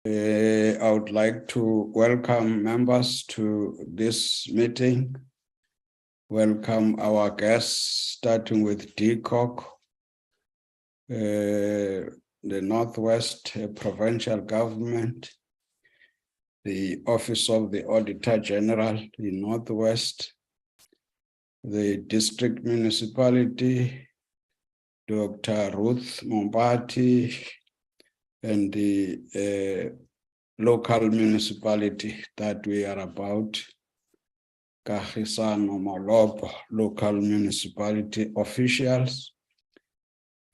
I would like to welcome members to this meeting. Welcome our guests, starting with DCOG, the Northwest Provincial Government, the Office of the Auditor-General in Northwest, the District Municipality, Dr. Ruth Mompati, and the local municipality that we are about, Kagisano-Molopo, local municipality officials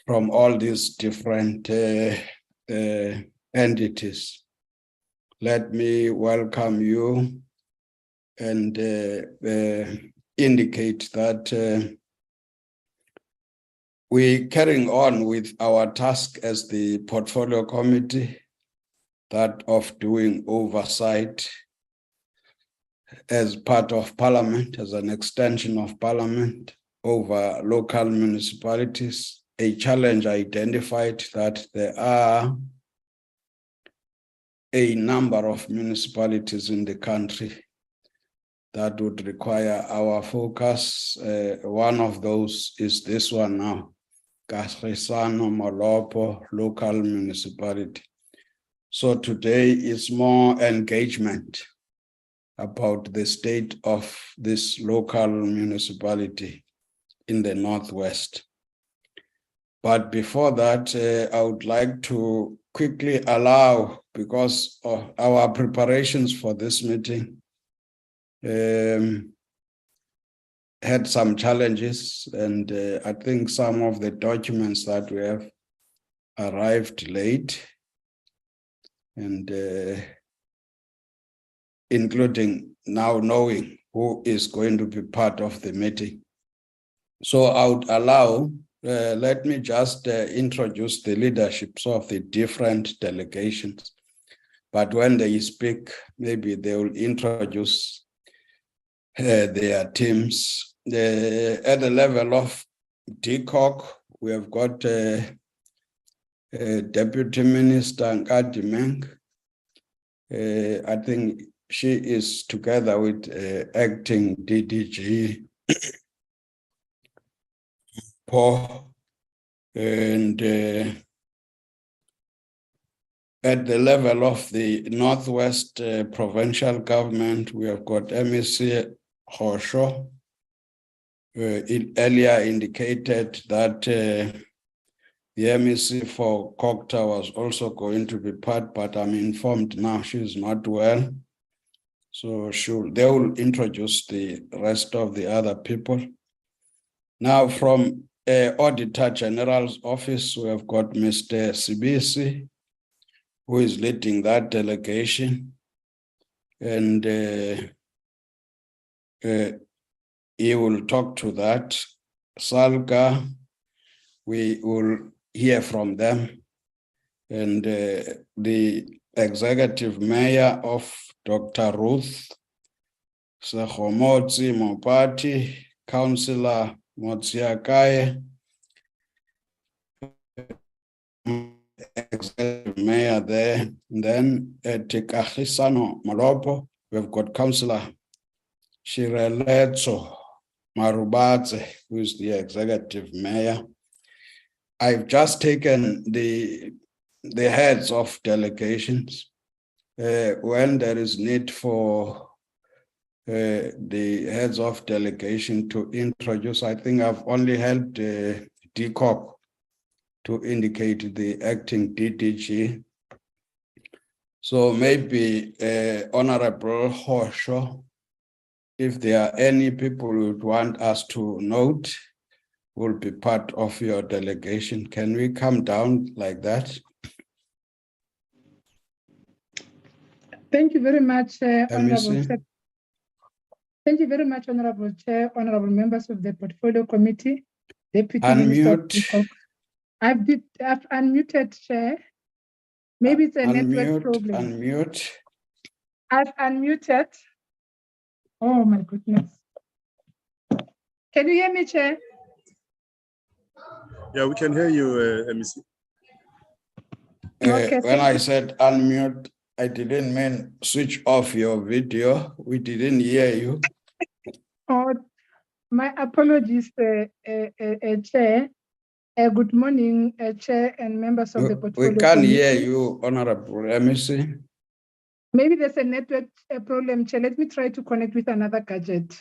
from all these different entities. Let me welcome you and indicate that we're carrying on with our task as the portfolio committee, that of doing oversight as part of Parliament, as an extension of Parliament over local municipalities. A challenge identified that there are a number of municipalities in the country that would require our focus. One of those is this one now, Kagisano-Molopo local municipality. So today is more engagement about the state of this local municipality in the Northwest. But before that, I would like to quickly allow, because of our preparations for this meeting had some challenges, and I think some of the documents that we have arrived late, and including now knowing who is going to be part of the meeting. So I would allow, let me just introduce the leaderships of the different delegations. But when they speak, maybe they will introduce their teams. At the level of DCOG, we have got Deputy Minister Nkadi Meng. I think she is together with acting DDG Paul, and at the level of the Northwest Provincial Government, we have got MEC Hosho. It earlier indicated that the MEC for Coghsta was also going to be part, but I'm informed now she's not well. So they will introduce the rest of the other people. Now from Auditor-General's office, we have got Mr. Sibisi, who is leading that delegation. And he will talk to that. SALGA, we will hear from them. And the executive mayor of Dr. Ruth Segomotsi Mompati, Councillor Motsiakaye, executive mayor there. And then at Kagisano-Molopo, we've got Councillor Shireletso Marubatse, who is the executive mayor. I've just taken the heads of delegations. When there is need for the heads of delegation to introduce, I think I've only helped DCOG to indicate the acting DDG. So maybe Honorable Hosho, if there are any people who would want us to note, will be part of your delegation. Can we come down like that? Thank you very much, Honorable Chair. Thank you very much, Honorable Chair, honorable members of the Portfolio Committee, Deputy Minister. I've unmuted, Chair. Maybe it's a network problem. Unmute. I've unmuted. Oh my goodness. Can you hear me, Chair? Yeah, we can hear you, MEC. Okay, when I said unmute, I didn't mean switch off your video. We didn't hear you. Oh, my apologies, Chair. Good morning, Chair and members of the portfolio. We can't hear you, Honorable. Let me see. Maybe there's a network problem, Chair. Let me try to connect with another gadget.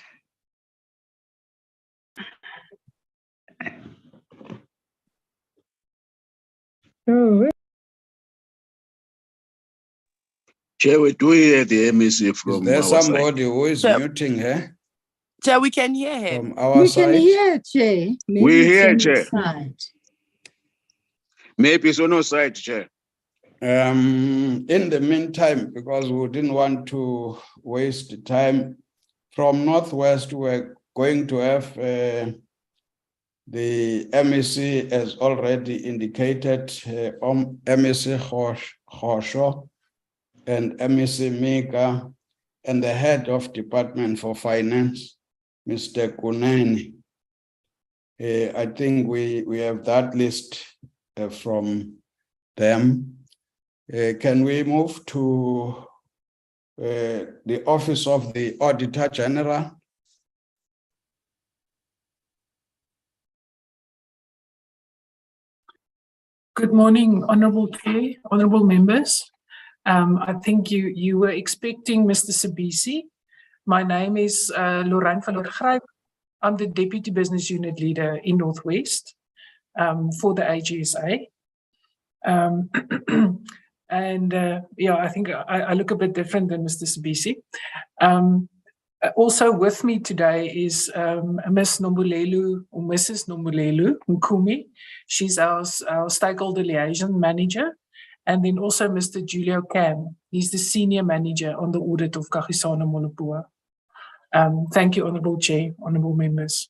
Oh. Chair, we do hear the MEC from Is there our somebody side. who is muting her? Chair, we can hear him. From our side? We can hear, Chair. Maybe We it's hear, on Chair. your side. Maybe it's on our side, Chair. In the meantime, because we didn't want to waste time, from Northwest, we're going to have the MEC as already indicated, MEC Hosho and MEC Mika, and the head of Department for Finance, Mr. Kuneni. I think we have that list from them. Can we move to the Office of the Auditor-General? Good morning, Honourable Chair, Honourable Members. I think you were expecting Mr. Sibisi. My name is Lorraine van der Gryp. I'm the Deputy Business Unit Leader in Northwest for the AGSA. Yeah, I think I look a bit different than Mr. Sibisi. Also with me today is Ms. Nombulelu, or Mrs. Nombulelu Nkumi. She's our stakeholder liaison manager. And then also Mr. Julio Cam. He's the senior manager on the audit of Kagisano-Molopo. Thank you, Honourable Chair, Honourable Members.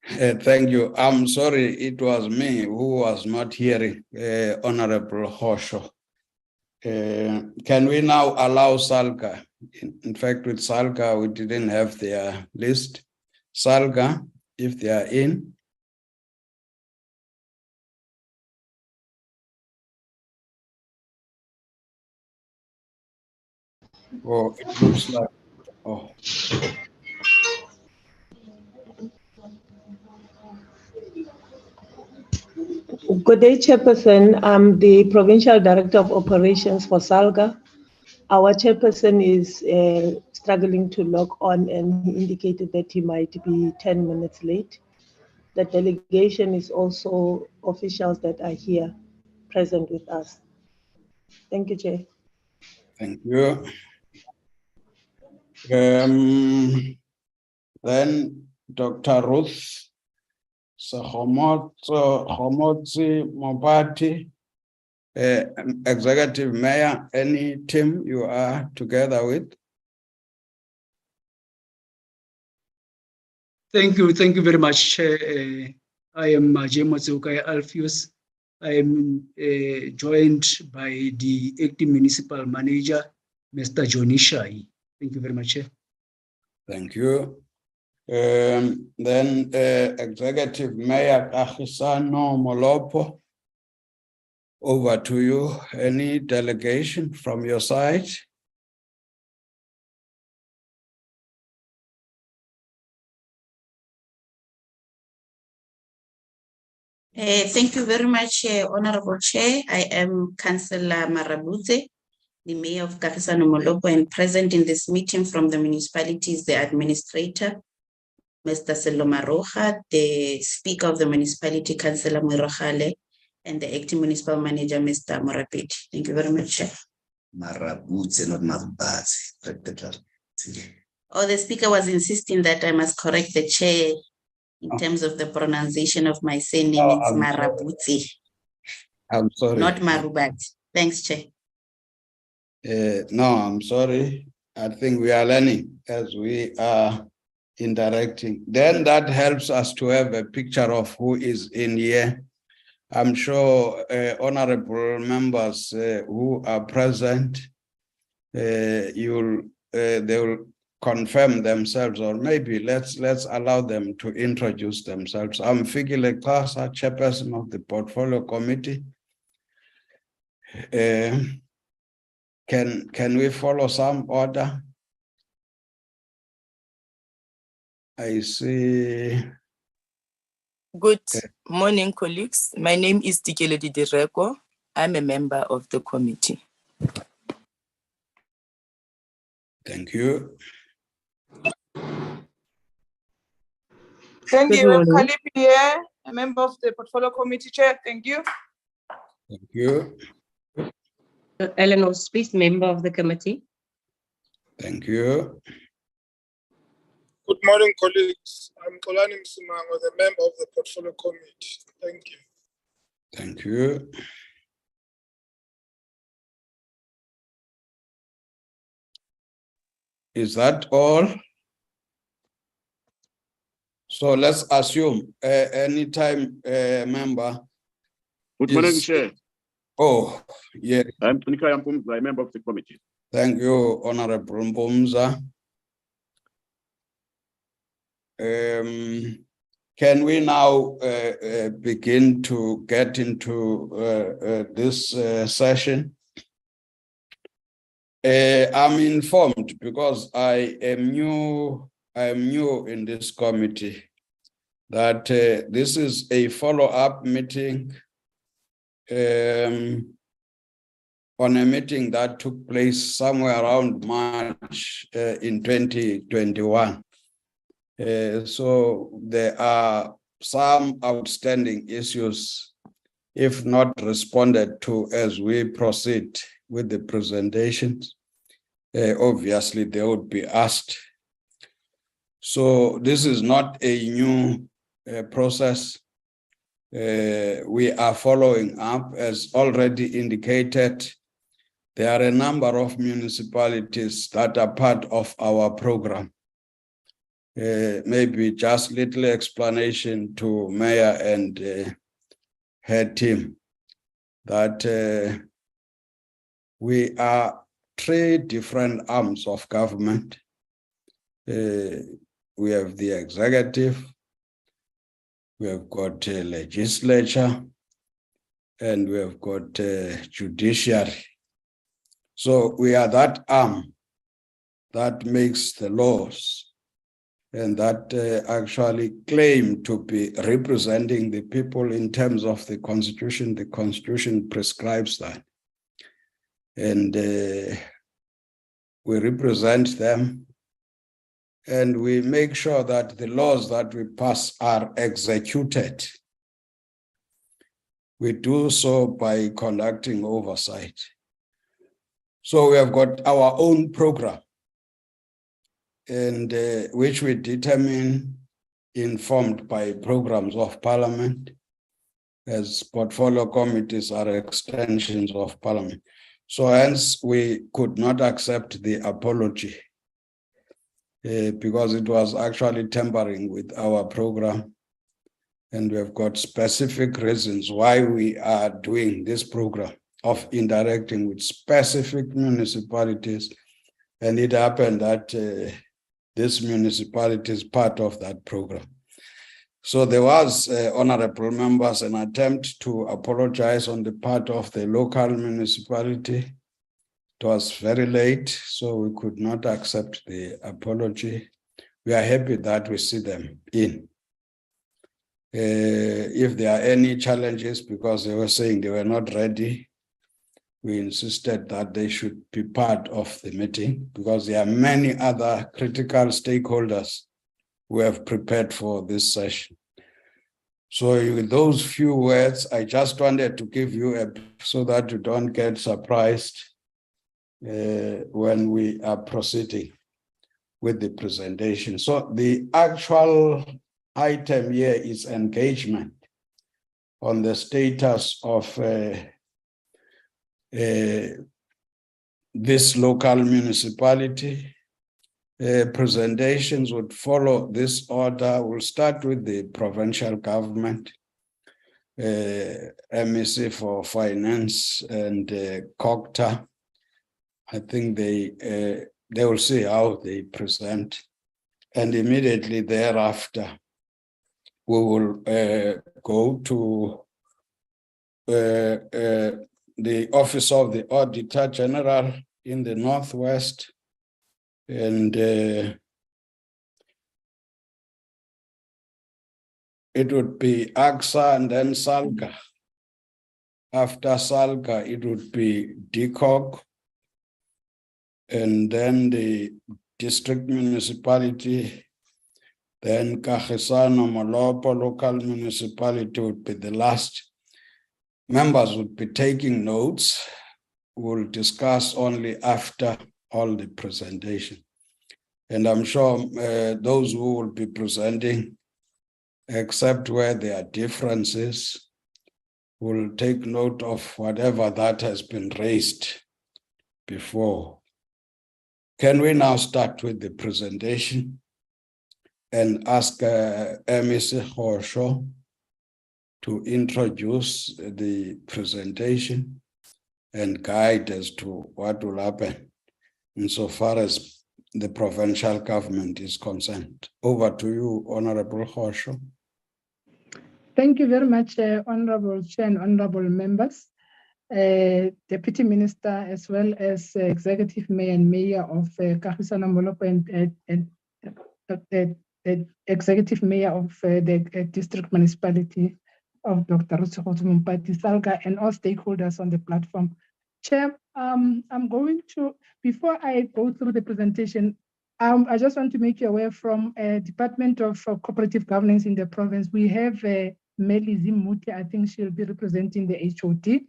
Thank you. I'm sorry, it was me who was not hearing Honourable Hosho. Can we now allow SALGA? In fact, with SALGA, we didn't have their list. SALGA, if they are in. Oh, it looks like, oh. Good day, Chairperson. I'm the Provincial Director of Operations for SALGA. Our Chairperson is struggling to log on, and he indicated that he might be 10 minutes late. The delegation is also officials that are here present with us. Thank you, Chair. Thank you. Then Dr. Ruth Segomotsi Mompati, Executive Mayor, any team you are together with? Thank you very much, Chair. I am Majemotsukai Alpheus. I am joined by the acting municipal manager, Mr. Johnny Shai. Thank you very much, Chair. Thank you. Then Executive Mayor Kagisano-Molopo, over to you. Any delegation from your side? Thank you very much, Honorable Chair. I am Councillor Marabute, the Mayor of Kagisano-Molopo, and present in this meeting from the municipality is the Administrator, Mr. Selomaroja, the Speaker of the Municipality, Councillor Muirachale, and the Acting Municipal Manager, Mr. Morapeti. Thank you very much, Chair. Marabute, not Marabate. Oh, the Speaker was insisting that I must correct the Chair in terms of the pronunciation of my surname. It's Marabute. I'm sorry. Not Marubat. Thanks, Chair. No, I'm sorry. I think we are learning as we are interacting. Then that helps us to have a picture of who is in here. I'm sure honorable members who are present, they will confirm themselves, or maybe let's allow them to introduce themselves. I'm Fikile Kasa, Chairperson of the Portfolio Committee. Can we follow some order? I see. Good morning, colleagues. My name is Dikeledi Direko. I'm a member of the committee. Thank you. Thank Good you. I'm morning. Kalipi here, a member of the Portfolio Committee Chair. Thank you. Thank you. Eleanor Smith, member of the committee. Thank you. Good morning, colleagues. I'm Kolani Msimango, the member of the Portfolio Committee. Thank you. Thank you. Is that all? So let's assume anytime member. Good morning, Chair. Oh, yeah. I'm Tunika Yampumza, a member of the committee. Thank you, Honorable Mpumza. Can we now begin to get into this session? I'm informed because I am new in this committee that this is a follow-up meeting on a meeting that took place somewhere around March in 2021. So there are some outstanding issues, if not responded to as we proceed with the presentations. Obviously, they would be asked. So this is not a new process. We are following up, as already indicated. There are a number of municipalities that are part of our program. Maybe just little explanation to Mayor and her team that we are 3 different arms of government. We have the executive, we have got a legislature, and we have got judiciary. So we are that arm that makes the laws and that actually claim to be representing the people in terms of the Constitution. The Constitution prescribes that. And we represent them, and we make sure that the laws that we pass are executed. We do so by conducting oversight. So we have got our own program, and which we determine informed by programs of Parliament, as portfolio committees are extensions of Parliament. So hence we could not accept the apology because it was actually tampering with our program. And we have got specific reasons why we are doing this program of interacting with specific municipalities. And it happened that this municipality is part of that program. So there was, honorable members, an attempt to apologize on the part of the local municipality. It was very late, so we could not accept the apology. We are happy that we see them in. If there are any challenges, because they were saying they were not ready, we insisted that they should be part of the meeting because there are many other critical stakeholders who have prepared for this session. So with those few words, I just wanted to give you so that you don't get surprised when we are proceeding with the presentation. So the actual item here is engagement on the status of this local municipality. Presentations would follow this order. We'll start with the provincial government, MEC for finance and Coghsta. I think they will see how they present. And immediately thereafter, we will go to the Office of the Auditor-General, in the Northwest, and it would be AXA and then SALGA. After SALGA, it would be DCOG, and then the district municipality, then Kagisano-Molopo local municipality would be the last. Members would be taking notes. We'll discuss only after all the presentation. And I'm sure those who will be presenting, except where there are differences, will take note of whatever that has been raised before. Can we now start with the presentation and ask MEC Hosho to introduce the presentation and guide as to what will happen insofar as the provincial government is concerned? Over to you, Honorable Hosho. Thank you very much, Honorable Chair and Honorable members, Deputy Minister, as well as Executive Mayor and Mayor of Kagisano-Molopo and Executive Mayor of the District Municipality of Dr. Ruth Mompati-Segomotsi, and all stakeholders on the platform. Chair, I'm going to, before I go through the presentation, I just want to make you aware from Department of Cooperative Governance in the province, we have Meli Zimuti, I think she'll be representing the HOD.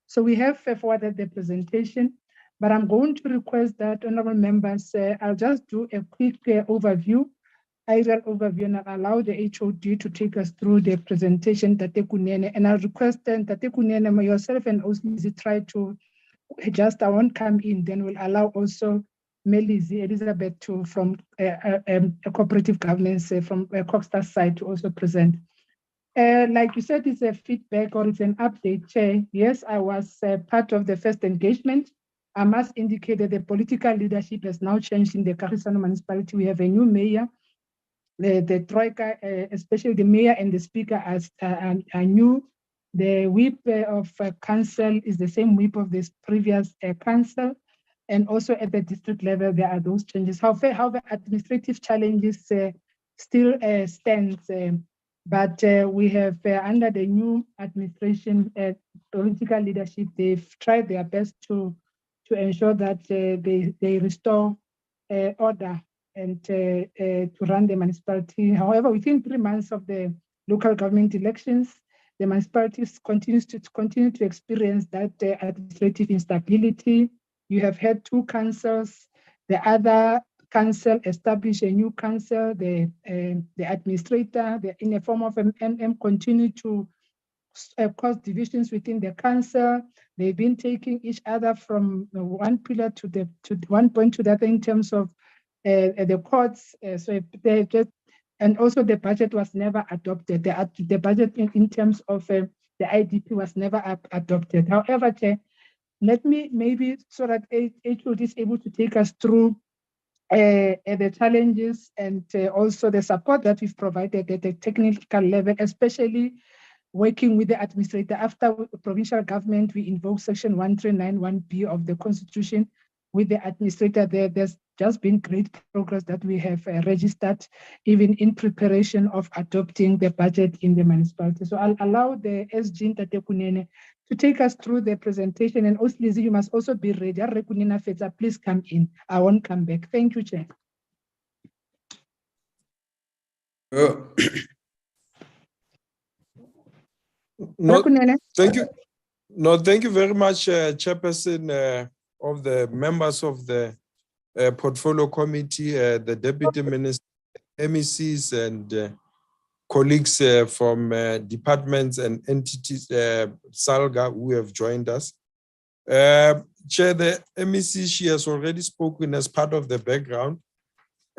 So we have forwarded the presentation, but I'm going to request that honorable members, I'll just do a quick overview, aerial overview, and I'll allow the HOD to take us through the presentation, Tate Kunene, and I'll request then Tate Kunene, yourself and Oslizi try to just, I won't come in, then we'll allow also Melizi Elizabeth to from cooperative governance from Coghsta side to also present. Like you said, it's a feedback or it's an update, Chair. Yes, I was part of the first engagement. I must indicate that the political leadership has now changed in the Kagisano municipality. We have a new mayor. The Troika, especially the mayor and the speaker are new. The whip of council is the same whip of this previous council. And also at the district level, there are those changes. However, administrative challenges still stands. But we have, under the new administration, political leadership, they've tried their best to ensure that they restore order and to run the municipality. However, within 3 months of the local government elections, the municipalities continue to experience that administrative instability. You have had 2 councils. The other council established a new council. The administrator, in the form of MM, continue to cause divisions within the council. They've been taking each other from one pillar to one point to the other in terms of the courts. So they just, and also the budget was never adopted. The budget in terms of the IDP was never adopted. However, Chair, let me maybe so that HOD is able to take us through the challenges and also the support that we've provided at the technical level, especially working with the administrator. After provincial government, we invoke section 1391B of the Constitution with the administrator. There's just been great progress that we have registered, even in preparation of adopting the budget in the municipality. So I'll allow the SG Tate Kunene to take us through the presentation. And Oslizi, you must also be ready. Please come in. I won't come back. Thank you, Chair. No, thank you. No, thank you very much, Chairperson of the members of the Portfolio Committee, the Deputy Minister, MECs, and colleagues from departments and entities, SALGA, who have joined us. Chair, the MEC, she has already spoken as part of the background.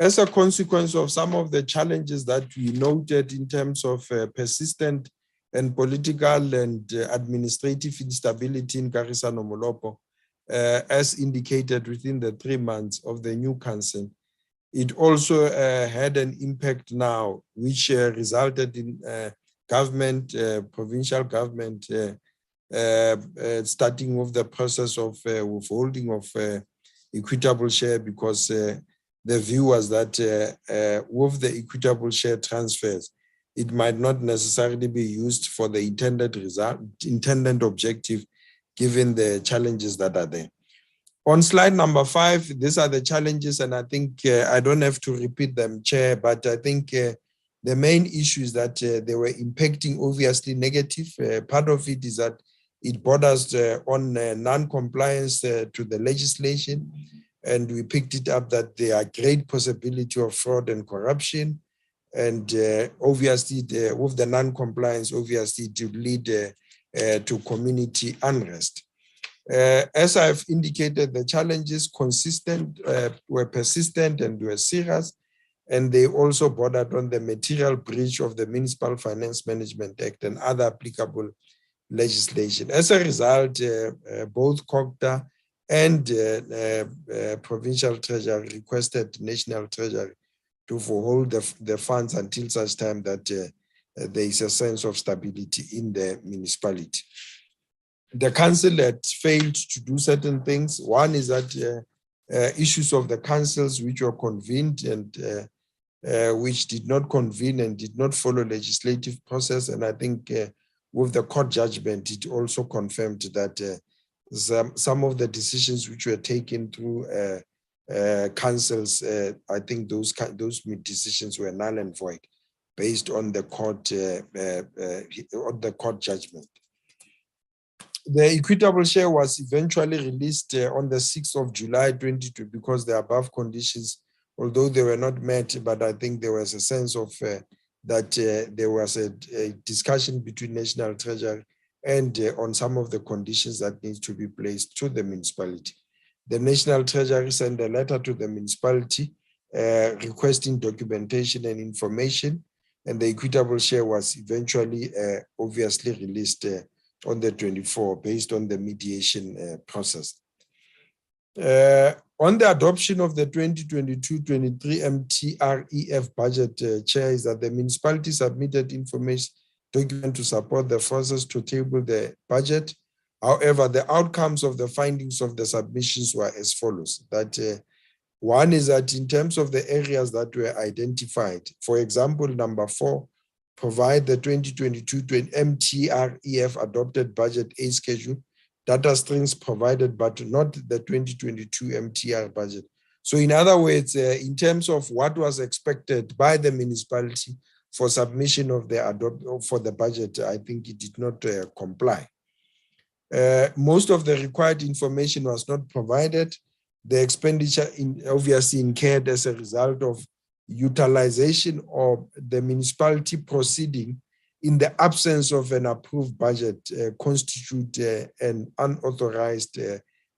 As a consequence of some of the challenges that we noted in terms of persistent and political and administrative instability in Kagisano-Molopo, as indicated within the 3 months of the new council, it also had an impact now, which resulted in government, provincial government, starting with the process of withholding of equitable share because the view was that with the equitable share transfers, it might not necessarily be used for the intended result, intended objective, given the challenges that are there. On slide number 5, these are the challenges, and I think I don't have to repeat them, Chair, but I think the main issue is that they were impacting obviously negative. Part of it is that it borders on non-compliance to the legislation, and we picked it up that there are great possibility of fraud and corruption, and obviously with the non-compliance, obviously it will lead to community unrest. As I've indicated, the challenges were persistent and were serious, and they also bordered on the material breach of the Municipal Finance Management Act and other applicable legislation. As a result, both Coghsta and Provincial Treasury requested National Treasury to forhold the funds until such time that there is a sense of stability in the municipality. The council had failed to do certain things. One is that issues of the councils which were convened and which did not convene and did not follow legislative process. And I think with the court judgment, it also confirmed that some of the decisions which were taken through councils, I think those decisions were null and void based on the court judgment. The equitable share was eventually released on the 6th of July 2022 because the above conditions, although they were not met, but I think there was a sense of that there was a discussion between National Treasury and on some of the conditions that need to be placed to the municipality. The National Treasury sent a letter to the municipality requesting documentation and information, and the equitable share was eventually obviously released on the 24th based on the mediation process. On the adoption of the 2022-23 MTREF budget, Chair, is that the municipality submitted information document to support the process to table the budget. However, the outcomes of the findings of the submissions were as follows. That one is that in terms of the areas that were identified, for example, number 4, provide the 2022 MTREF adopted budget A schedule, data strings provided, but not the 2022 MTR budget. So in other words, in terms of what was expected by the municipality for submission of the budget, I think it did not comply. Most of the required information was not provided. The expenditure obviously incurred as a result of utilization of the municipality proceeding in the absence of an approved budget constitute an unauthorized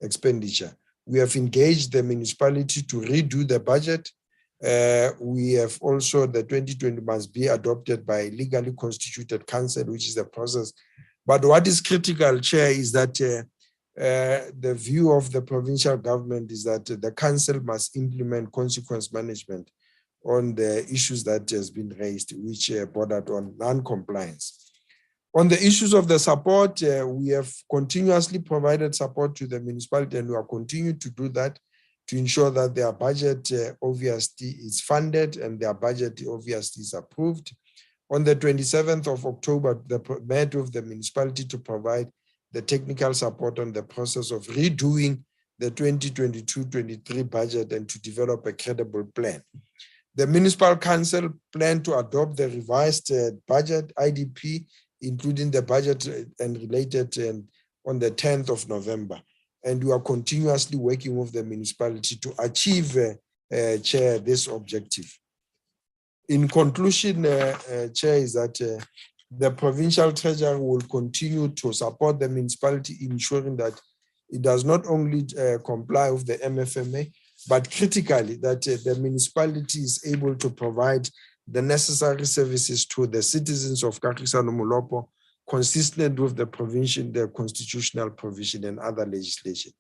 expenditure. We have engaged the municipality to redo the budget. We have also, the 2020 must be adopted by legally constituted council, which is the process. But what is critical, Chair, is that the view of the provincial government is that the council must implement consequence management on the issues that has been raised, which bordered on non-compliance. On the issues of the support, we have continuously provided support to the municipality, and we are continuing to do that to ensure that their budget obviously is funded and their budget obviously is approved. On the 27th of October, the met with the municipality to provide the technical support on the process of redoing the 2022-23 budget and to develop a credible plan. The Municipal Council planned to adopt the revised budget IDP, including the budget and related on the 10th of November. And we are continuously working with the municipality to achieve, Chair, this objective. In conclusion, Chair, is that the Provincial Treasury will continue to support the municipality, ensuring that it does not only comply with the MFMA, but critically that the municipality is able to provide the necessary services to the citizens of Kagisano-Molopo, consistent with the provision, the constitutional provision and other legislation.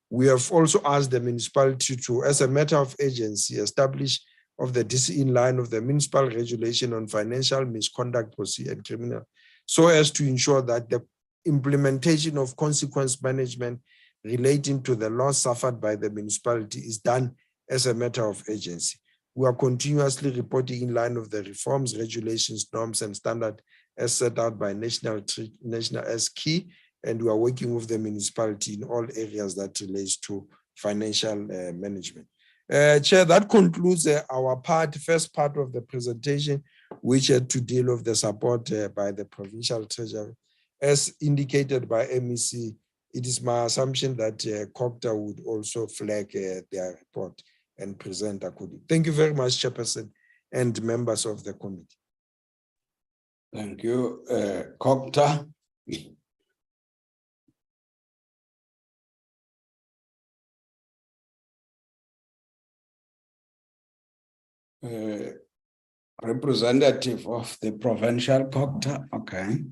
We have also asked the municipality to, as a matter of urgency, establish of the DC in line of the municipal regulation on financial misconduct procedure and criminal, so as to ensure that the implementation of consequence management relating to the loss suffered by the municipality is done as a matter of urgency. We are continuously reporting in line of the reforms, regulations, norms, and standards as set out by national as key, and we are working with the municipality in all areas that relates to financial management. Chair, that concludes our first part of the presentation, which had to deal with the support by the Provincial Treasury. As indicated by MEC, it is my assumption that Coghsta would also flag their report and present accordingly. Thank you very much, Chairperson and members of the committee. Thank you, Coghsta. Representative of the Provincial, Coghsta, okay.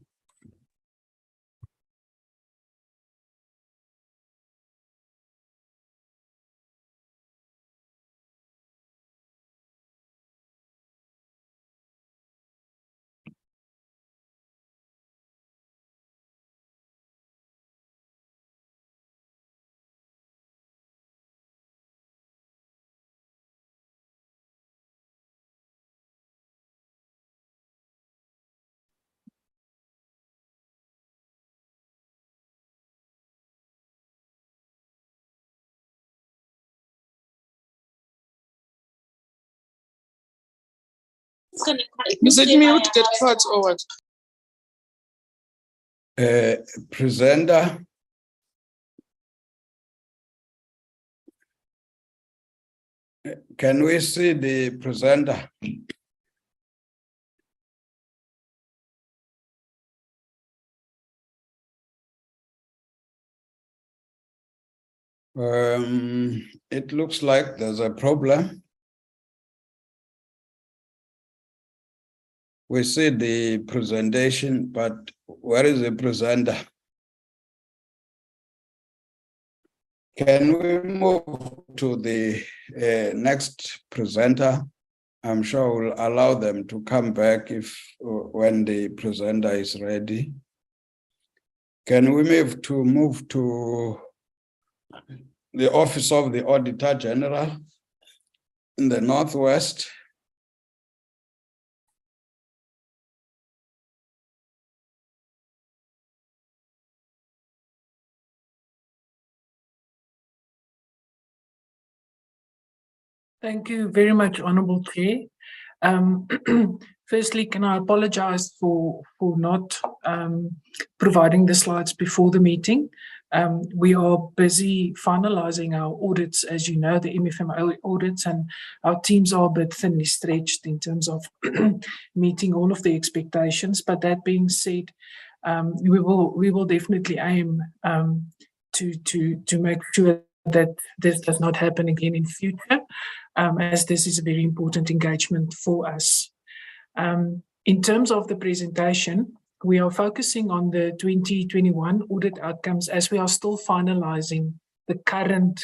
Is it mute, get cut or what? Presenter. Can we see the presenter? It looks like there's a problem. We see the presentation, but where is the presenter? Can we move to the next presenter? I'm sure we'll allow them to come back when the presenter is ready. Can we move to the Office of the Auditor-General in the Northwest? Thank you very much, Honourable Chair. Firstly, can I apologize for not providing the slides before the meeting? We are busy finalizing our audits, as you know, the MFM audits, and our teams are a bit thinly stretched in terms of meeting all of the expectations. But that being said, we will definitely aim to make sure that this does not happen again in future, as this is a very important engagement for us. In terms of the presentation, we are focusing on the 2021 audit outcomes as we are still finalizing the current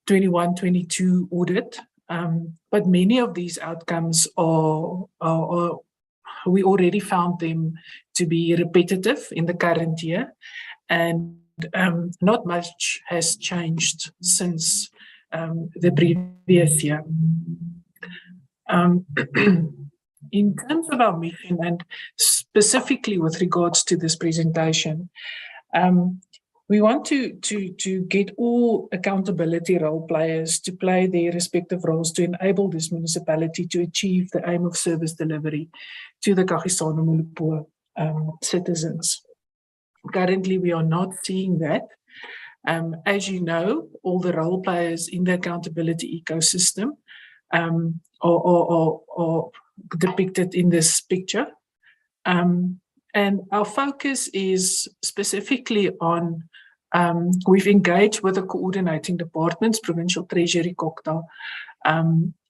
21-22 audit. But many of these outcomes we already found them to be repetitive in the current year, and not much has changed since the previous year. In terms of our mission, and specifically with regards to this presentation, we want to get all accountability role players to play their respective roles to enable this municipality to achieve the aim of service delivery to the Kagisano-Molopo citizens. Currently, we are not seeing that. As you know, all the role players in the accountability ecosystem are depicted in this picture. And our focus is specifically on, we've engaged with the coordinating departments, Provincial, Treasury, Coghsta,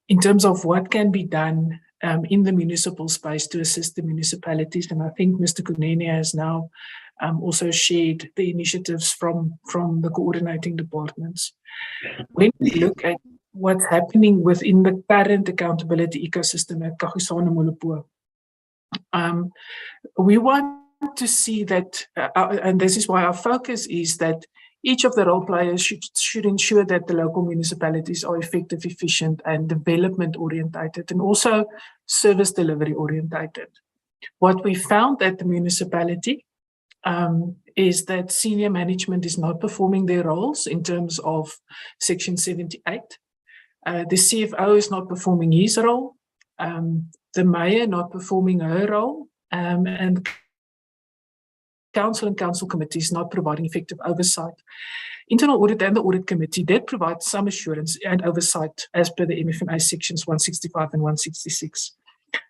in terms of what can be done in the municipal space to assist the municipalities. And I think Mr. Kunene has now also shared the initiatives from the coordinating departments. When we look at what's happening within the current accountability ecosystem at Kagisano-Molopo, we want to see that, and this is why our focus is that Each of the role players should ensure that the local municipalities are effective, efficient, and development orientated, and also service delivery orientated. What we found at the municipality is that senior management is not performing their roles in terms of Section 78. The CFO is not performing his role, the mayor not performing her role, and council and council committees not providing effective oversight. Internal audit and the audit committee did provide some assurance and oversight as per the MFMA sections 165 and 166.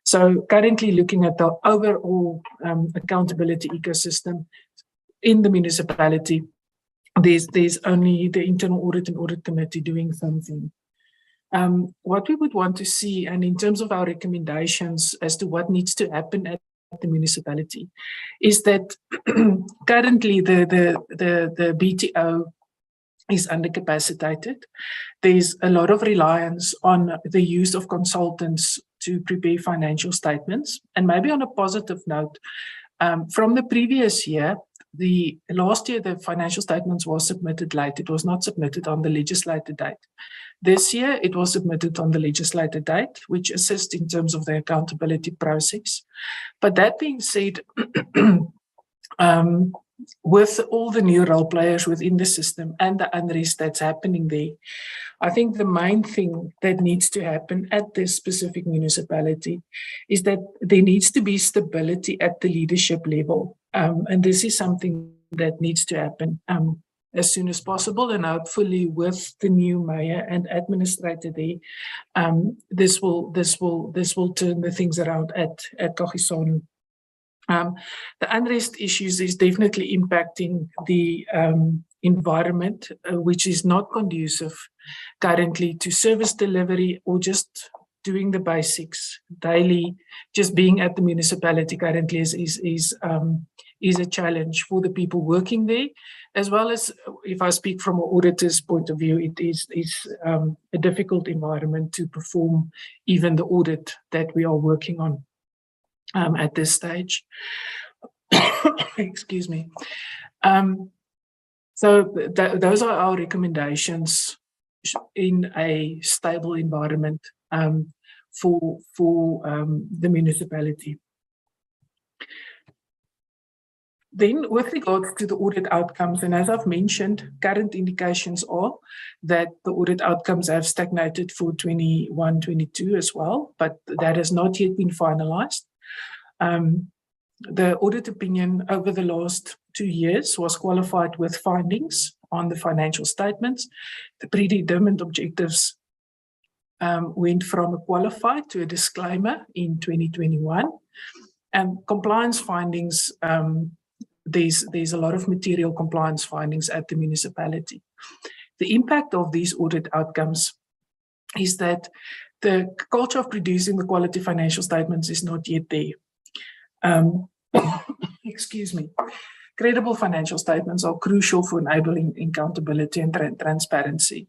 So currently looking at the overall accountability ecosystem in the municipality, there's only the internal audit and audit committee doing something. What we would want to see, and in terms of our recommendations as to what needs to happen at the municipality, is that currently the BTO is undercapacitated. There's a lot of reliance on the use of consultants to prepare financial statements. And maybe on a positive note, from the previous year, last year the financial statements was submitted late. It was not submitted on the legislated date. This year it was submitted on the legislated date, which assists in terms of the accountability process. But that being said, with all the new role players within the system and the unrest that's happening there, I think the main thing that needs to happen at this specific municipality is that there needs to be stability at the leadership level. And this is something that needs to happen as soon as possible. And hopefully with the new mayor and administrator there, this will turn the things around at Kagisano. The unrest issues is definitely impacting the environment, which is not conducive currently to service delivery or just doing the basics daily. Just being at the municipality currently is a challenge for the people working there, as well as, if I speak from an auditor's point of view, it is a difficult environment to perform even the audit that we are working on at this stage. Excuse me. So those are our recommendations in a stable environment for the municipality. Then with regards to the audit outcomes, and as I've mentioned, current indications are that the audit outcomes have stagnated for 21-22 as well, but that has not yet been finalized. The audit opinion over the last 2 years was qualified with findings on the financial statements. The predetermined objectives went from a qualified to a disclaimer in 2021. And compliance findings, there's a lot of material compliance findings at the municipality. The impact of these audit outcomes is that the culture of producing the quality financial statements is not yet there. Excuse me. Credible financial statements are crucial for enabling accountability and transparency.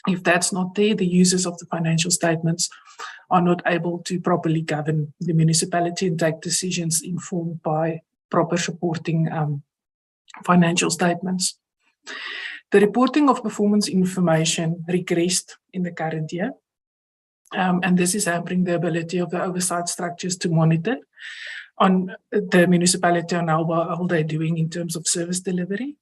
If that's not there, the users of the financial statements are not able to properly govern the municipality and take decisions informed by proper supporting financial statements. The reporting of performance information regressed in the current year, and this is hampering the ability of the oversight structures to monitor on the municipality on how they're doing in terms of service delivery.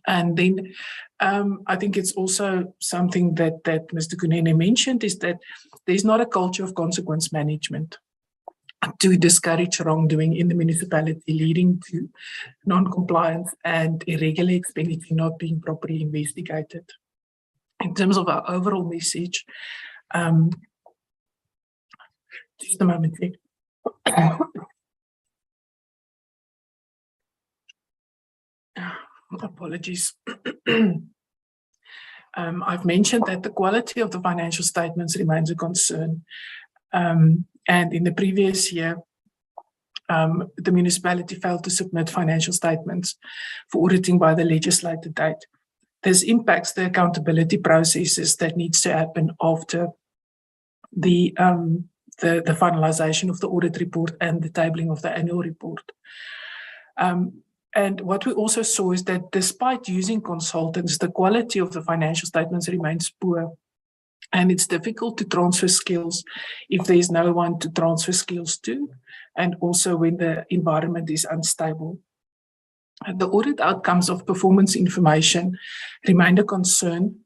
And then I think it's also something that Mr. Kunene mentioned, is that there's not a culture of consequence management to discourage wrongdoing in the municipality, leading to non-compliance and irregular expenditure not being properly investigated. In terms of our overall message, just a moment, please. Apologies. I've mentioned that the quality of the financial statements remains a concern. And in the previous year, the municipality failed to submit financial statements for auditing by the legislated date. This impacts the accountability processes that needs to happen after the finalization of the audit report and the tabling of the annual report. And what we also saw is that despite using consultants, the quality of the financial statements remains poor. And it's difficult to transfer skills if there is no one to transfer skills to, and also when the environment is unstable. The audit outcomes of performance information remained a concern,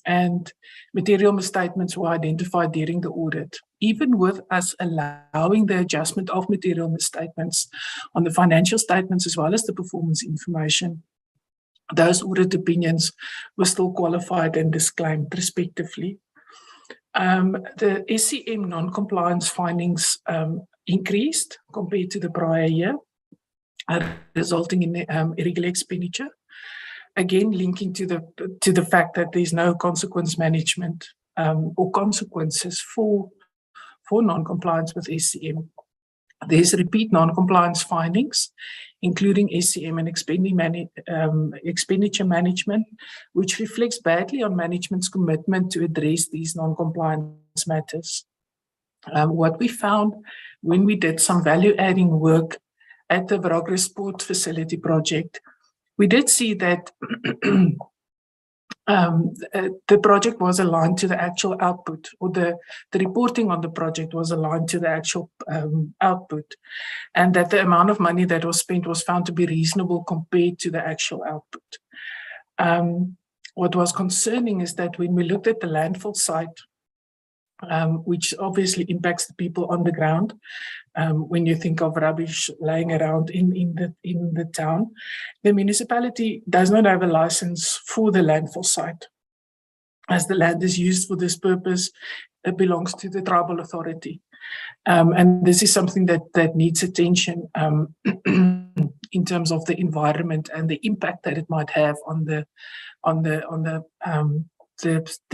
and material misstatements were identified during the audit. Even with us allowing the adjustment of material misstatements on the financial statements as well as the performance information, those audit opinions were still qualified and disclaimed respectively. The SCM non-compliance findings increased compared to the prior year, resulting in irregular expenditure. Again, linking to the fact that there's no consequence management or consequences for non-compliance with SCM. There's repeat non-compliance findings, including SCM and expenditure management, which reflects badly on management's commitment to address these non-compliance matters. What we found when we did some value-adding work at the Progress Sport Facility project, we did see that the project was aligned to the actual output, or the reporting on the project was aligned to the actual output, and that the amount of money that was spent was found to be reasonable compared to the actual output. What was concerning is that when we looked at the landfill site, which obviously impacts the people on the ground, when you think of rubbish lying around in the town, the municipality does not have a license for the landfill site. As the land is used for this purpose, it belongs to the tribal authority. And this is something that needs attention in terms of the environment and the impact that it might have on the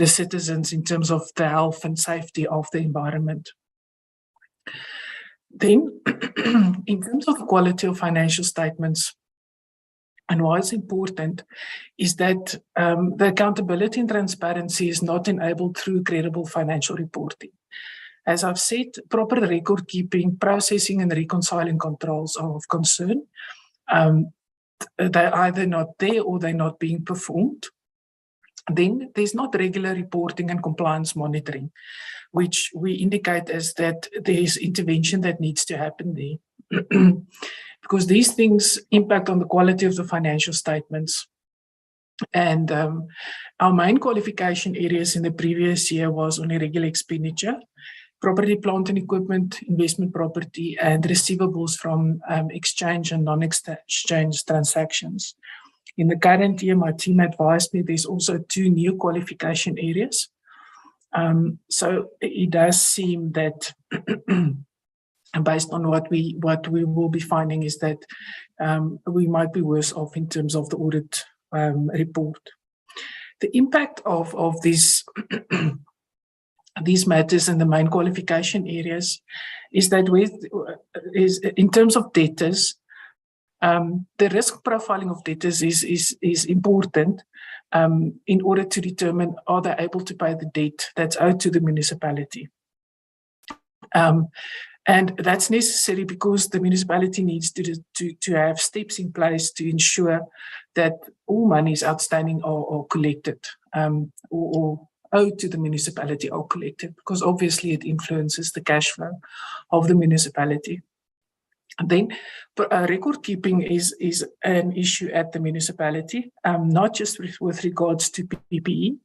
citizens in terms of the health and safety of the environment. Then, in terms of quality of financial statements, and why it's important is that the accountability and transparency is not enabled through credible financial reporting. As I've said, proper record keeping, processing, and reconciling controls are of concern. They're either not there or they're not being performed. Then there's not regular reporting and compliance monitoring, which we indicate as that there's intervention that needs to happen there. Because these things impact on the quality of the financial statements. And our main qualification areas in the previous year was on irregular expenditure, property, plant and equipment, investment property, and receivables from exchange and non-exchange transactions. In the current year, my team advised me there's also 2 new qualification areas. So it does seem that based on what we will be finding is that we might be worse off in terms of the audit report. The impact of these these matters in the main qualification areas is that in terms of debtors, the risk profiling of debtors is important in order to determine are they able to pay the debt that's owed to the municipality. And that's necessary because the municipality needs to have steps in place to ensure that all monies outstanding are collected or owed to the municipality are collected, because obviously it influences the cash flow of the municipality. And then record keeping is an issue at the municipality, not just with regards to PPE,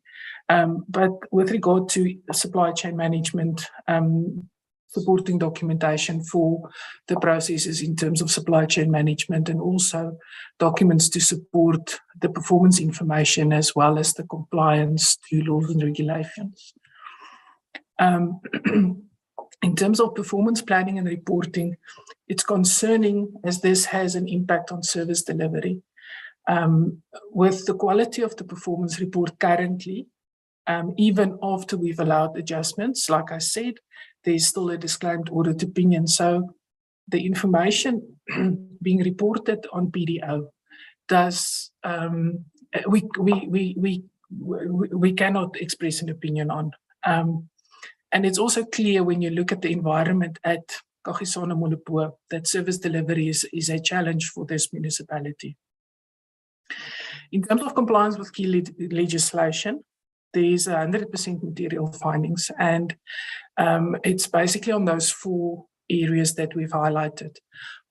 but with regard to supply chain management, supporting documentation for the processes in terms of supply chain management, and also documents to support the performance information as well as the compliance to laws and regulations. In terms of performance planning and reporting, it's concerning as this has an impact on service delivery. With the quality of the performance report currently, even after we've allowed adjustments, like I said, there's still a disclaimed audit opinion. So the information being reported on PDO does, we cannot express an opinion on. And it's also clear when you look at the environment at Kagisano-Molopo, that service delivery is a challenge for this municipality. In terms of compliance with key legislation, there's 100% material findings, and it's basically on those 4 areas that we've highlighted: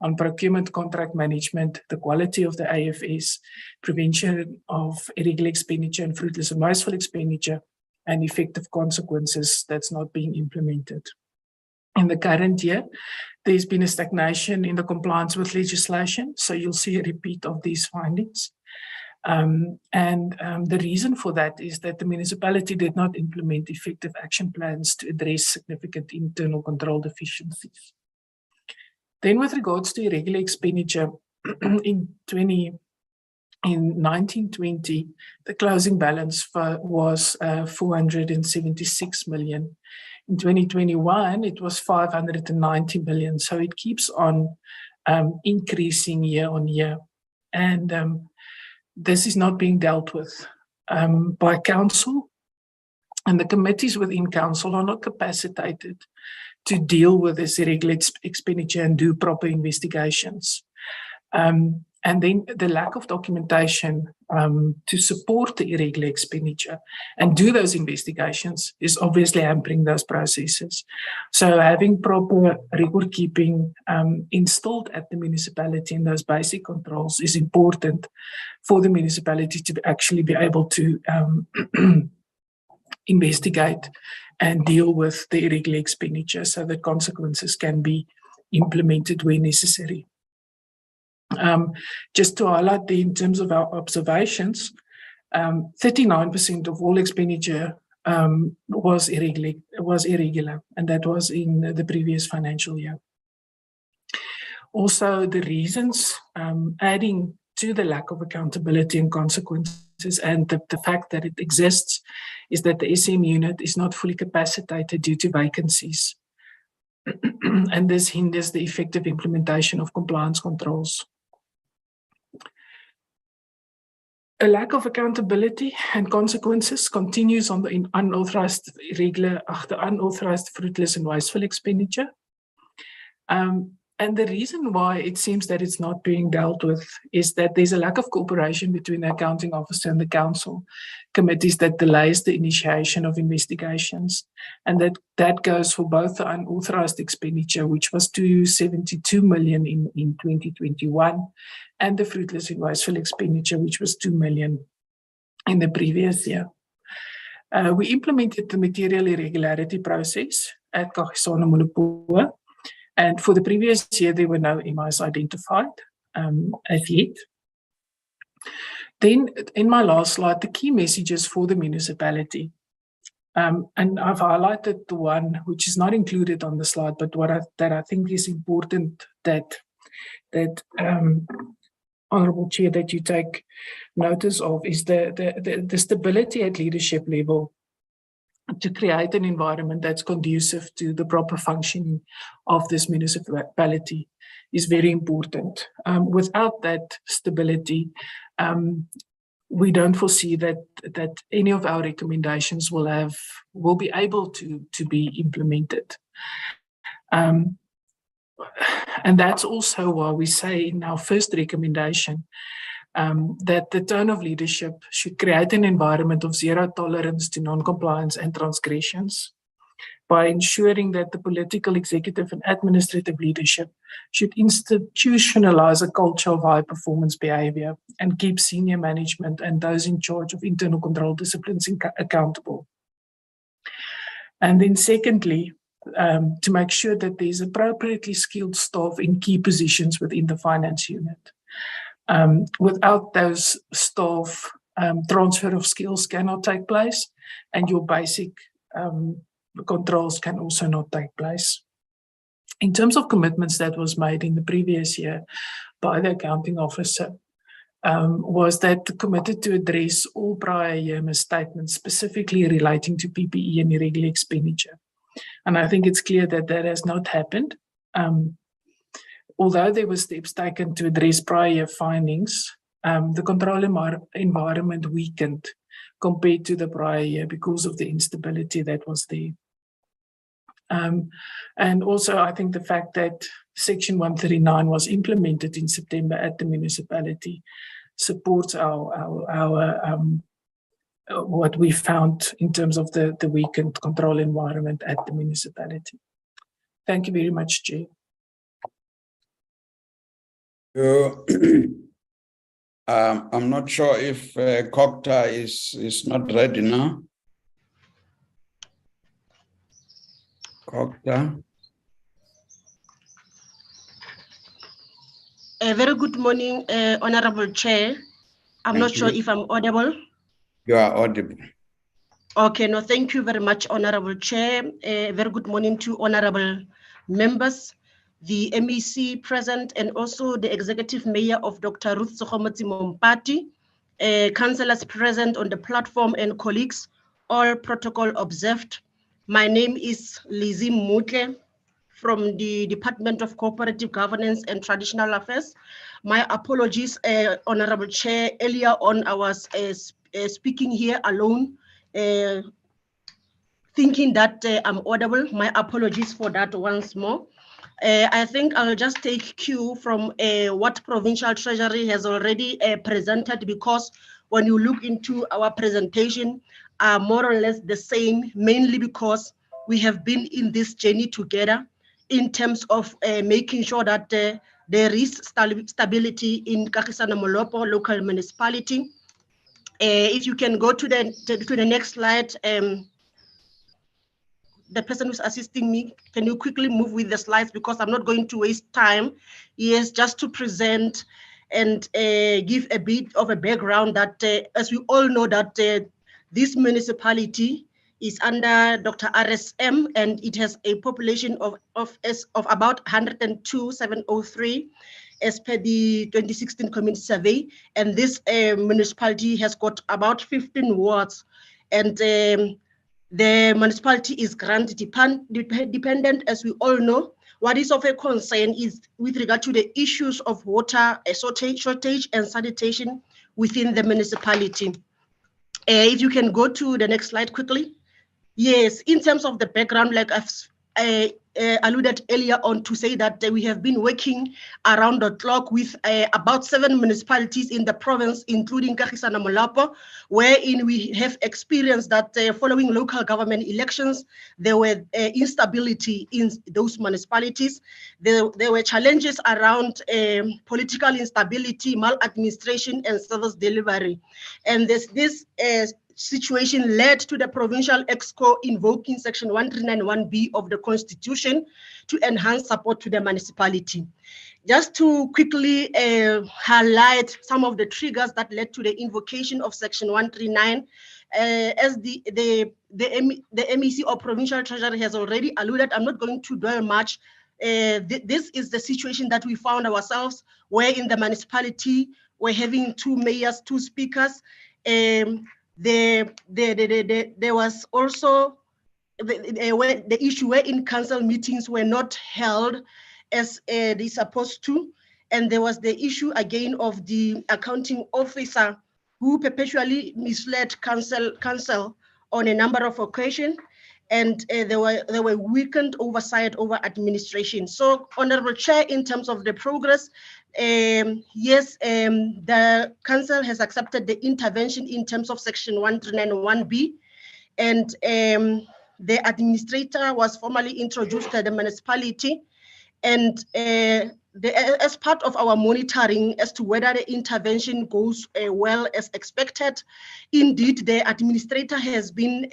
on procurement, contract management, the quality of the AFS, prevention of irregular expenditure and fruitless and wasteful expenditure, and effective consequences that's not being implemented. In the current year, there's been a stagnation in the compliance with legislation, so you'll see a repeat of these findings. The reason for that is that the municipality did not implement effective action plans to address significant internal control deficiencies. Then with regards to irregular expenditure, in 1920, the closing balance was 476 million. In 2021, it was 590 million. So it keeps on increasing year on year. And this is not being dealt with by council, and the committees within council are not capacitated to deal with this irregular expenditure and do proper investigations. And then the lack of documentation to support the irregular expenditure and do those investigations is obviously hampering those processes. So having proper record keeping installed at the municipality and those basic controls is important for the municipality to actually be able to investigate and deal with the irregular expenditure so that consequences can be implemented where necessary. Just to highlight in terms of our observations, 39% of all expenditure was irregular, and that was in the previous financial year. Also, the reasons adding to the lack of accountability and consequences and the fact that it exists is that the SM unit is not fully capacitated due to vacancies. And this hinders the effective implementation of compliance controls. A lack of accountability and consequences continues on the unauthorized, unauthorized, fruitless and wasteful expenditure. And the reason why it seems that it's not being dealt with is that there's a lack of cooperation between the accounting officer and the council committees that delays the initiation of investigations. And that goes for both the unauthorized expenditure, which was 272 million in 2021, and the fruitless and wasteful expenditure, which was 2 million in the previous year. We implemented the material irregularity process at Kagisano-Molopo. And for the previous year, there were no MIs identified as yet. Then in my last slide, the key messages for the municipality. And I've highlighted the one which is not included on the slide, but that I think is important that Honourable Chair, that you take notice of is the stability at leadership level, to create an environment that's conducive to the proper functioning of this municipality is very important. Without that stability, we don't foresee that any of our recommendations will be able to be implemented. And that's also why we say in our first recommendation that the tone of leadership should create an environment of zero tolerance to non-compliance and transgressions by ensuring that the political, executive and administrative leadership should institutionalize a culture of high performance behavior and keep senior management and those in charge of internal control disciplines accountable. And then secondly, to make sure that there's appropriately skilled staff in key positions within the finance unit. Without those staff, transfer of skills cannot take place, and your basic controls can also not take place. In terms of commitments that was made in the previous year by the accounting officer, was that committed to address all prior year misstatements, specifically relating to PPE and irregular expenditure. And I think it's clear that that has not happened. Although there were steps taken to address prior year findings, the control environment weakened compared to the prior year because of the instability that was there. And also, I think the fact that Section 139 was implemented in September at the municipality supports our what we found in terms of the weakened control environment at the municipality. Thank you very much, Chair. I'm not sure if Coghsta is not ready now. Coghsta. A very good morning, Honorable Chair. I'm not sure if I'm audible. You are audible. Okay, no, thank you very much, Honorable Chair. A very good morning to honorable members, the MEC present, and also the Executive Mayor of Dr. Ruth Mompati, councillors present on the platform and colleagues, all protocol observed. My name is Lizzie Mutle from the Department of Cooperative Governance and Traditional Affairs. My apologies, Honorable Chair. Earlier on, I was speaking here alone, thinking that I'm audible. My apologies for that once more. I think I'll just take cue from what Provincial Treasury has already presented, because when you look into our presentation, are more or less the same, mainly because we have been in this journey together in terms of making sure that there is stability in Kagisano-Molopo local municipality. If you can go to the next slide, the person who's assisting me, can you quickly move with the slides, because I'm not going to waste time. Yes, just to present and give a bit of a background that, as we all know, that this municipality is under Dr. RSM, and it has a population of about 102,703 as per the 2016 community survey. And this municipality has got about 15 wards, and the municipality is grant dependent, as we all know. What is of a concern is with regard to the issues of water shortage and sanitation within the municipality. If you can go to the next slide quickly. Yes, in terms of the background, like I've alluded earlier on, to say that we have been working around the clock with about 7 municipalities in the province, including Kagisano-Molopo, wherein we have experienced that following local government elections, there were instability in those municipalities. There were challenges around political instability, maladministration, and service delivery. And this situation led to the Provincial Exco invoking Section 139(1)(b) of the Constitution to enhance support to the municipality. Just to quickly highlight some of the triggers that led to the invocation of Section 139, as the MEC or Provincial Treasury has already alluded, I'm not going to dwell much. This is the situation that we found ourselves, where in the municipality we're having 2 mayors, 2 speakers. There was also the issue wherein council meetings were not held as they're supposed to. And there was the issue again of the accounting officer who perpetually misled council on a number of occasions. And there were weakened oversight over administration. So, Honorable Chair, in terms of the progress, yes, the council has accepted the intervention in terms of Section 139(1)(b), and the administrator was formally introduced to the municipality, and as part of our monitoring as to whether the intervention goes well as expected, indeed the administrator has been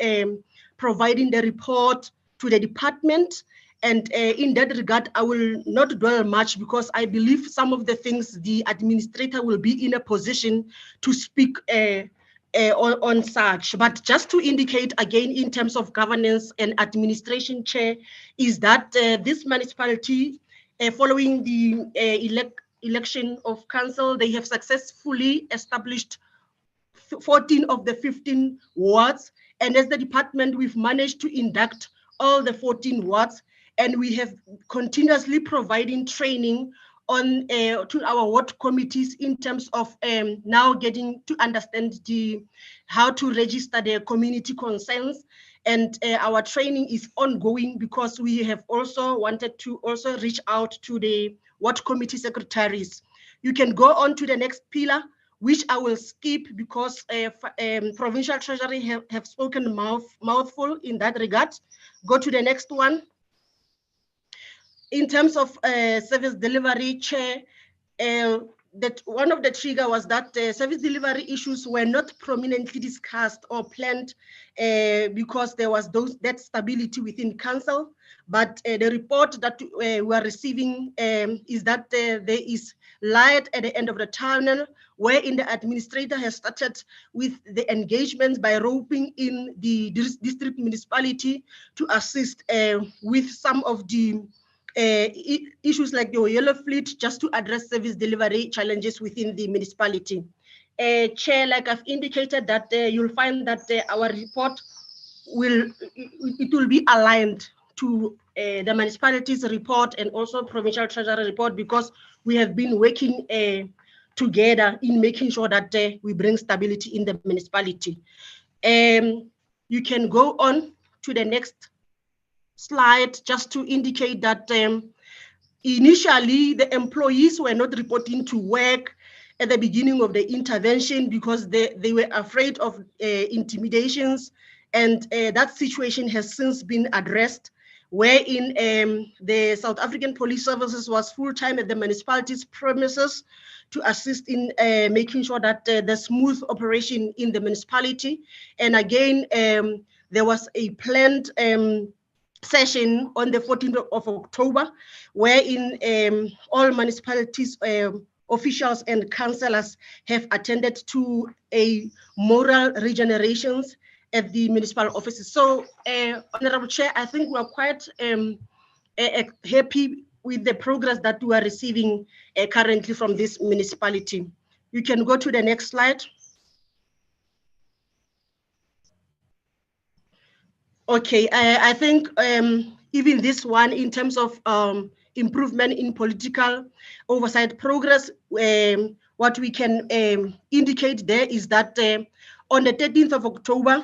providing the report to the department. And in that regard, I will not dwell much, because I believe some of the things the administrator will be in a position to speak on such. But just to indicate again, in terms of governance and administration, Chair, is that this municipality, following the election of council, they have successfully established 14 of the 15 wards. And as the department, we've managed to induct all the 14 wards. And we have continuously providing training on to our ward committees in terms of now getting to understand how to register their community concerns. And our training is ongoing because we have also wanted to also reach out to the ward committee secretaries. You can go on to the next pillar, which I will skip because Provincial Treasury have spoken mouthful in that regard. Go to the next one. In terms of service delivery, Chair, that one of the trigger was that service delivery issues were not prominently discussed or planned because there was that stability within council. But the report that we are receiving is that there is light at the end of the tunnel, wherein the administrator has started with the engagements by roping in the district municipality to assist with some of the issues like the yellow fleet, just to address service delivery challenges within the municipality. Chair, like I've indicated, that you'll find that our report will be aligned to the municipality's report and also Provincial Treasury report, because we have been working together in making sure that we bring stability in the municipality. You can go on to the next slide just to indicate that initially the employees were not reporting to work at the beginning of the intervention because they were afraid of intimidations, and that situation has since been addressed, wherein the South African Police Services was full-time at the municipality's premises to assist in making sure that the smooth operation in the municipality. And again, there was a planned session on the 14th of October, wherein all municipalities officials and councillors have attended to a moral regenerations at the municipal offices. So, Honorable Chair, I think we're quite happy with the progress that we are receiving currently from this municipality. You can go to the next slide. Okay, I think even this one, in terms of improvement in political oversight progress, what we can indicate there is that on the 13th of October,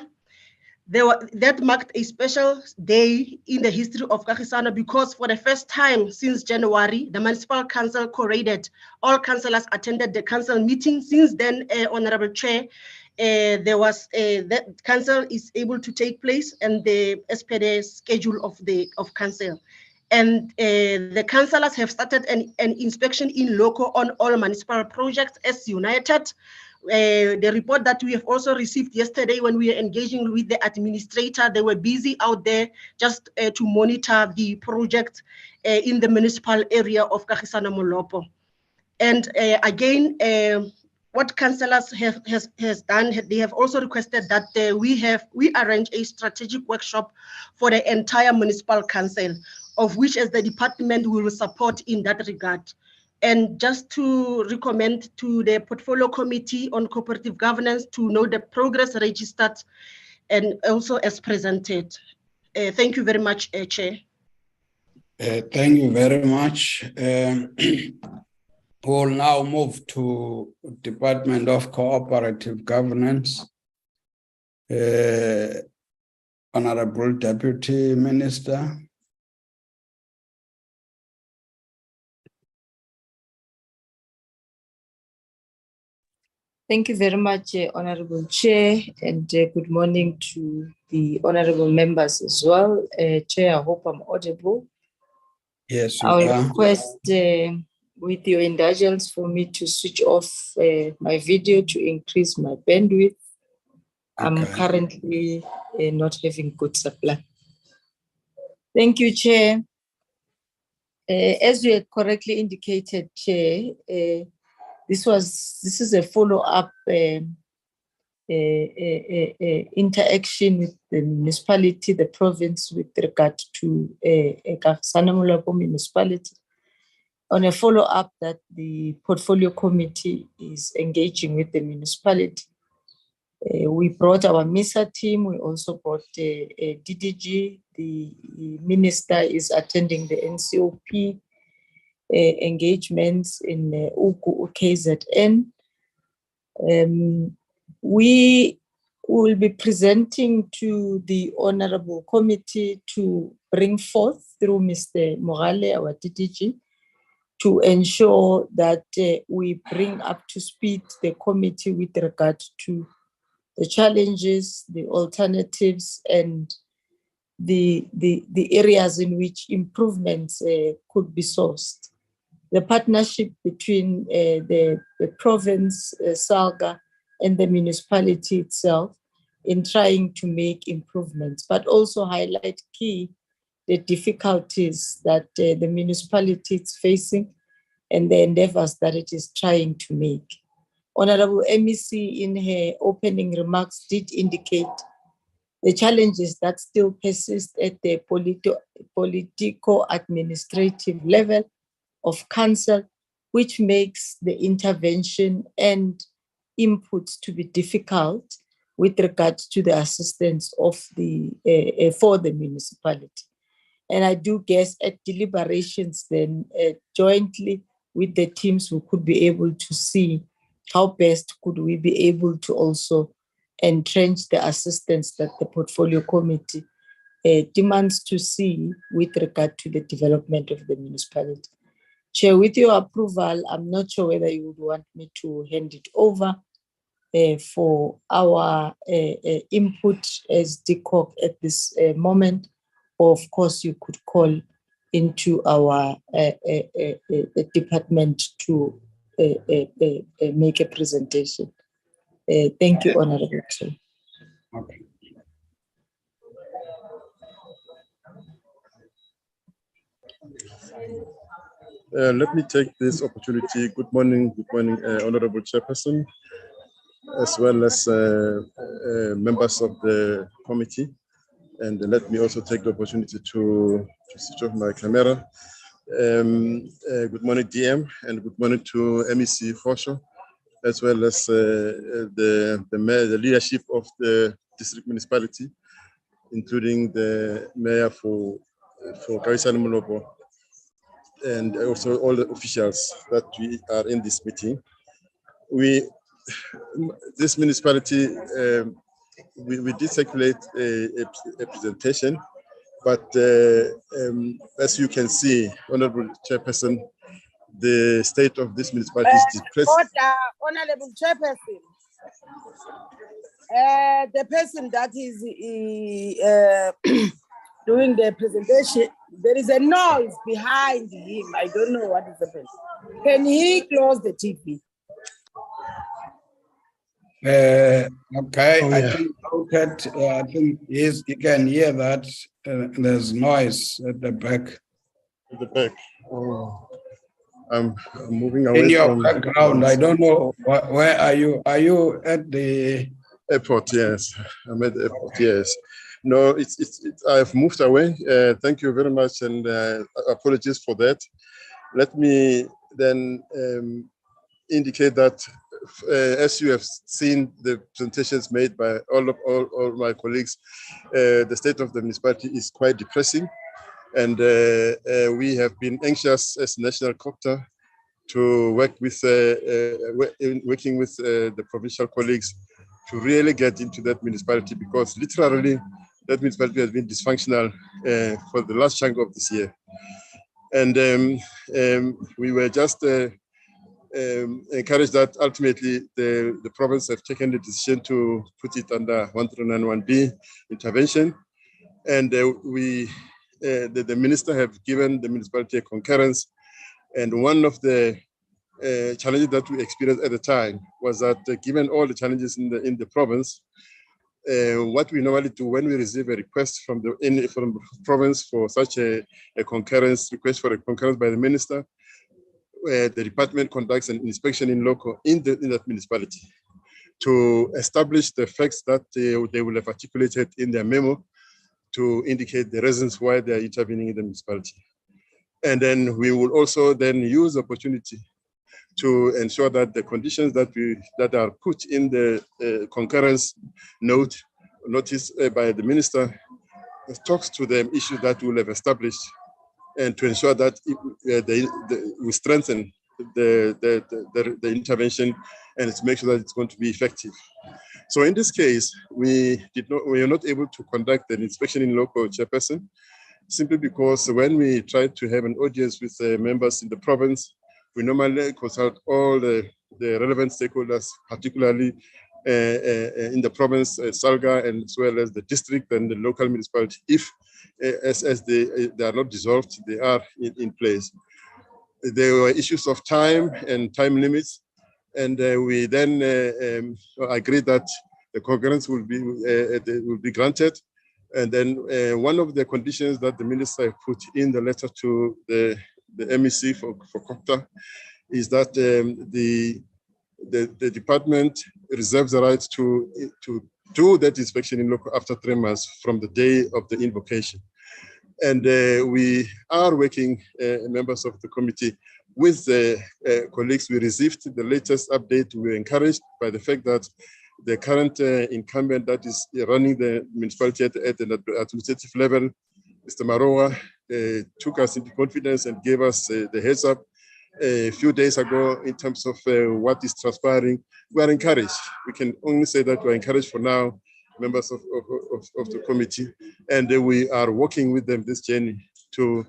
that marked a special day in the history of Kagisano, because for the first time since January, the municipal council co-rated. All councillors attended the council meeting. Since then, Honorable Chair, there was that council is able to take place, and as per the schedule of council. And the councillors have started an inspection in loco on all municipal projects as united. The report that we have also received yesterday when we were engaging with the administrator, they were busy out there just to monitor the project in the municipal area of Kagisano-Molopo. And again, what councillors has done, they have also requested that we arrange a strategic workshop for the entire municipal council, of which as the department will support in that regard. And just to recommend to the Portfolio Committee on Cooperative Governance to know the progress registered and also as presented. Thank you very much, Chair. Thank you very much. We'll now move to Department of Cooperative Governance. Honorable Deputy Minister. Thank you very much, Honorable Chair, and good morning to the honorable members as well. Chair, I hope I'm audible. Yes, you I'll are. request, with your indulgence, for me to switch off my video to increase my bandwidth. I'm currently not having good supply. Thank you, Chair. As you had correctly indicated, Chair, this is a follow-up interaction with the municipality, the province, with regard to Kagisano-Molopo municipality, on a follow-up that the Portfolio Committee is engaging with the municipality. We brought our MISA team. We also brought DDG. The minister is attending the NCOP engagements in KZN. We We will be presenting to the Honorable Committee to bring forth through Mr. Mogale, our DDG, to ensure that we bring up to speed the committee with regard to the challenges, the alternatives, and the areas in which improvements could be sourced. The partnership between the province, SALGA, and the municipality itself in trying to make improvements, but also highlight the difficulties that the municipality is facing and the endeavors that it is trying to make. Honorable MEC in her opening remarks did indicate the challenges that still persist at the politico-administrative level of council, which makes the intervention and inputs to be difficult with regard to the assistance of for the municipality. And I do guess at deliberations then jointly with the teams, we could be able to see how best could we be able to also entrench the assistance that the portfolio committee demands to see with regard to the development of the municipality. Chair, with your approval, I'm not sure whether you would want me to hand it over for our input as DCOG at this moment, or of course you could call into our department to make a presentation. Thank you, Honorable Chair. Okay. Let me take this opportunity. Good morning, Honorable Chairperson, as well as members of the committee. And let me also take the opportunity to switch off my camera. Good morning, DM, and good morning to MEC Fosho, as well as the leadership of the district municipality, including the mayor for Kagisano-Molopo, and also all the officials that we are in this meeting. This municipality, we did circulate a presentation, but as you can see, Honorable Chairperson, the state of this municipality is depressed. Order, Honorable Chairperson. The person that is doing the presentation, there is a noise behind him. I don't know what is happening. Can he close the TV? Okay, Oh, yeah. I think you can hear that there's noise at the back. At the back. Oh. I'm moving away in your from background. I don't know where are you? Are you at the airport? Yes, I'm at the airport. Yes. No, I've moved away. Thank you very much, and apologies for that. Let me then indicate that as you have seen the presentations made by all my colleagues, the state of the municipality is quite depressing. And we have been anxious as National Cooperative to work with, working with the provincial colleagues to really get into that municipality, because literally that municipality has been dysfunctional for the last chunk of this year. And we were just encouraged that ultimately the province have taken the decision to put it under 191B intervention. And the minister have given the municipality a concurrence, and one of the challenges that we experienced at the time was that given all the challenges in the province, what we normally do when we receive a request from the province for such a concurrence, request for a concurrence by the minister, the department conducts an inspection in that municipality to establish the facts that they will have articulated in their memo, to indicate the reasons why they are intervening in the municipality. And then we will also then use the opportunity to ensure that the conditions that are put in the concurrence notice by the minister talks to the issues that we will have established, and to ensure that we strengthen the intervention and to make sure that it's going to be effective. So in this case, we were not able to conduct an inspection in local, Chairperson, simply because when we tried to have an audience with members in the province, we normally consult all the relevant stakeholders, particularly in the province, SALGA, and as well as the district and the local municipality. If, as they are not dissolved, they are in place. There were issues of time and time limits, and we then agreed that the concurrence will be granted. And then one of the conditions that the minister put in the letter to the MEC for Coghsta is that the department reserves the right to do that inspection in local after 3 months from the day of the invocation. And we are working, members of the committee, with the colleagues. We received the latest update. We were encouraged by the fact that the current incumbent that is running the municipality at the administrative level, Mr. Maroa, took us into confidence and gave us the heads up a few days ago in terms of what is transpiring. We are encouraged. We can only say that we are encouraged for now, members of the committee, and we are working with them this journey to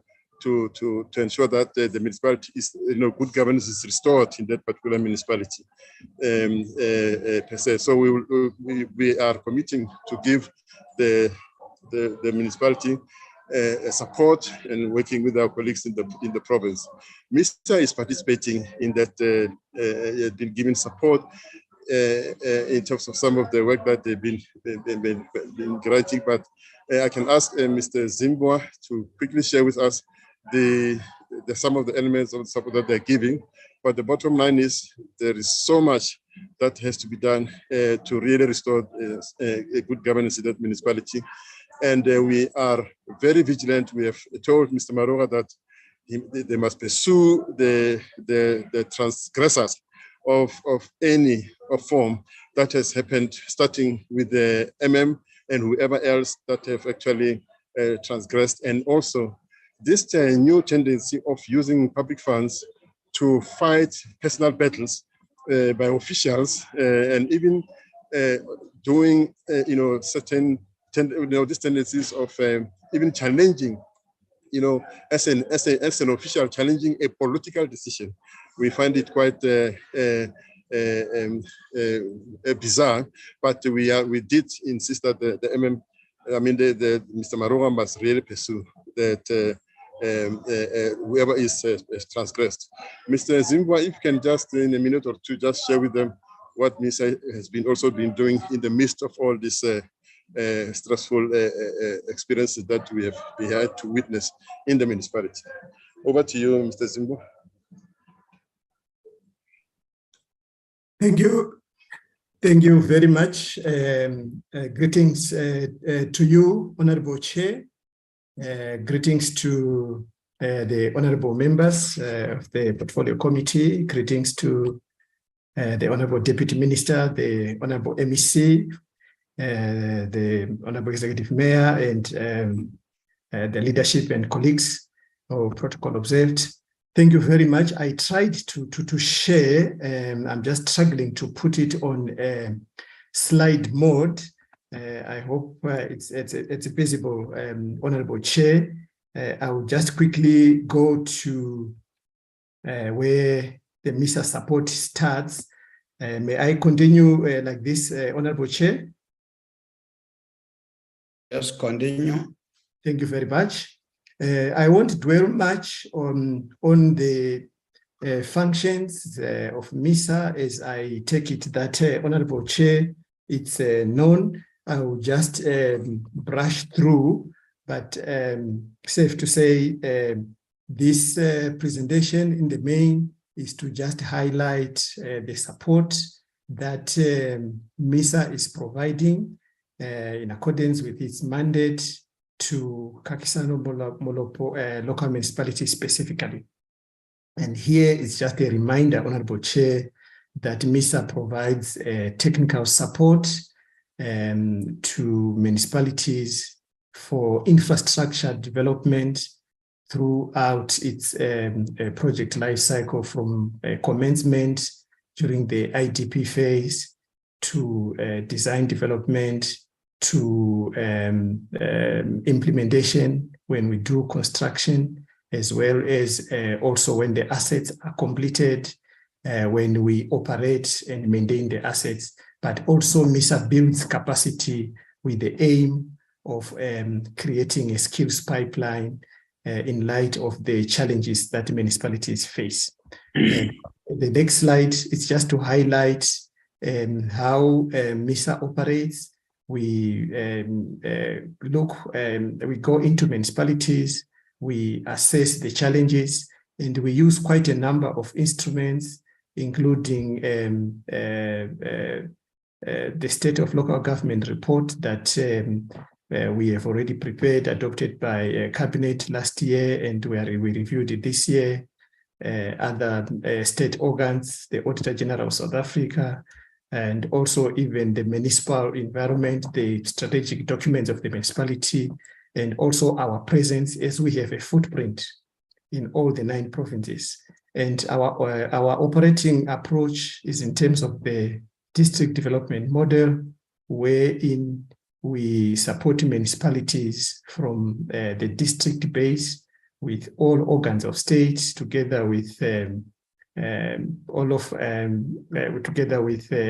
ensure that the municipality is, good governance is restored in that particular municipality per se. So we are committing to give the municipality support and working with our colleagues in the province. Mr. is participating in that, been giving support in terms of some of the work that they've been writing, but I can ask Mr. Zimbwa to quickly share with us some of the elements of the support that they're giving. But the bottom line is there is so much that has to be done to really restore a good governance in that municipality. And we are very vigilant. We have told Mr. Maroa that they must pursue the transgressors of any form that has happened, starting with the MM and whoever else that have actually transgressed. And also this new tendency of using public funds to fight personal battles by officials and even doing certain these tendencies of even challenging, as an official challenging a political decision. We find it quite bizarre, but we did insist that the MM, Mr. Maroa must really pursue that whoever is transgressed. Mr. Zimbwa, if you can just in a minute or two just share with them what MISA has also been doing in the midst of all these stressful experiences that we have had to witness in the municipality. Over to you, Mr. Zimbwa. Thank you. Thank you very much. Greetings to you, Honorable Chair. Greetings to the honorable members of the Portfolio Committee. Greetings to the Honorable Deputy Minister, the Honorable MEC, the Honorable Executive Mayor, and the leadership and colleagues of Protocol Observed. Thank you very much. I tried to share, I'm just struggling to put it on slide mode. I hope it's visible, Honorable Chair. I will just quickly go to where the MISA support starts. May I continue like this, Honorable Chair? Yes, continue. Thank you very much. I won't dwell much on the functions of MISA, as I take it that, Honorable Chair, it's known. I will just brush through, but safe to say this presentation in the main is to just highlight the support that MISA is providing in accordance with its mandate to Kagisano-Molopo local municipality specifically. And here is just a reminder, Honorable Chair, that MISA provides technical support to municipalities for infrastructure development throughout its project life cycle, from commencement during the IDP phase to design development, to implementation when we do construction, as well as also when the assets are completed, when we operate and maintain the assets, but also MISA builds capacity with the aim of creating a skills pipeline in light of the challenges that municipalities face. The next slide is just to highlight how MISA operates. We we go into municipalities, we assess the challenges, and we use quite a number of instruments, including the State of Local Government report that we have already prepared, adopted by Cabinet last year, and we reviewed it this year. Other state organs, the Auditor-General of South Africa, and also even the municipal environment, the strategic documents of the municipality, and also our presence, as we have a footprint in all the 9 provinces. And our operating approach is in terms of the district development model, wherein we support municipalities from the district base with all organs of state, together with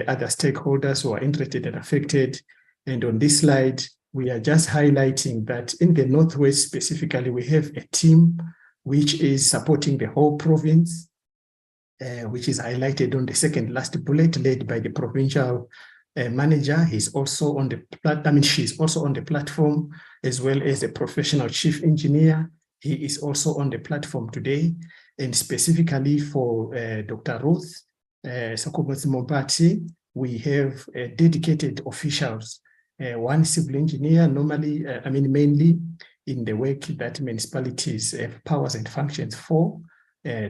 other stakeholders who are interested and affected. And on this slide, we are just highlighting that in the Northwest specifically, we have a team which is supporting the whole province, which is highlighted on the second last bullet, led by the provincial manager. He's also on the she's also on the platform, as well as a professional chief engineer. He is also on the platform today. And specifically for Dr. Ruth Mompati, we have dedicated officials, one civil engineer, normally, mainly in the work that municipalities have powers and functions for,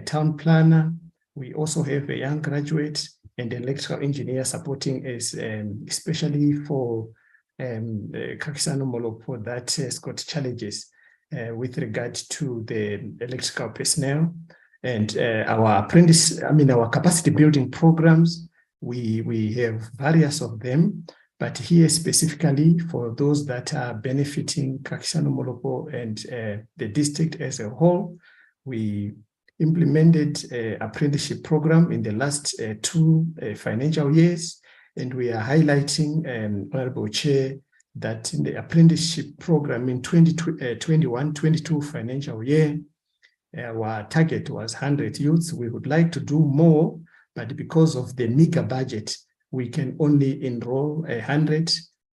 town planner. We also have a young graduate and electrical engineer supporting us, especially for Kagisano-Molopo that has got challenges with regard to the electrical personnel. And our capacity building programs, we have various of them, but here specifically for those that are benefiting Kagisano-Molopo and the district as a whole, we implemented an apprenticeship program in the last 2 financial years, and we are highlighting, Honorable Chair, that in the apprenticeship program in 2021-22 financial year, our target was 100 youths. We would like to do more, but because of the meager budget, we can only enroll 100.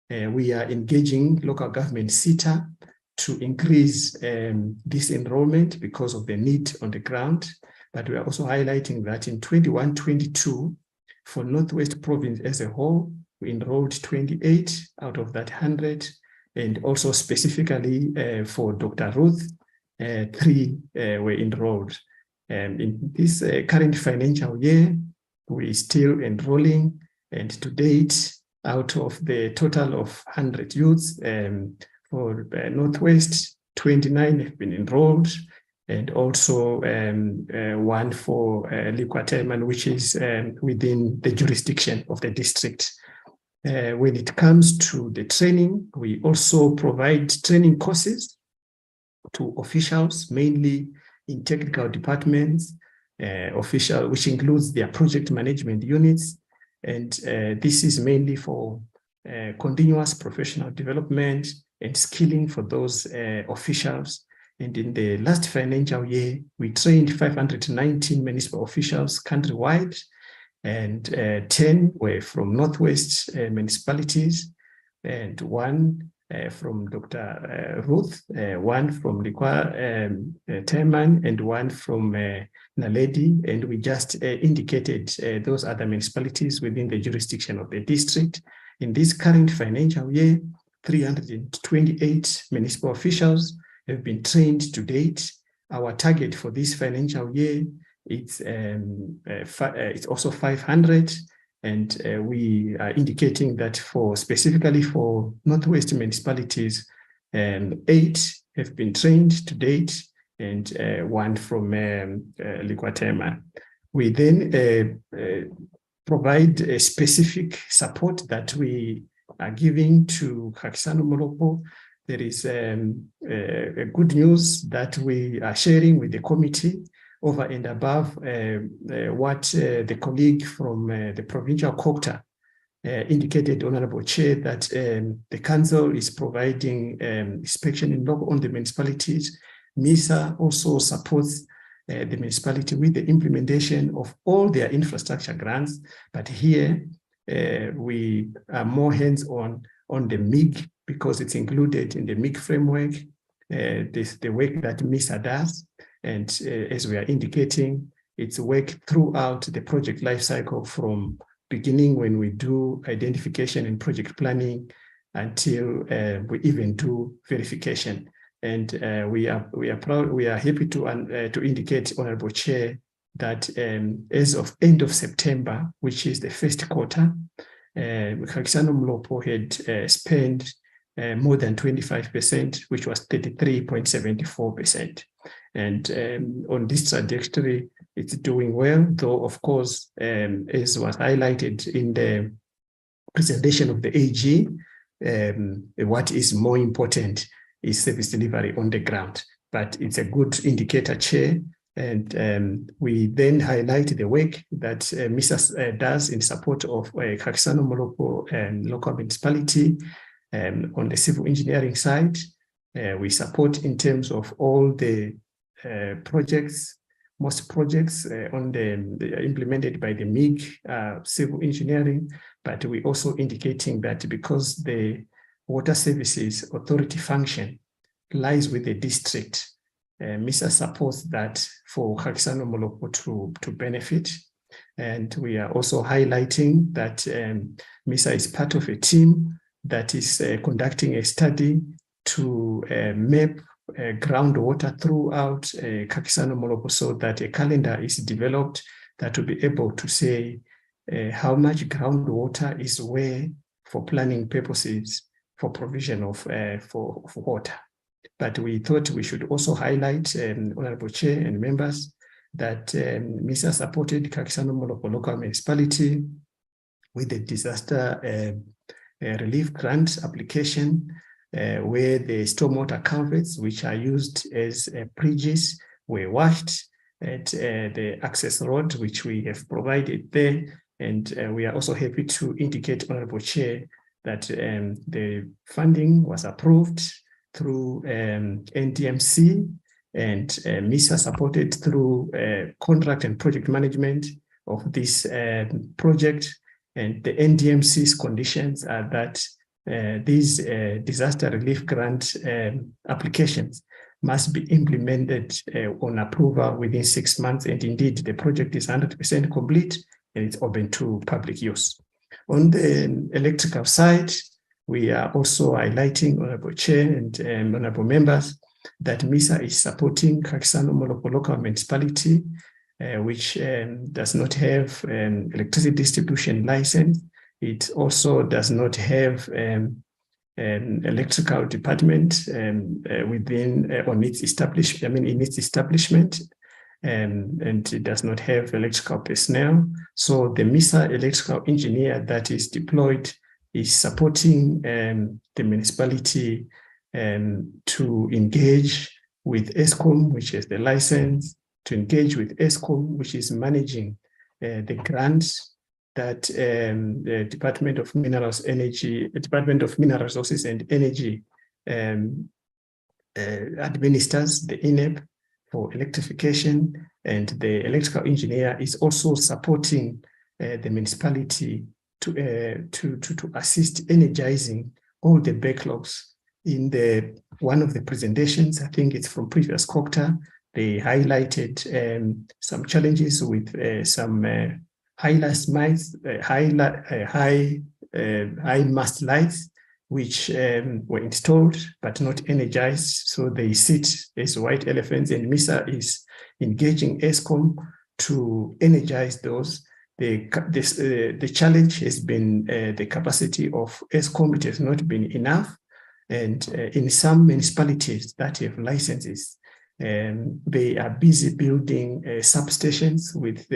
We are engaging local government SITA to increase this enrollment because of the need on the ground. But we are also highlighting that in 21-22, for Northwest Province as a whole, we enrolled 28 out of that 100. And also specifically for Dr. Ruth, 3 were enrolled. In this current financial year, we're still enrolling, and to date, out of the total of 100 youths, for Northwest, 29 have been enrolled, and also 1 for Liquaterman, which is within the jurisdiction of the district. When it comes to the training, we also provide training courses to officials, mainly in technical departments, which includes their project management units. And this is mainly for continuous professional development and skilling for those officials. And in the last financial year, we trained 519 municipal officials countrywide, and 10 were from Northwest municipalities, and 1 from Dr. Ruth, 1 from Liquaterman, and 1 from Naledi. And we just indicated those other municipalities within the jurisdiction of the district. In this current financial year, 328 municipal officials have been trained to date. Our target for this financial year, it's also 500, and we are indicating that specifically for Northwest municipalities, 8 have been trained to date, and 1 from Liquaterman. We then provide a specific support that we are giving to Kagisano-Molopo. There is a good news that we are sharing with the committee over and above what the colleague from the Provincial Coghsta indicated, Honorable Chair, that the council is providing inspection in local on the municipalities. MISA also supports the municipality with the implementation of all their infrastructure grants, but here we are more hands-on on the MIG because it's included in the MIG framework, the work that MISA does. And as we are indicating, it's work throughout the project lifecycle from beginning when we do identification and project planning until we even do verification. And we are proud, we are happy to indicate, Honorable Chair, that as of end of September, which is the first quarter, Kagisano-Molopo had spent more than 25%, which was 33.74%. And on this trajectory, it's doing well, though, of course, as was highlighted in the presentation of the AG, what is more important is service delivery on the ground. But it's a good indicator, Chair. And we then highlight the work that MISA does in support of Kagisano-Molopo and local municipality. On the civil engineering side, we support in terms of all the projects, most projects implemented by the MIG civil engineering, but we also indicating that because the water services authority function lies with the district, MISA supports that for Kagisano-Molopo to benefit. And we are also highlighting that MISA is part of a team that is conducting a study to map groundwater throughout Kagisano-Molopo so that a calendar is developed that will be able to say how much groundwater is where for planning purposes for provision of for water. But we thought we should also highlight, Honorable Chair and members, that MISA supported Kagisano-Molopo local municipality with the disaster relief grant application, where the stormwater culverts, which are used as bridges, were washed at the access road, which we have provided there. And we are also happy to indicate, Honorable Chair, that the funding was approved through NDMC, and MISA supported through contract and project management of this project. And the NDMC's conditions are that these disaster relief grant applications must be implemented on approval within 6 months. And indeed, the project is 100% complete and it's open to public use. On the electrical side, we are also highlighting, Honorable Chair and Honorable Members, that MISA is supporting Kagisano-Molopo local municipality, which does not have an electricity distribution license. It also does not have an electrical department within on its establishment. In its establishment, and it does not have electrical personnel. So the MISA electrical engineer that is deployed is supporting the municipality to engage with ESCOM, which is the license, to engage with ESCOM, which is managing the grants that the Department of Minerals Resources and Energy administers, the INEP, for electrification, and the electrical engineer is also supporting the municipality to assist energizing all the backlogs. In one of the presentations, I think it's from previous Coghsta, they highlighted some challenges with some high mast lights, which were installed but not energized. So they sit as white elephants, and MISA is engaging ESCOM to energize those. The challenge has been the capacity of ESCOM. It has not been enough. And in some municipalities that have licenses, They are busy building substations with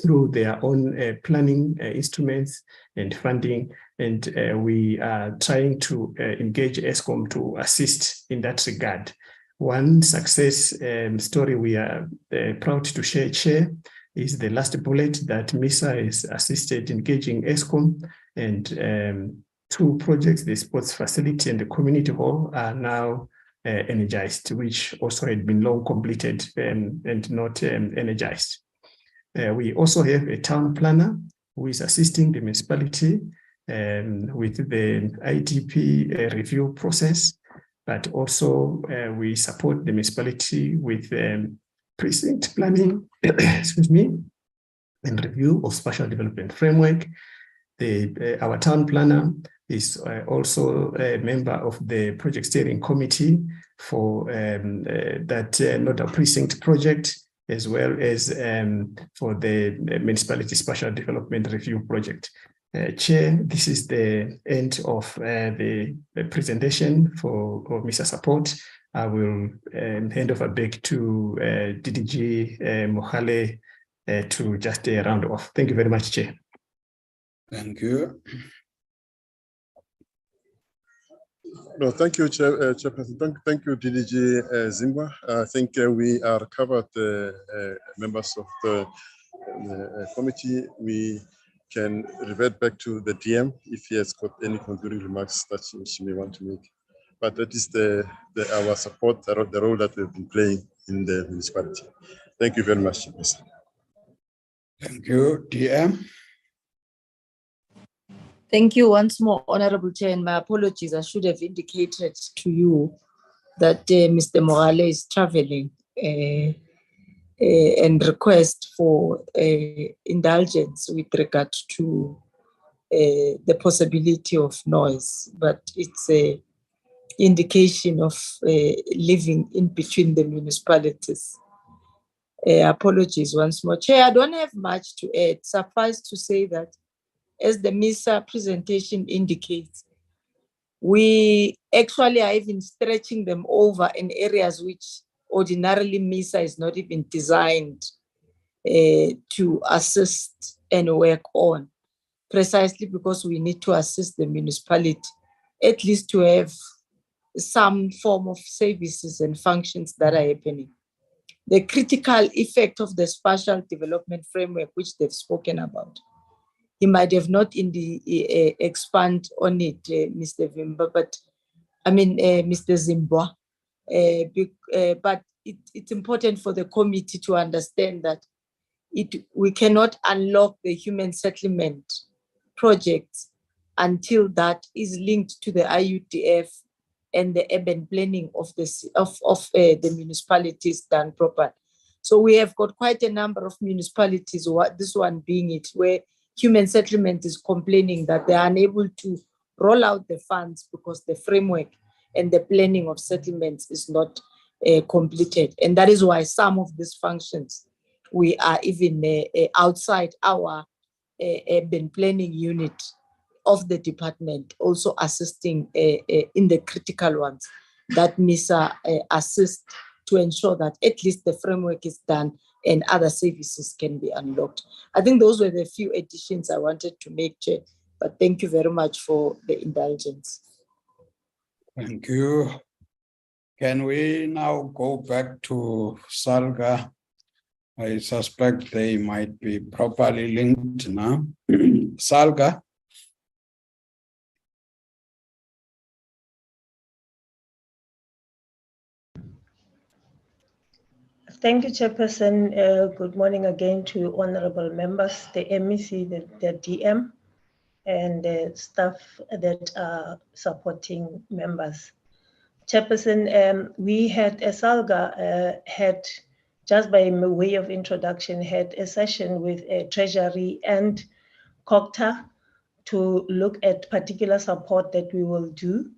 through their own planning instruments and funding, and we are trying to engage ESCOM to assist in that regard. One success story we are proud to share is the last bullet that MISA is assisted engaging ESCOM, and 2 projects, the sports facility and the community hall, are now energized, which also had been long completed and not energized. We also have a town planner who is assisting the municipality with the ITP review process, but also we support the municipality with precinct planning, excuse me, and review of spatial development framework. Our town planner is also a member of the project steering committee for that nodal precinct project, as well as for the municipality spatial development review project. Chair, this is the end of the presentation for MISA support. I will hand over back to DDG Mohale to just round off. Thank you very much, Chair. Thank you. No, thank you, Chairperson. Thank you, DDG Zimba. I think we are covered, members of the committee. We can revert back to the DM if he has got any concluding remarks that she may want to make. But that is our support, the role that we've been playing in the municipality. Thank you very much, Chairperson. Thank you, DM. Thank you once more, Honorable Chair, and my apologies. I should have indicated to you that Mr. Morale is traveling and request for indulgence with regard to the possibility of noise, but it's an indication of living in between the municipalities. Apologies once more. Chair, I don't have much to add. Suffice to say that, as the MISA presentation indicates, we actually are even stretching them over in areas which ordinarily MISA is not even designed to assist and work on, precisely because we need to assist the municipality, at least to have some form of services and functions that are happening. The critical effect of the spatial development framework, which they've spoken about, he might have not expand on it, Mr. Vimba, but I mean, Mr. Zimbwa. But it's important for the committee to understand that we cannot unlock the human settlement projects until that is linked to the IUDF and the urban planning of the municipalities done properly. So we have got quite a number of municipalities, this one being it, where human settlement is complaining that they are unable to roll out the funds because the framework and the planning of settlements is not completed. And that is why some of these functions, we are even outside our urban planning unit of the department, also assisting in the critical ones that MISA assists to ensure that at least the framework is done and other services can be unlocked. I think those were the few additions I wanted to make, Chair, but thank you very much for the indulgence. Thank you. Can we now go back to SALGA? I suspect they might be properly linked now. SALGA. Thank you, Chairperson. Good morning again to honorable members, the MEC, the DM, and the staff that are supporting members. Chairperson, we had a SALGA just by way of introduction, had a session with Treasury and Coghsta to look at particular support that we will do.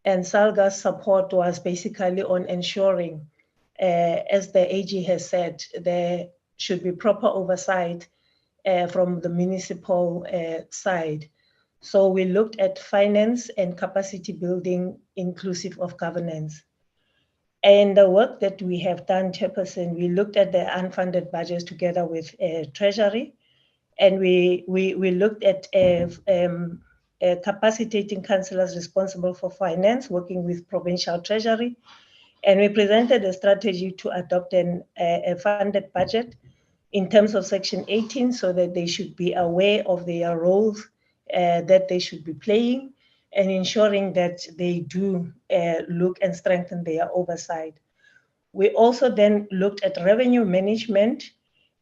And SALGA's support was basically on ensuring, as the AG has said, there should be proper oversight from the municipal side. So we looked at finance and capacity building inclusive of governance. In the work that we have done, Chairperson, we looked at the unfunded budgets together with Treasury, and we looked at capacitating councillors responsible for finance, working with Provincial Treasury, and we presented a strategy to adopt a funded budget in terms of Section 18, so that they should be aware of their roles that they should be playing, and ensuring that they do look and strengthen their oversight. We also then looked at revenue management,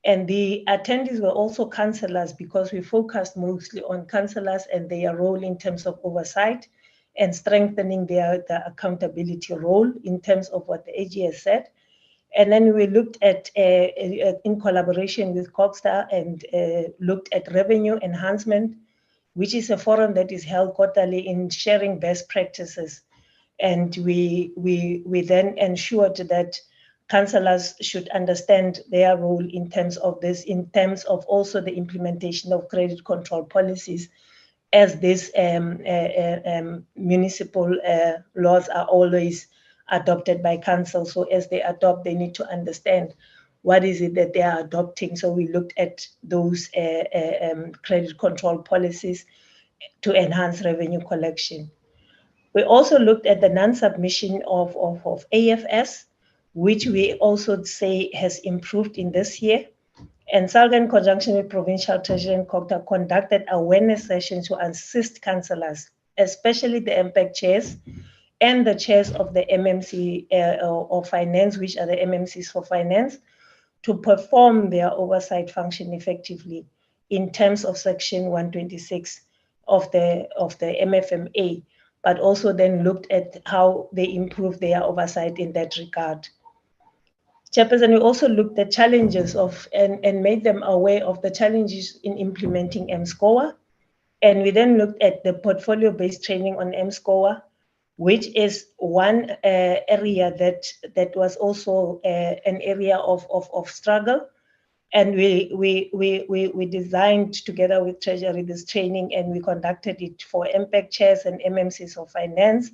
and the attendees were also councillors, because we focused mostly on councillors and their role in terms of oversight and strengthening the accountability role in terms of what the AG has said. And then we looked at, in collaboration with Coghsta, and looked at revenue enhancement, which is a forum that is held quarterly in sharing best practices. And we then ensured that councillors should understand their role in terms of this, in terms of also the implementation of credit control policies, as these municipal laws are always adopted by council. So as they adopt, they need to understand what is it that they are adopting. So we looked at those credit control policies to enhance revenue collection. We also looked at the non-submission of AFS, which we also say has improved in this year. And SALGA, in conjunction with Provincial Treasury and Coghsta, conducted awareness sessions to assist councillors, especially the MPEC chairs and the chairs of the MMC or finance, which are the MMCs for finance, to perform their oversight function effectively in terms of Section 126 of the MFMA, but also then looked at how they improve their oversight in that regard. Chairperson, we also looked at challenges of and made them aware of the challenges in implementing MSCOA. And we then looked at the portfolio-based training on MSCOA, which is one area that was also an area of struggle. And we designed together with Treasury this training, and we conducted it for MPEC chairs and MMCs of finance,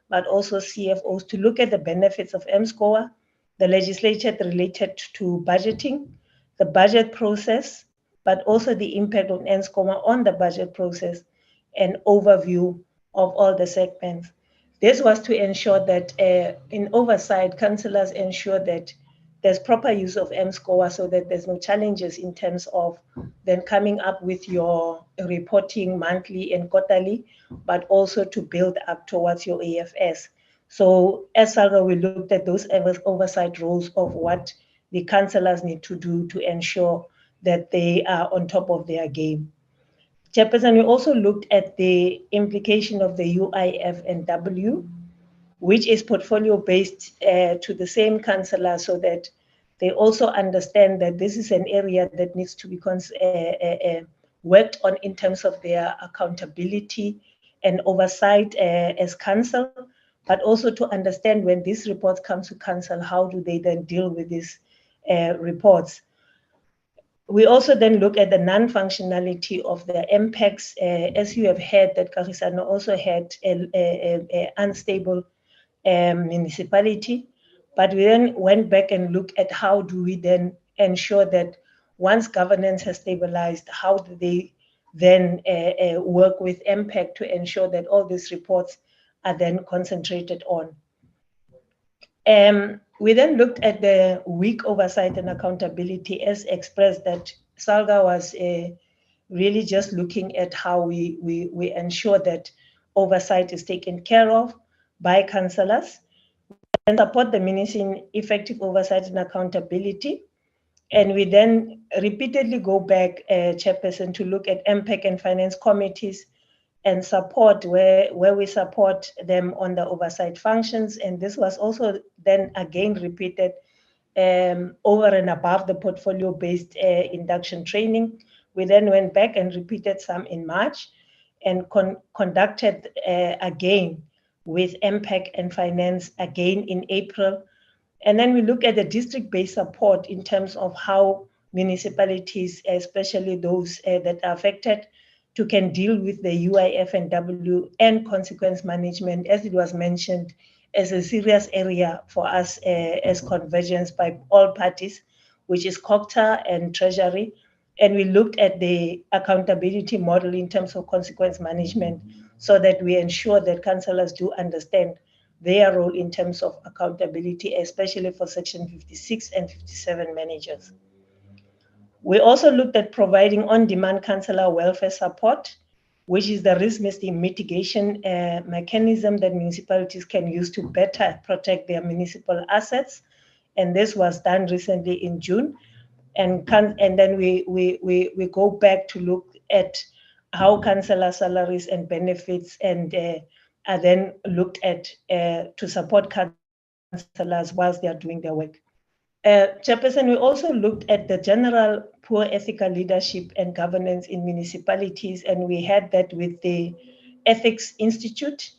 but also CFOs, to look at the benefits of MSCOA, the legislation related to budgeting, the budget process, but also the impact of MSCOA on the budget process, and overview of all the segments. This was to ensure that in oversight, councillors ensure that there's proper use of MSCOA, so that there's no challenges in terms of then coming up with your reporting monthly and quarterly, but also to build up towards your AFS. So as SALGA, we looked at those oversight roles of what the councillors need to do to ensure that they are on top of their game. Chairperson, we also looked at the implication of the UIF and W, which is portfolio-based to the same councillor, so that they also understand that this is an area that needs to be worked on in terms of their accountability and oversight as council, but also to understand when these reports come to council, how do they then deal with these reports. We also then look at the non-functionality of the MPECs. As you have heard, that Kagisano also had an unstable municipality, but we then went back and looked at how do we then ensure that once governance has stabilized, how do they then work with MPEC to ensure that all these reports are then concentrated on. We then looked at the weak oversight and accountability as expressed, that SALGA was really just looking at how we ensure that oversight is taken care of by councillors and support the ministry in effective oversight and accountability. And we then repeatedly go back, Chairperson, to look at MPEC and finance committees and support where we support them on the oversight functions. And this was also then again repeated over and above the portfolio-based induction training. We then went back and repeated some in March and conducted again with MPEC and finance again in April. And then we look at the district-based support in terms of how municipalities, especially those that are affected, can deal with the UIF and W and consequence management, as it was mentioned as a serious area for us as convergence by all parties, which is Coghsta and Treasury. And we looked at the accountability model in terms of consequence management so that we ensure that councillors do understand their role in terms of accountability, especially for Section 56 and 57 managers. We also looked at providing on-demand councillor welfare support, which is the risk mitigation mechanism that municipalities can use to better protect their municipal assets. And this was done recently in June. And then we go back to look at how councillor salaries and benefits and are then looked at to support councillors whilst they are doing their work. Chairperson, we also looked at the general poor ethical leadership and governance in municipalities, and we had that with the Ethics Institute,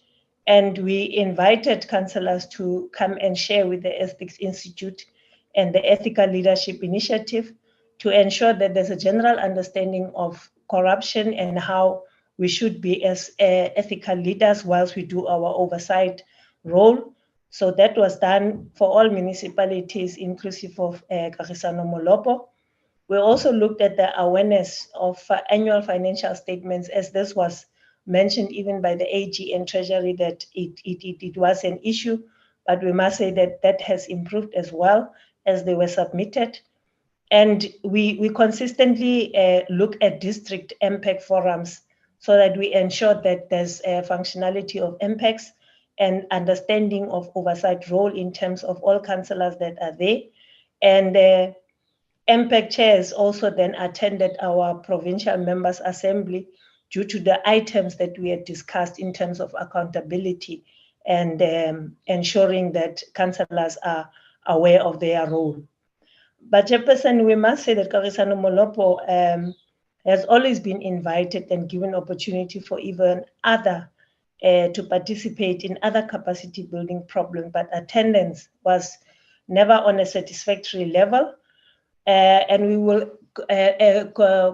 and we invited councillors to come and share with the Ethics Institute and the Ethical Leadership Initiative to ensure that there's a general understanding of corruption and how we should be as ethical leaders whilst we do our oversight role. So that was done for all municipalities, inclusive of Kagisano-Molopo. We also looked at the awareness of annual financial statements, as this was mentioned even by the AG and Treasury that it was an issue, but we must say that that has improved as well as they were submitted. And we consistently look at district impact forums so that we ensure that there's a functionality of impacts and understanding of oversight role in terms of all councillors that are there. And MPAC chairs also then attended our provincial members assembly due to the items that we had discussed in terms of accountability and ensuring that councillors are aware of their role. But Chairperson, we must say that Kagisano-Molopo has always been invited and given opportunity for even other to participate in other capacity building programs, but attendance was never on a satisfactory level. And we will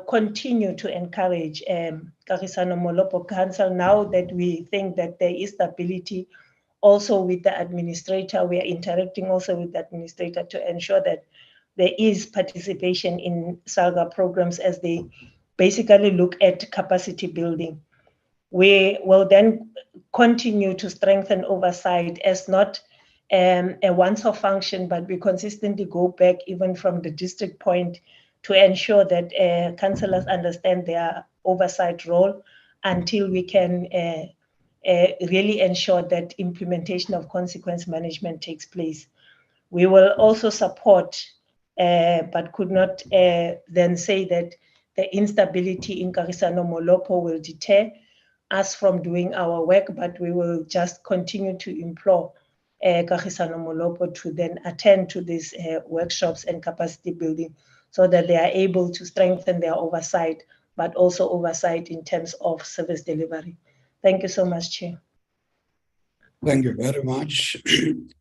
continue to encourage Kagisano-Molopo Council now that we think that there is stability also with the administrator. We are interacting also with the administrator to ensure that there is participation in SALGA programs as they basically look at capacity building. We will then continue to strengthen oversight as not a once-off function, but we consistently go back even from the district point to ensure that councillors understand their oversight role until we can really ensure that implementation of consequence management takes place. We will also support, but could not then say that the instability in Kagisano-Molopo will deter us from doing our work, but we will just continue to implore Kagisano-Molopo to then attend to these workshops and capacity building so that they are able to strengthen their oversight, but also oversight in terms of service delivery. Thank you so much, Chair. Thank you very much.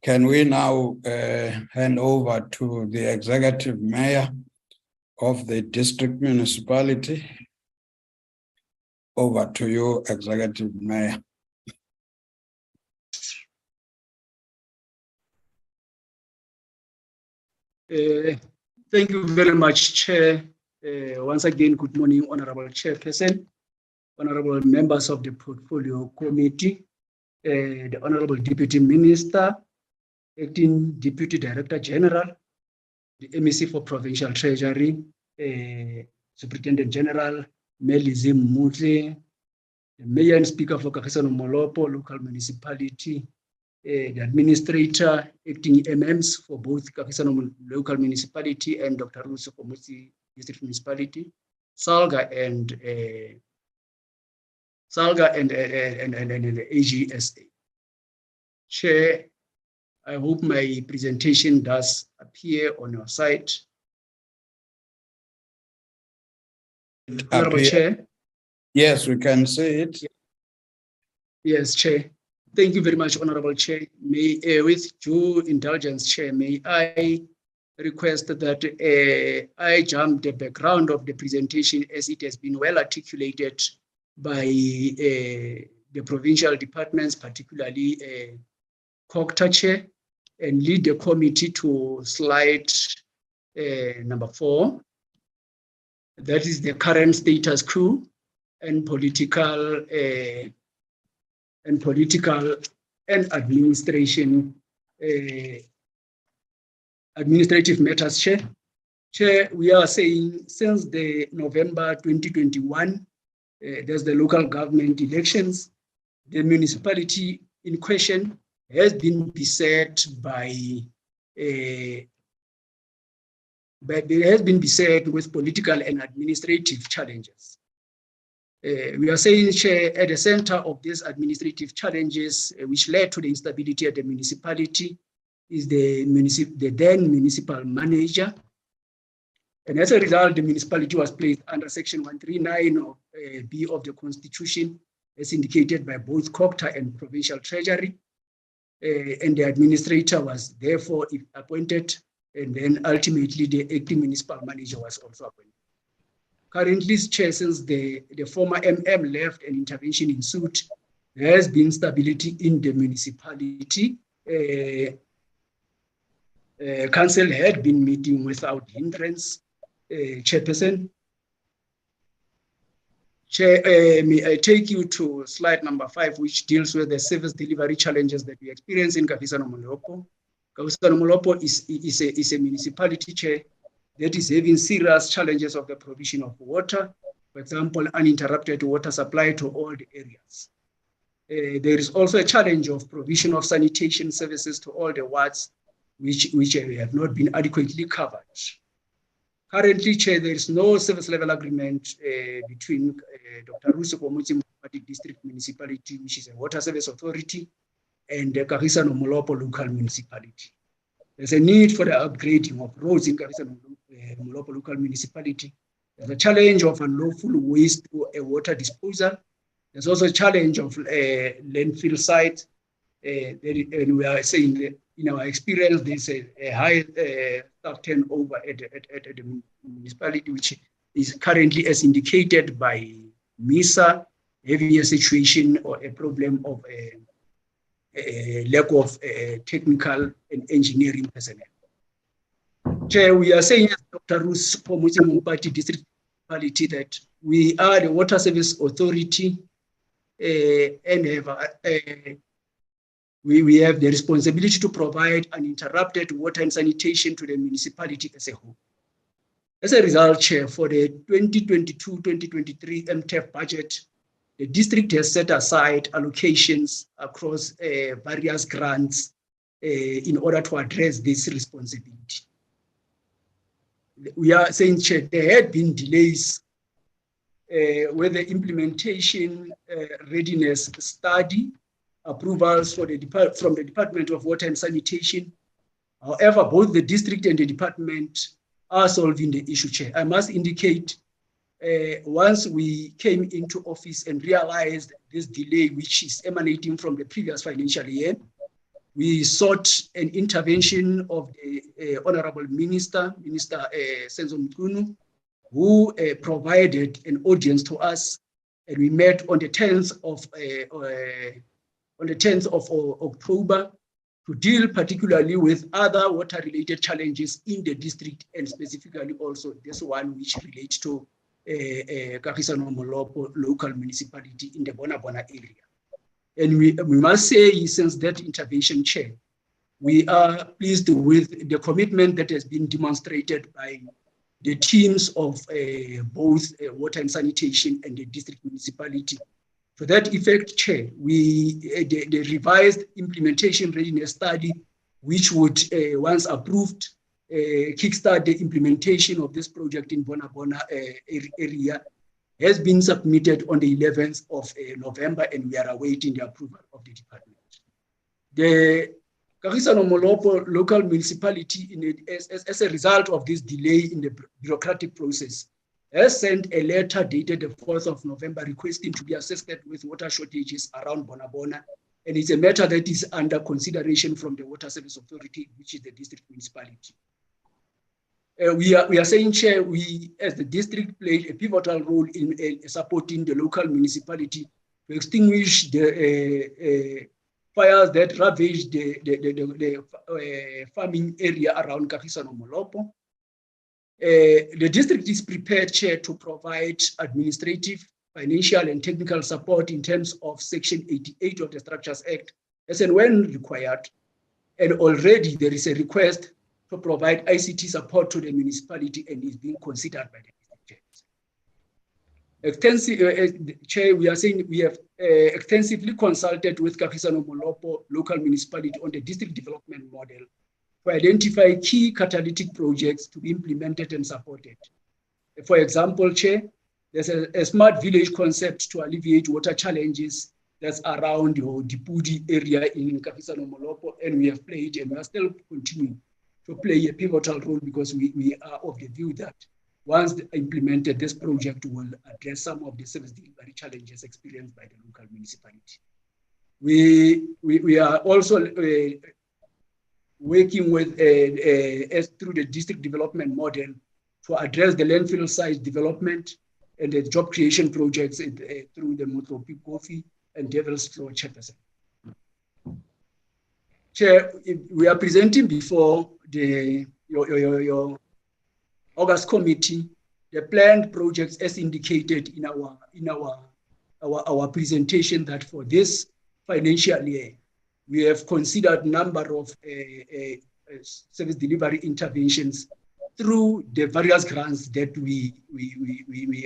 Can we now hand over to the Executive Mayor of the district municipality? Over to you, Executive Mayor. Thank you very much, Chair. Once again, good morning, Honorable Chairperson, honorable members of the Portfolio Committee, the Honorable Deputy Minister, Acting Deputy Director General, the MEC for Provincial Treasury, Superintendent General, Melizim Mutle, the Mayor and Speaker for Kagisano-Molopo Local Municipality, the Administrator, Acting MMs for both Kagisano Local Municipality and Dr. Ruth District Municipality, SALGA and the AGSA. Chair, I hope my presentation does appear on your site. Honorable Chair. Yes, we can see it. Yes, Chair. Thank you very much, Honorable Chair. With due indulgence, Chair, may I request that I jump the background of the presentation as it has been well articulated by the provincial departments, particularly Coghsta Chair, and lead the committee to slide number 4. That is the current status quo and political and administrative matters, Chair. Chair, we are saying since the November 2021, there's the local government elections, the municipality in question has been beset with political and administrative challenges. We are saying, Chair, at the center of these administrative challenges, which led to the instability at the municipality, is the then municipal manager. And as a result, the municipality was placed under Section 139 of B of the Constitution, as indicated by both Coghsta and Provincial Treasury. And the administrator was therefore appointed, and then ultimately the acting municipal manager was also appointed. Currently, Chair, since the former MM left and intervention ensued, there has been stability in the municipality. Council had been meeting without hindrance. Chairperson. Chair, may I take you to slide number 5, which deals with the service delivery challenges that we experience in Kagisano-Molopo. Kagisano-Molopo is a municipality, Chair, that is having serious challenges of the provision of water. For example, uninterrupted water supply to all the areas. There is also a challenge of provision of sanitation services to all the wards, which have not been adequately covered. Currently, Chair, there is no service level agreement between Dr. Ruth Mompati District Municipality, which is a water service authority, and the Kagisano-Molopo local municipality. There's a need for the upgrading of roads in Kagisano-Molopo local municipality. There's a challenge of unlawful waste to a water disposal. There's also a challenge of landfill sites. And we are saying that in our experience, there's a high staff turnover at the municipality, which is currently, as indicated by MISA, having a situation or a problem of a lack of technical and engineering personnel. Chair, we are saying, as Dr. Ruth Mompati District Municipality, that we are the water service authority and have we have the responsibility to provide uninterrupted water and sanitation to the municipality as a whole. As a result, Chair, for the 2022-2023 MTEF budget, the district has set aside allocations across various grants in order to address this responsibility. We are saying, Chair, there had been delays with the implementation readiness study approvals from the Department of Water and Sanitation. However, both the district and the department are solving the issue, Chair. I must indicate, once we came into office and realized this delay, which is emanating from the previous financial year, we sought an intervention of the Honorable Minister Senzo Mkunu, who provided an audience to us, and we met on the 10th of October to deal particularly with other water-related challenges in the district, and specifically also this one which relates to Kagisano-Molopo local municipality in the Bona area. And we must say, since that intervention, Chair, we are pleased with the commitment that has been demonstrated by the teams of both water and sanitation and the district municipality. To that effect, Chair, the revised implementation readiness study, which would, once approved, kickstart the implementation of this project in Bona area, has been submitted on the 11th of November, and we are awaiting the approval of the department. The Kagisano-Molopo local municipality, as a result of this delay in the bureaucratic process, has sent a letter dated the 4th of November requesting to be assisted with water shortages around Bona, and it's a matter that is under consideration from the Water Service Authority, which is the district municipality. We are saying, Chair, we as the district played a pivotal role in supporting the local municipality to extinguish the fires that ravaged the farming area around Kagisano-Molopo. The district is prepared, Chair, to provide administrative, financial, and technical support in terms of Section 88 of the Structures Act, as and when required. And already there is a request to provide ICT support to the municipality and is being considered by the district chair. Chair, we are saying we have extensively consulted with Kagisano-Molopo local municipality on the district development model to identify key catalytic projects to be implemented and supported. For example, Chair, there's a smart village concept to alleviate water challenges that's around the Dipudi area in Kagisano-Molopo, and we have played and we are still continuing to play a pivotal role because we are of the view that once implemented, this project will address some of the service delivery challenges experienced by the local municipality. We are also working with through the district development model to address the landfill site development and the job creation projects through the Motopi Coffee and Devil's Floor Chairperson. Chair, we are presenting before your August committee the planned projects as indicated in our presentation that for this financial year we have considered number of service delivery interventions through the various grants that we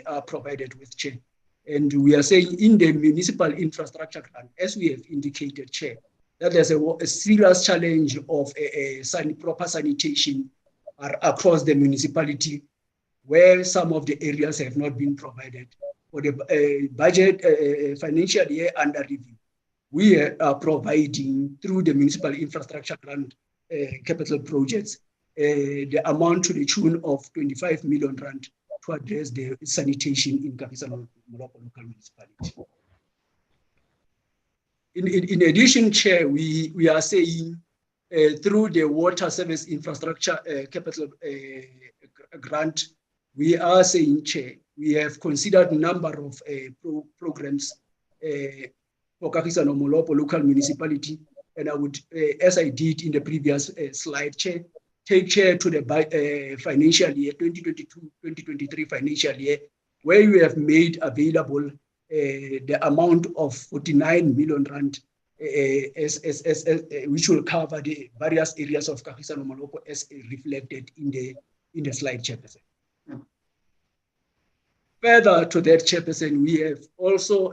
are provided with, Chair. And we are saying in the municipal infrastructure grant, as we have indicated, Chair, that there's a serious challenge of proper sanitation across the municipality, where some of the areas have not been provided. For the budget financial year under review, we are providing through the municipal infrastructure grant capital projects the amount to the tune of 25 million rand to address the sanitation in Kagisano-Molopo local municipality. In addition, Chair, we are saying through the water service infrastructure capital grant, we are saying, Chair, we have considered a number of programs for Kagisano-Molopo local municipality, and I would, as I did in the previous slide, Chair, take Chair to the financial year 2022-2023 financial year, where we have made available the amount of 49 million rand which will cover the various areas of Kagisano-Molopo as reflected in the slide, Chairperson. Further to that, Chairperson, we have also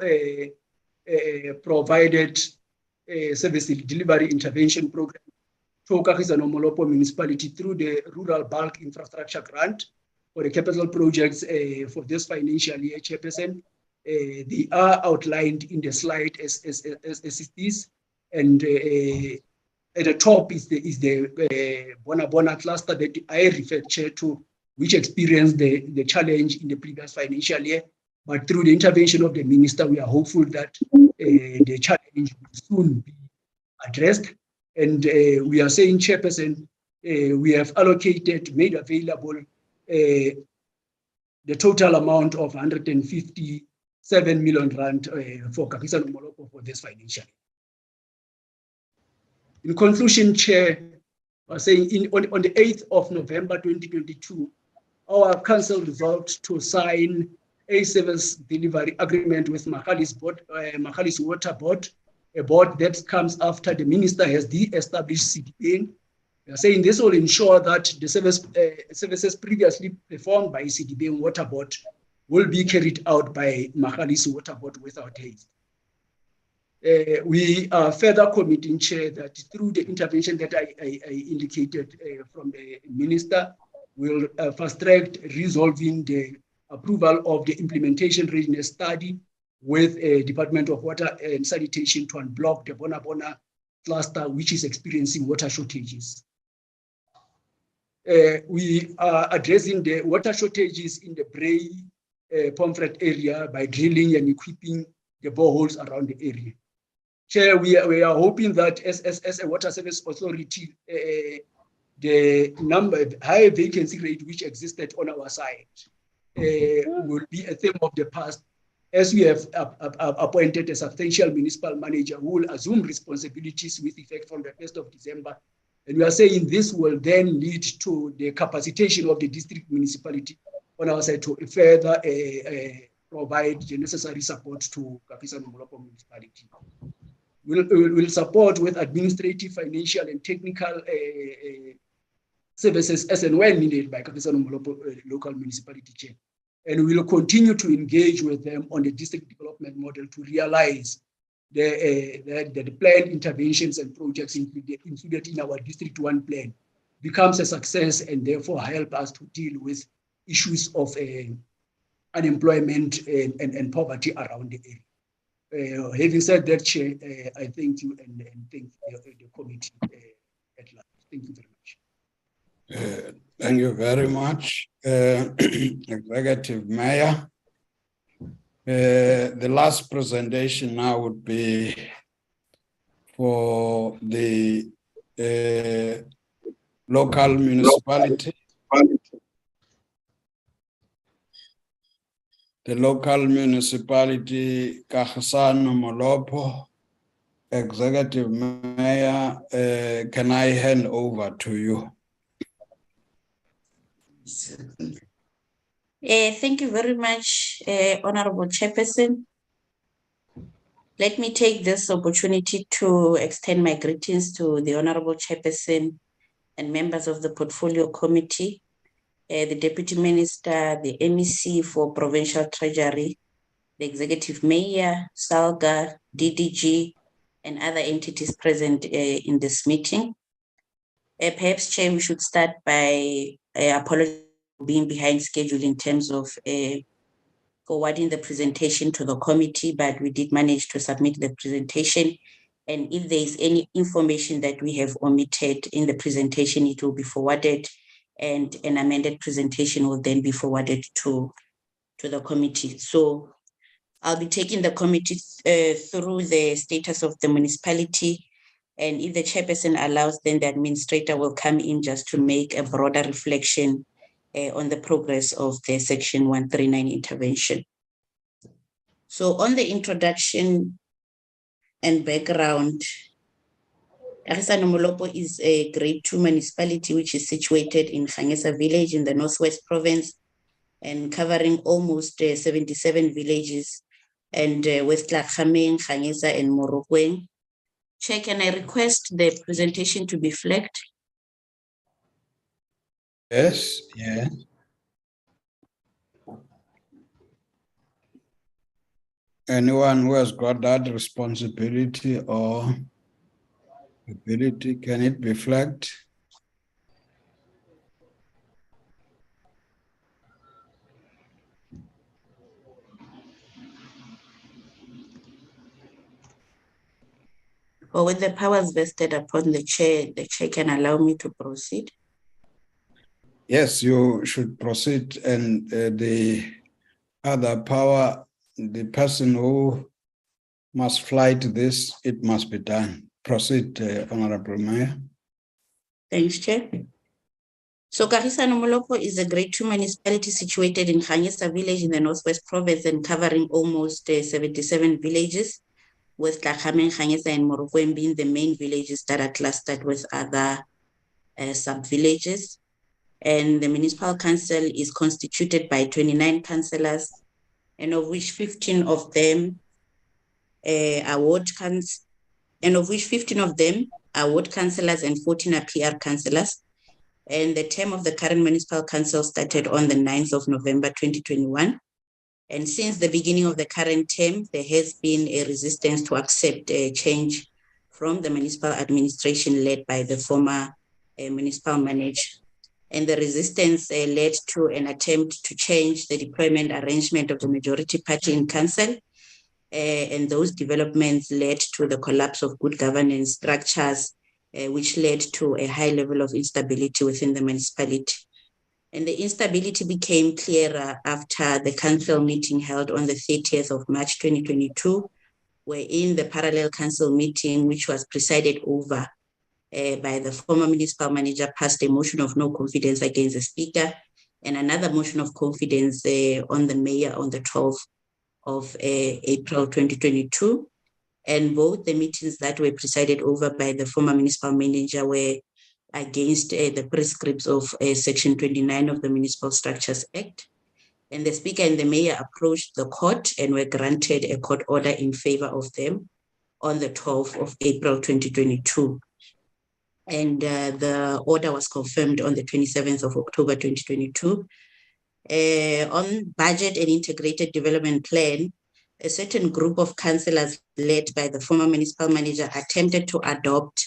provided a service delivery intervention program to Kagisano-Molopo municipality through the Rural Bulk Infrastructure Grant for the capital projects for this financial year, Chairperson. They are outlined in the slide as it is, and at the top is the Bona cluster that I referred to, which experienced the challenge in the previous financial year. But through the intervention of the minister, we are hopeful that the challenge will soon be addressed. And we are saying, Chairperson, we have made available the total amount of 157 million rand for Kagisano-Molopo for this financial year. In conclusion, Chair, I was saying on the 8th of November 2022, our council resolved to sign a service delivery agreement with Makali's Water Board, a board that comes after the minister has de-established CDB. We are saying this will ensure that the services previously performed by CDB and Water Board will be carried out by Makali's Water Board without haste. We are further committing, Chair, that through the intervention that I indicated from the minister, we'll fast-track resolving the approval of the implementation readiness study with a Department of Water and Sanitation to unblock the Bona cluster, which is experiencing water shortages. We are addressing the water shortages in the Bray Pomfret area by drilling and equipping the boreholes around the area. Chair, we are hoping that as a water service authority, the high vacancy rate which existed on our side will be a theme of the past. as we have appointed a substantial municipal manager who will assume responsibilities with effect from the 1st of December. And we are saying this will then lead to the capacitation of the district municipality on our side to further provide the necessary support to Kagisano-Molopo municipality. We'll support with administrative, financial, and technical services as and when needed by Kagisano-Molopo local municipality chair. And we will continue to engage with them on the district development model to realize the planned interventions and projects included in our District 1 plan becomes a success and therefore help us to deal with issues of unemployment and poverty around the area. Having said that, Chair, I thank you and thank the committee at large. Thank you very much. Thank you very much, Executive Mayor. The last presentation now would be for the local municipality. The local municipality, Kagisano-Molopo. Executive Mayor, can I hand over to you? Thank you very much, Honorable Chairperson. Let me take this opportunity to extend my greetings to the Honorable Chairperson and members of the Portfolio Committee, the Deputy Minister, the MEC for Provincial Treasury, the Executive Mayor, SALGA, DDG, and other entities present in this meeting. Perhaps, Chair, we should start by apologizing for being behind schedule in terms of forwarding the presentation to the committee, but we did manage to submit the presentation. And if there is any information that we have omitted in the presentation, it will be forwarded, and an amended presentation will then be forwarded to the committee. So I'll be taking the committee through the status of the municipality. And if the chairperson allows, then the administrator will come in just to make a broader reflection on the progress of the Section 139 intervention. So on the introduction and background, Kagisano-Molopo is a grade 2 municipality which is situated in Kagisano village in the Northwest Province and covering almost 77 villages, and with Tlhakgameng, Kagisano, and Morokweng. Chair, can I request the presentation to be flagged? Yes, yeah. Anyone who has got that responsibility or ability, can it be flagged? Or with the powers vested upon the chair can allow me to proceed? Yes, you should proceed, and the other power, the person who must flight this, it must be done. Proceed, Honorable Mayor. Thanks, Chair. So Kagisano-Molopo is a grade 2 municipality situated in Kagisano village in the Northwest Province and covering almost 77 villages, with Tlhakgameng, Kagisano, and Morokweng being the main villages that are clustered with other sub-villages. And the municipal council is constituted by 29 councillors, and of which 15 of them are ward councillors, and 14 are PR councillors. And the term of the current municipal council started on the 9th of November 2021. And since the beginning of the current term, there has been a resistance to accept a change from the municipal administration led by the former municipal manager. And the resistance led to an attempt to change the deployment arrangement of the majority party in council. And those developments led to the collapse of good governance structures, which led to a high level of instability within the municipality. And the instability became clearer after the council meeting held on the 30th of March 2022, wherein the parallel council meeting, which was presided over by the former municipal manager, passed a motion of no confidence against the speaker and another motion of confidence on the mayor on the 12th of April 2022. And both the meetings that were presided over by the former municipal manager were against the prescripts of Section 29 of the Municipal Structures Act. And the Speaker and the Mayor approached the court and were granted a court order in favor of them on the 12th of April 2022. And the order was confirmed on the 27th of October 2022. On budget and integrated development plan, a certain group of councillors led by the former municipal manager attempted to adopt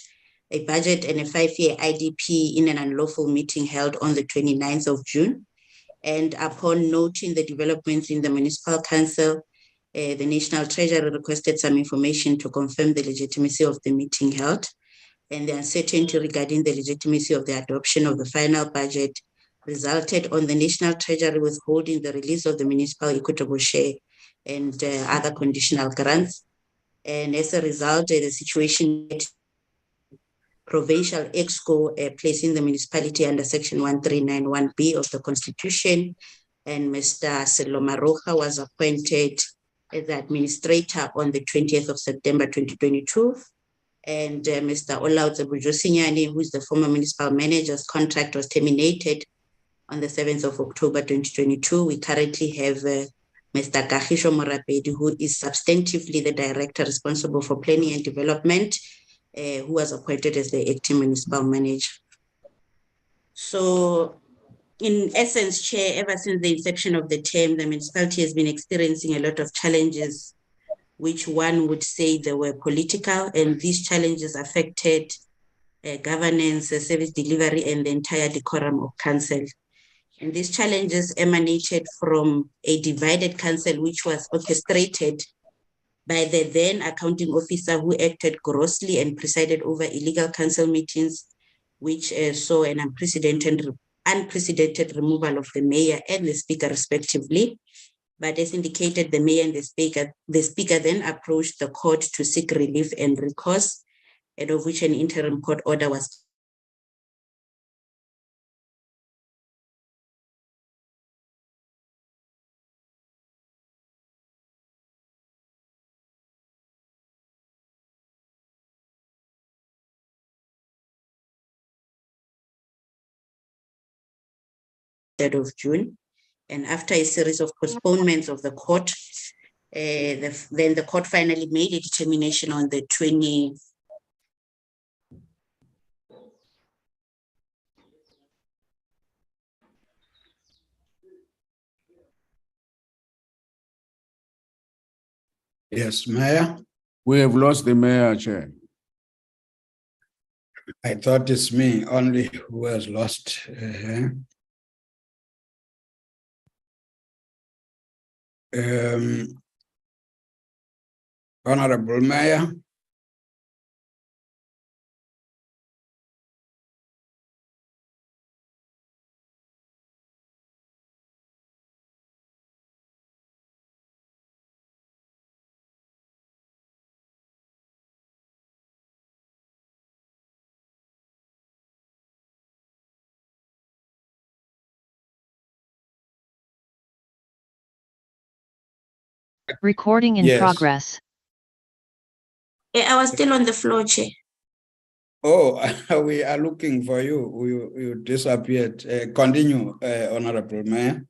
a budget and a 5-year IDP in an unlawful meeting held on the 29th of June. And upon noting the developments in the municipal council, the National Treasury requested some information to confirm the legitimacy of the meeting held, and the uncertainty regarding the legitimacy of the adoption of the final budget resulted on the National Treasury withholding the release of the municipal equitable share and other conditional grants. And as a result, the situation Provincial Exco placing the municipality under Section 1391B of the Constitution, and Mr. Selomaroja was appointed as the administrator on the 20th of September 2022. And Mr. Olaudze Bujosinyane, who is the former municipal manager's contract, was terminated on the 7th of October 2022. We currently have Mr. Kagisano-Molopo, who is substantively the director responsible for planning and development, who was appointed as the acting municipal manager. So, in essence, Chair, ever since the inception of the term, the municipality has been experiencing a lot of challenges, which one would say they were political, and these challenges affected governance, service delivery, and the entire decorum of council. And these challenges emanated from a divided council, which was orchestrated by the then accounting officer, who acted grossly and presided over illegal council meetings, which saw an unprecedented removal of the mayor and the speaker respectively. But as indicated, the mayor and the speaker then approached the court to seek relief and recourse, and of which an interim court order was of June. And after a series of postponements of the court, then the court finally made a determination on the 20th. Yes, Mayor. We have lost the mayor, Chair. I thought it's me only who has lost. Honorable Mayor. Recording in progress. I was still on the floor, Chair. Oh, we are looking for you. You disappeared. Continue, Honorable Mayor.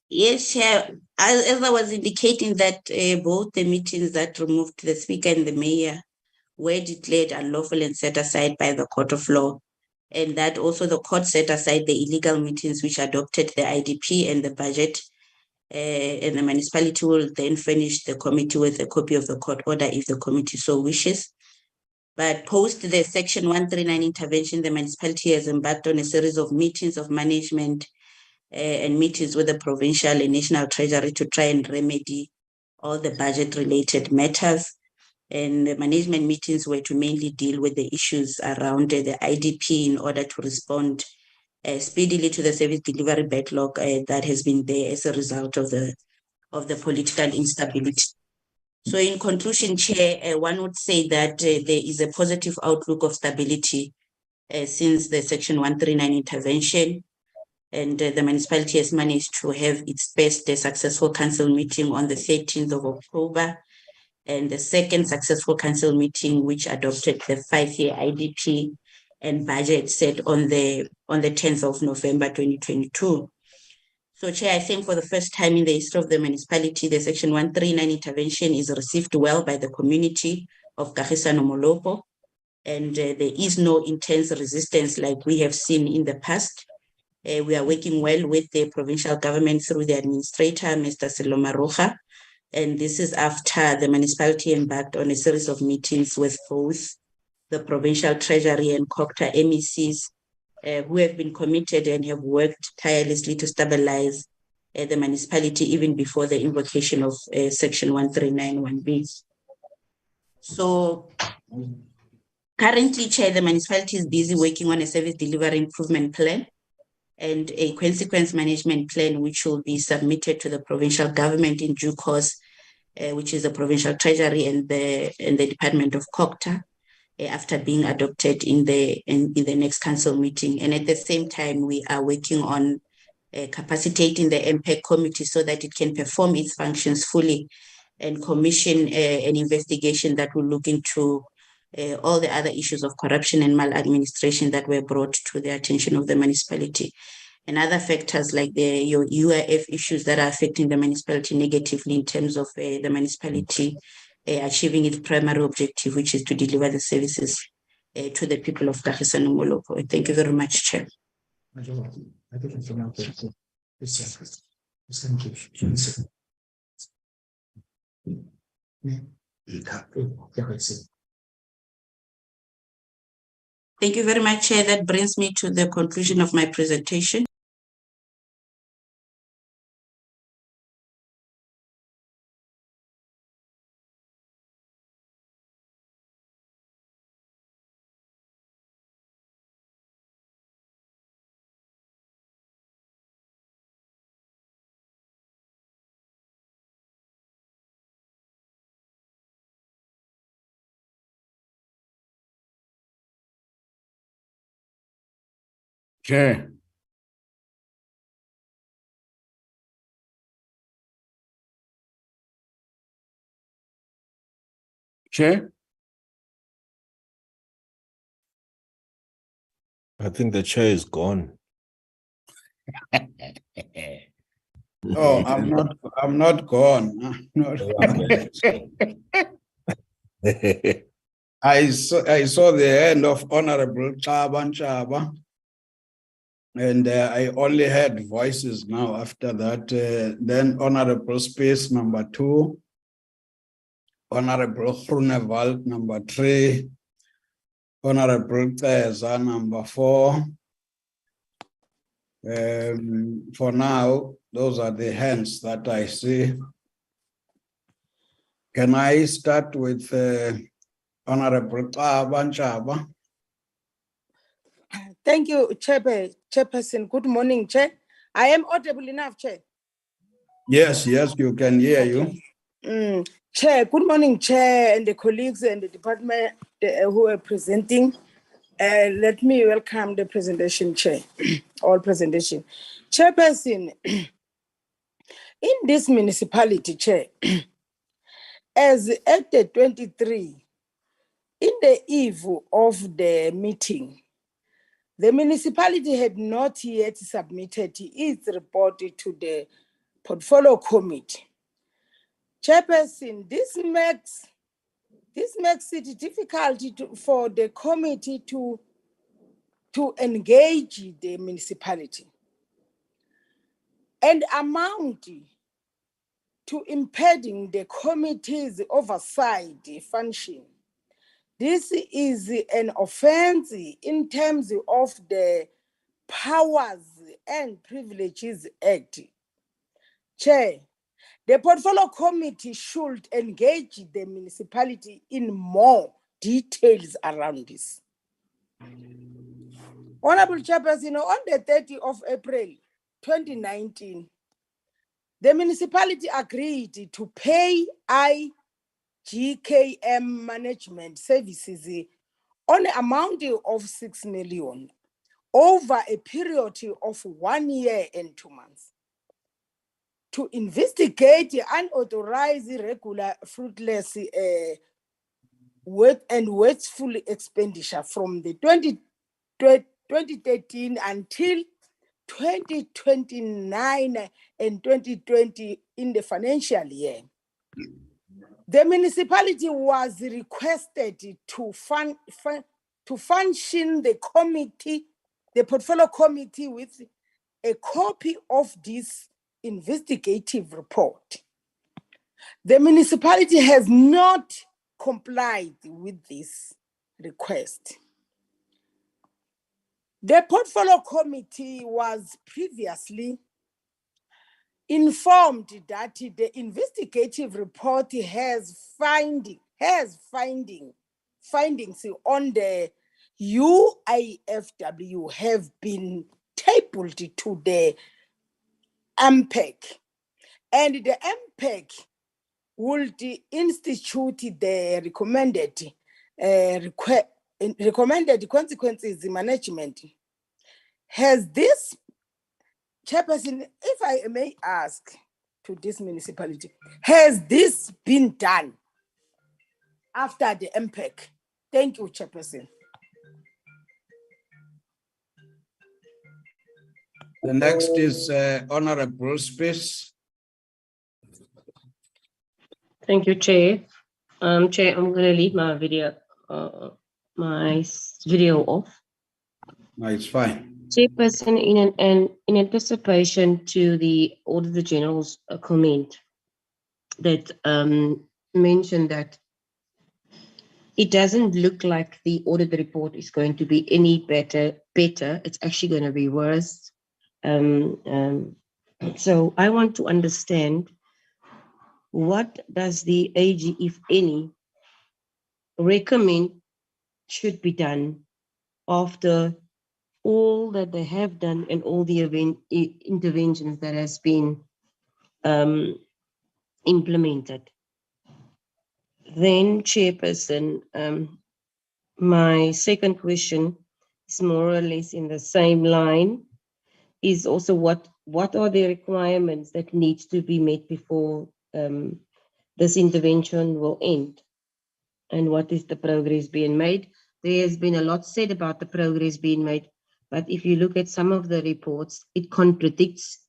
Yes, Chair. As I was indicating that both the meetings that removed the speaker and the mayor were declared unlawful and set aside by the court of law, and that also the court set aside the illegal meetings which adopted the IDP and the budget. And the municipality will then furnish the committee with a copy of the court order if the committee so wishes. But post the Section 139 intervention, the municipality has embarked on a series of meetings of management and meetings with the provincial and national treasury to try and remedy all the budget-related matters. And the management meetings were to mainly deal with the issues around the IDP in order to respond speedily to the service delivery backlog that has been there as a result of the political instability. So in conclusion, Chair, one would say that there is a positive outlook of stability since the Section 139 intervention. And the municipality has managed to have its first successful council meeting on the 13th of October, and the second successful council meeting, which adopted the 5-year IDP and budget set on the 10th of November 2022. So, Chair, I think for the first time in the history of the municipality, the Section 139 intervention is received well by the community of Kagisano-Molopo, and there is no intense resistance like we have seen in the past. We are working well with the provincial government through the administrator, Mr. Selomaroja, and this is after the municipality embarked on a series of meetings with both the Provincial Treasury and Coghsta MECs, who have been committed and have worked tirelessly to stabilize the municipality even before the invocation of Section 139(1)B. So currently, Chair, the municipality is busy working on a service delivery improvement plan and a consequence management plan, which will be submitted to the provincial government in due course, which is the Provincial Treasury and the Department of Coghsta, after being adopted in the next council meeting. And at the same time, we are working on capacitating the MPEC committee so that it can perform its functions fully and commission an investigation that will look into all the other issues of corruption and maladministration that were brought to the attention of the municipality, and other factors like the UIF issues that are affecting the municipality negatively in terms of the municipality achieving its primary objective, which is to deliver the services to the people of Kagisano-Molopo. Thank you very much, Chair. Thank you very much, Chair. That brings me to the conclusion of my presentation. Chair. Chair? I think the chair is gone. Oh, I'm not gone. I saw the hand of Honorable Chaba, and I only heard voices now after that. Then Honorable Space number 2, Honorable Grunewald number 3, Honorable Teza number 4. For now, those are the hands that I see. Can I start with Honorable Chaba? Thank you, Chairperson. Good morning, Chair. I am audible enough, Chair. Yes, you can hear you. Chair, good morning, Chair, and the colleagues and the department who are presenting. Let me welcome the presentation, Chair, all presentation. Chairperson, in this municipality, Chair, as at the 23, in the eve of the meeting, the municipality had not yet submitted its report to the portfolio committee. Chairperson, this makes it difficult for the committee to engage the municipality and amount to impeding the committee's oversight function. This is an offense in terms of the Powers and Privileges Act. Chair, the portfolio committee should engage the municipality in more details around this. Honorable Chairperson, on the 30th of April 2019, the municipality agreed to pay IGKM management services on an amount of 6 million over a period of 1 year and 2 months to investigate unauthorized, irregular, fruitless, and wasteful expenditure from the 2013 until 2029 and 2020 in the financial year. The municipality was requested to function the committee, the portfolio committee, with a copy of this investigative report. The municipality has not complied with this request. The portfolio committee was previously informed that the investigative report has findings on the UIFW have been tabled to the MPEC, and the MPEC would institute the recommended consequences management. Has this, Chairperson, if I may ask to this municipality, has this been done after the MPEC? Thank you, Chairperson. The next is Honorable Space. Thank you, Chair. Chair, I'm going to leave my video off. No, it's fine. Chairperson, in anticipation to the Auditor-General's comment that mentioned that it doesn't look like the audit report is going to be any better. It's actually going to be worse. So I want to understand, what does the AG, if any, recommend should be done after all that they have done and all the interventions that has been implemented? Then, Chairperson, my second question is more or less in the same line, is also what are the requirements that needs to be met before this intervention will end, and what is the progress being made? There has been a lot said about the progress being made, but if you look at some of the reports, it contradicts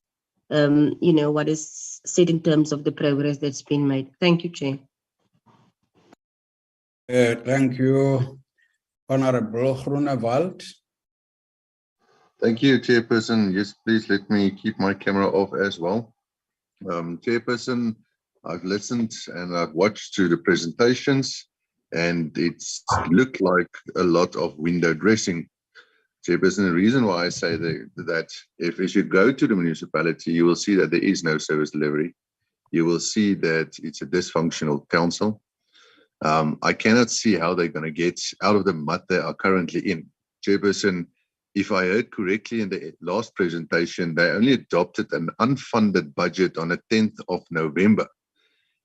what is said in terms of the progress that's been made. Thank you, Chair. Thank you, Honorable Groenewald. Thank you, Chairperson. Yes, please let me keep my camera off as well. Chairperson, I've listened and I've watched through the presentations, and it's looked like a lot of window dressing. Chairperson, the reason why I say that if you go to the municipality, you will see that there is no service delivery. You will see that it's a dysfunctional council. I cannot see how they're going to get out of the mud they are currently in. Chairperson, if I heard correctly in the last presentation, they only adopted an unfunded budget on the 10th of November.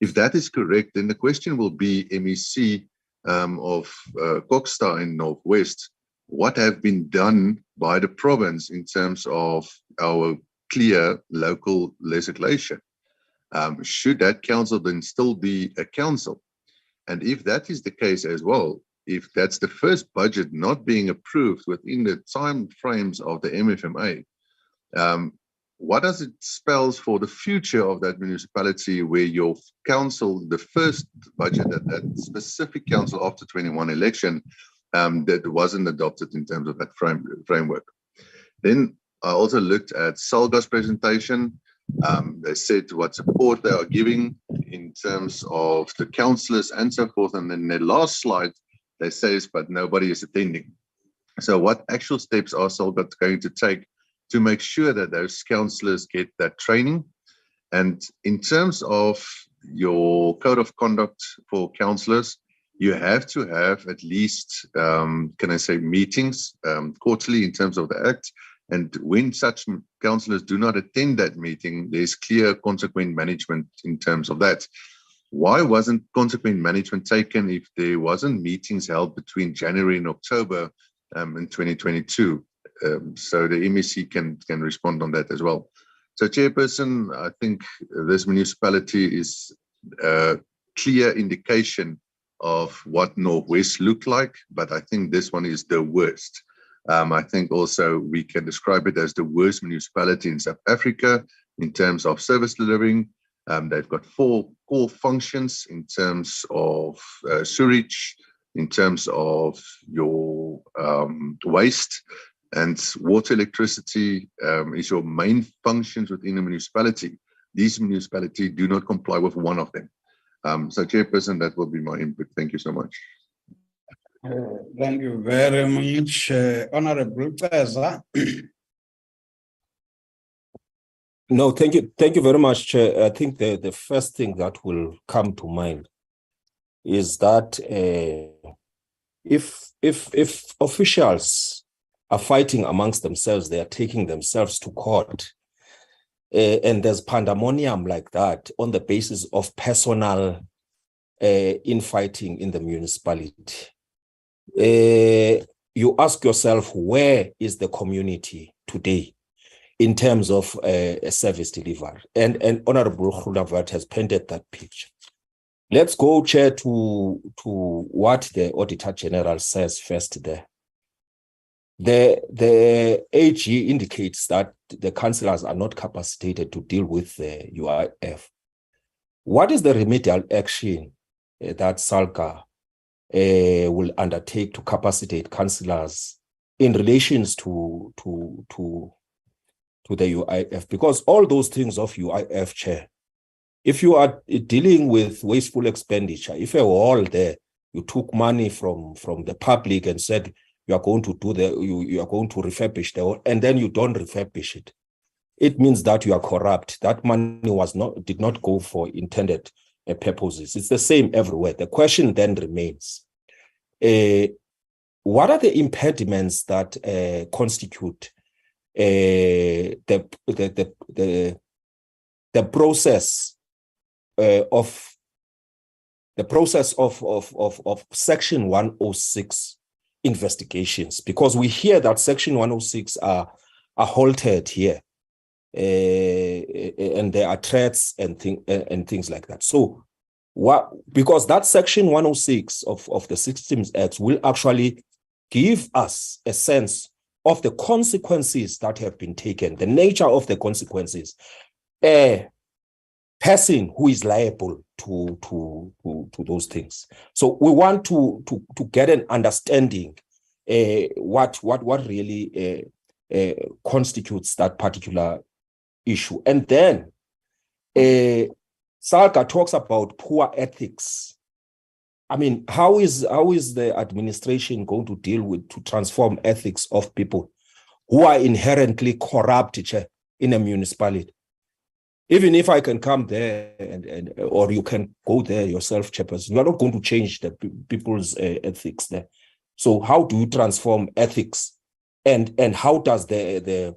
If that is correct, then the question will be MEC of Coghsta in Northwest, what have been done by the province in terms of our clear local legislation? Should that council then still be a council? And if that is the case as well, if that's the first budget not being approved within the time frames of the MFMA, what does it spell for the future of that municipality where your council, the first budget that specific council after 21 election, that wasn't adopted in terms of that framework? Then I also looked at SALGA's presentation. They said what support they are giving in terms of the councillors and so forth. And then the last slide, they say, but nobody is attending. So what actual steps are SALGA going to take to make sure that those councillors get that training? And in terms of your code of conduct for councillors, you have to have at least, meetings quarterly in terms of the act. And when such councillors do not attend that meeting, there's clear consequent management in terms of that. Why wasn't consequent management taken if there wasn't meetings held between January and October in 2022? so the MEC can respond on that as well. So, Chairperson, I think this municipality is a clear indication of what Northwest looked like, but I think this one is the worst. I think also we can describe it as the worst municipality in South Africa in terms of service delivering. They've got 4 core functions in terms of sewage, in terms of your waste, and water, electricity is your main functions within a municipality. These municipalities do not comply with one of them. So, Chairperson, that will be my input. Thank you so much. Thank you very much, Honorable Peza. No, thank you. Thank you very much, Chair. I think the first thing that will come to mind is that if officials are fighting amongst themselves, they are taking themselves to court, and there's pandemonium like that on the basis of personal infighting in the municipality. You ask yourself, where is the community today in terms of a service delivery? And Honorable Ruth has painted that picture. Let's go, Chair, to what the Auditor-General says first there. The AG indicates that the councillors are not capacitated to deal with the UIF. What is the remedial action that SALGA will undertake to capacitate councillors in relations to the UIF? Because all those things of UIF, Chair, if you are dealing with wasteful expenditure, if a wall there, you took money from the public and said you are going to do you are going to refurbish the wall, and then you don't refurbish it, it means that you are corrupt. That money did not go for intended purposes. It's the same everywhere. The question then remains: what are the impediments that constitute the process of Section 106 investigations? Because we hear that Section 106 are halted here, and there are threats and things like that. So, because that Section 106 of the Systems Act will actually give us a sense of the consequences that have been taken, the nature of the consequences. A person who is liable to those things. So we want to get an understanding what really constitutes that particular issue. And then SALGA talks about poor ethics. I mean, how is the administration going to deal with, to transform ethics of people who are inherently corrupt in a municipality? Even if I can come there or you can go there yourself, Chairperson, you are not going to change the people's ethics there. So how do you transform ethics? And how does the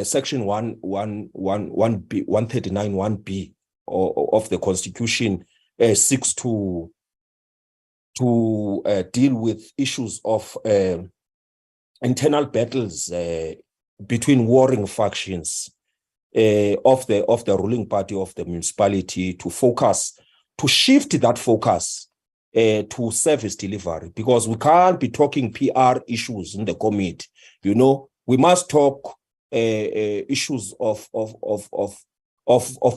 Section 139(1)(b) of the Constitution seeks to deal with issues of internal battles between warring factions of the ruling party of the municipality, to shift that focus to service delivery? Because we can't be talking PR issues in the committee. You know, we must talk issues of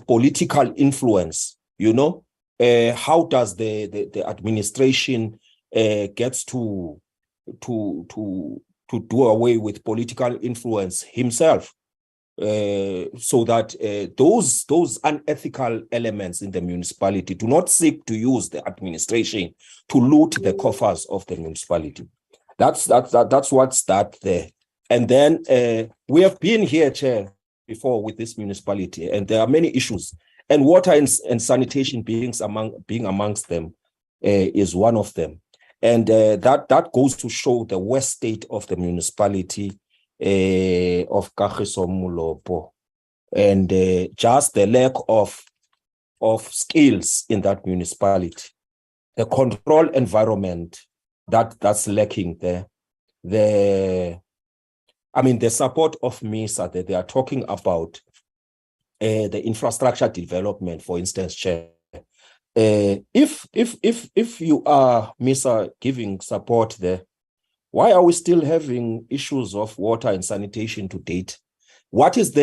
political influence. You know, how does the administration gets to do away with political influence himself? So that those unethical elements in the municipality do not seek to use the administration to loot the coffers of the municipality. That's what's that there. And then we have been here, Chair, before with this municipality, and there are many issues. And water and sanitation being amongst them is one of them. And that goes to show the worst state of the municipality of Kagisano-Molopo, and just the lack of skills in that municipality, the control environment that's lacking there, the I mean, the support of MISA, that they are talking about the infrastructure development, for instance, Chair. If you are MISA giving support there, why are we still having issues of water and sanitation to date? What is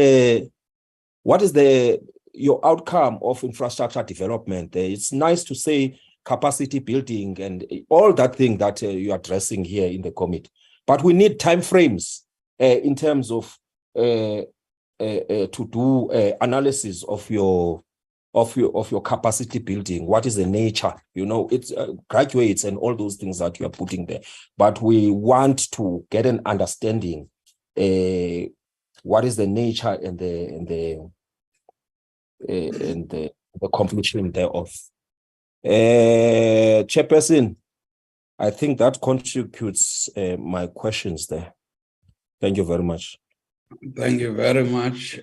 your outcome of infrastructure development there? It's nice to say capacity building and all that thing that you are addressing here in the committee, but we need timeframes in terms of to do analysis of your capacity building. What is the nature? You know, it's graduates and all those things that you are putting there. But we want to get an understanding. What is the nature and the completion thereof? Chairperson, I think that contributes my questions there. Thank you very much. Thank you very much.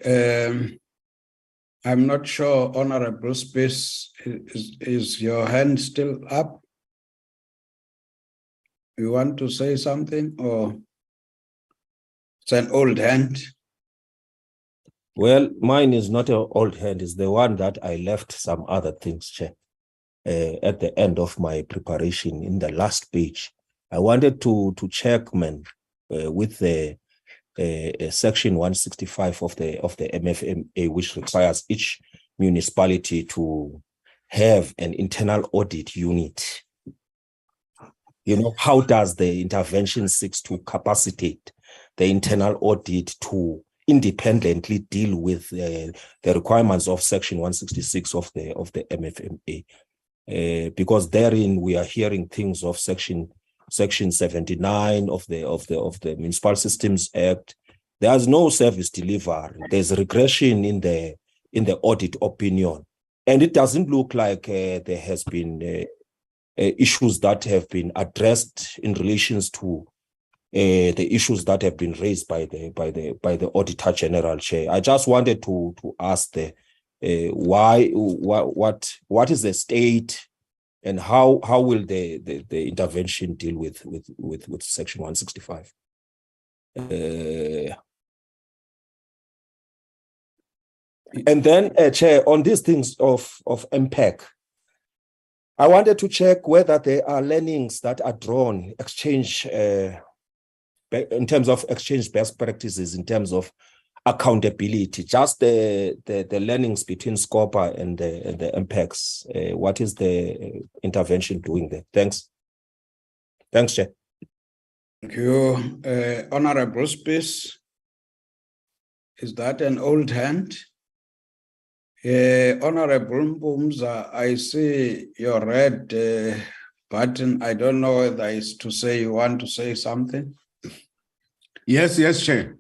I'm not sure, Honorable Space, is your hand still up? You want to say something, or it's an old hand? Well, mine is not an old hand, it's the one that I left some other things, Chair, at the end of my preparation in the last page. I wanted to check, with the section 165 of the MFMA, which requires each municipality to have an internal audit unit. You know, how does the intervention seek to capacitate the internal audit to independently deal with the requirements of section 166 of the MFMA? Because therein we are hearing things of section 79 of the Municipal Systems Act. There's no service delivery. There's regression in the audit opinion, and it doesn't look like there has been issues that have been addressed in relations to the issues that have been raised by the Auditor-General, Chair. I just wanted to ask what is the state, and how will the intervention deal with section 165? And then, Chair, on these things of MPEC, I wanted to check whether there are learnings that are drawn, in terms of exchange best practices, in terms of accountability, just the learnings between SCOPA and the MPECs. What is the intervention doing there? Thanks. Thanks, Chair. Thank you. Honorable Space, is that an old hand? Honorable Mbumza, I see your red button. I don't know whether it's to say you want to say something. Yes, Chair.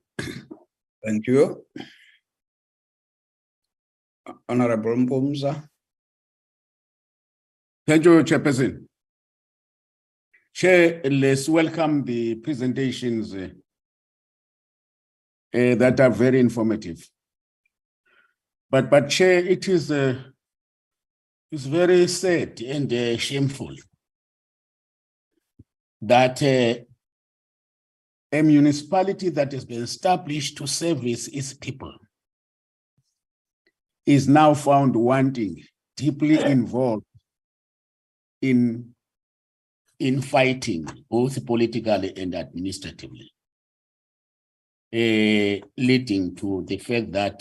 Thank you. Honorable Mbumza. Thank you, Chairperson. Chair, let's welcome the presentations that are very informative. But Chair, it is it's very sad and shameful that a municipality that has been established to service its people is now found wanting, deeply involved in fighting, both politically and administratively, leading to the fact that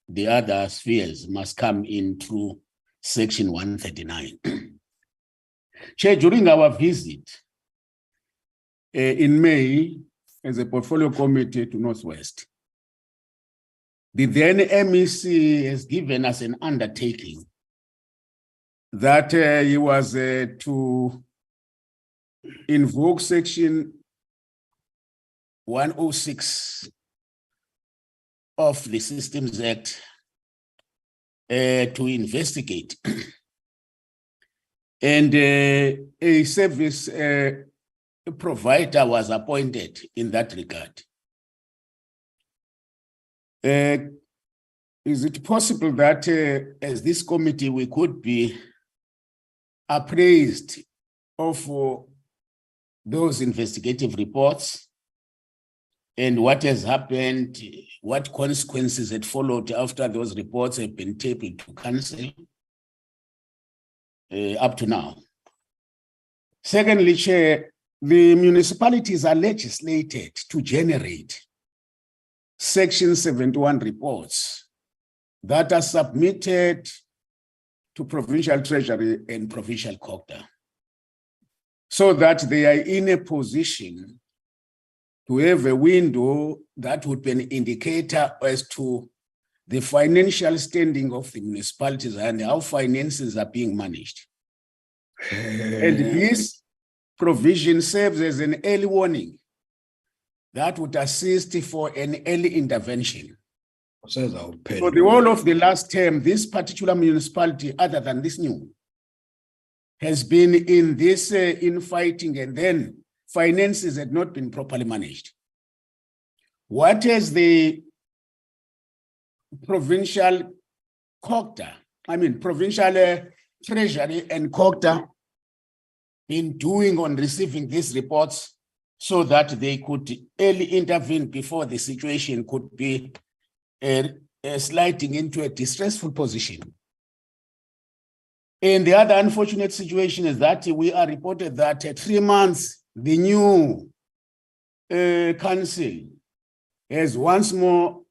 the other spheres must come into section 139. Chair, during our visit in May, as a portfolio committee to Northwest, the then MEC has given us an undertaking that he was to invoke section 106 of the Systems Act to investigate. And a service provider was appointed in that regard. Is it possible that as this committee we could be appraised of those investigative reports and what has happened, what consequences had followed after those reports have been tabled to council up to now. Secondly, Chair, the municipalities are legislated to generate Section 71 reports that are submitted to Provincial Treasury and Provincial Coghsta, so that they are in a position to have a window that would be an indicator as to the financial standing of the municipalities and how finances are being managed. And this provision serves as an early warning that would assist for an early intervention. So the whole of the last term, this particular municipality, other than this new, has been in this infighting, and then finances had not been properly managed. What has the provincial Coghsta, provincial Treasury and Coghsta been doing on receiving these reports so that they could early intervene before the situation could be sliding into a distressful position? And the other unfortunate situation is that we are reported that at 3 months, the new council has once more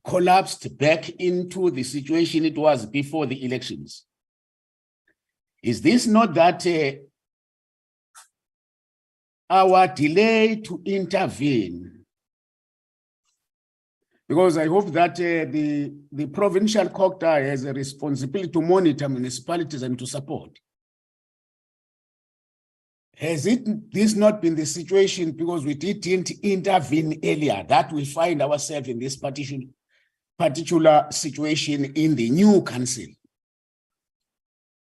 collapsed back into the situation it was before the elections. Is this not that our delay to intervene? Because I hope that the provincial Coghsta has a responsibility to monitor municipalities and to support. Has this not been the situation because we didn't intervene earlier that we find ourselves in this particular situation in the new council,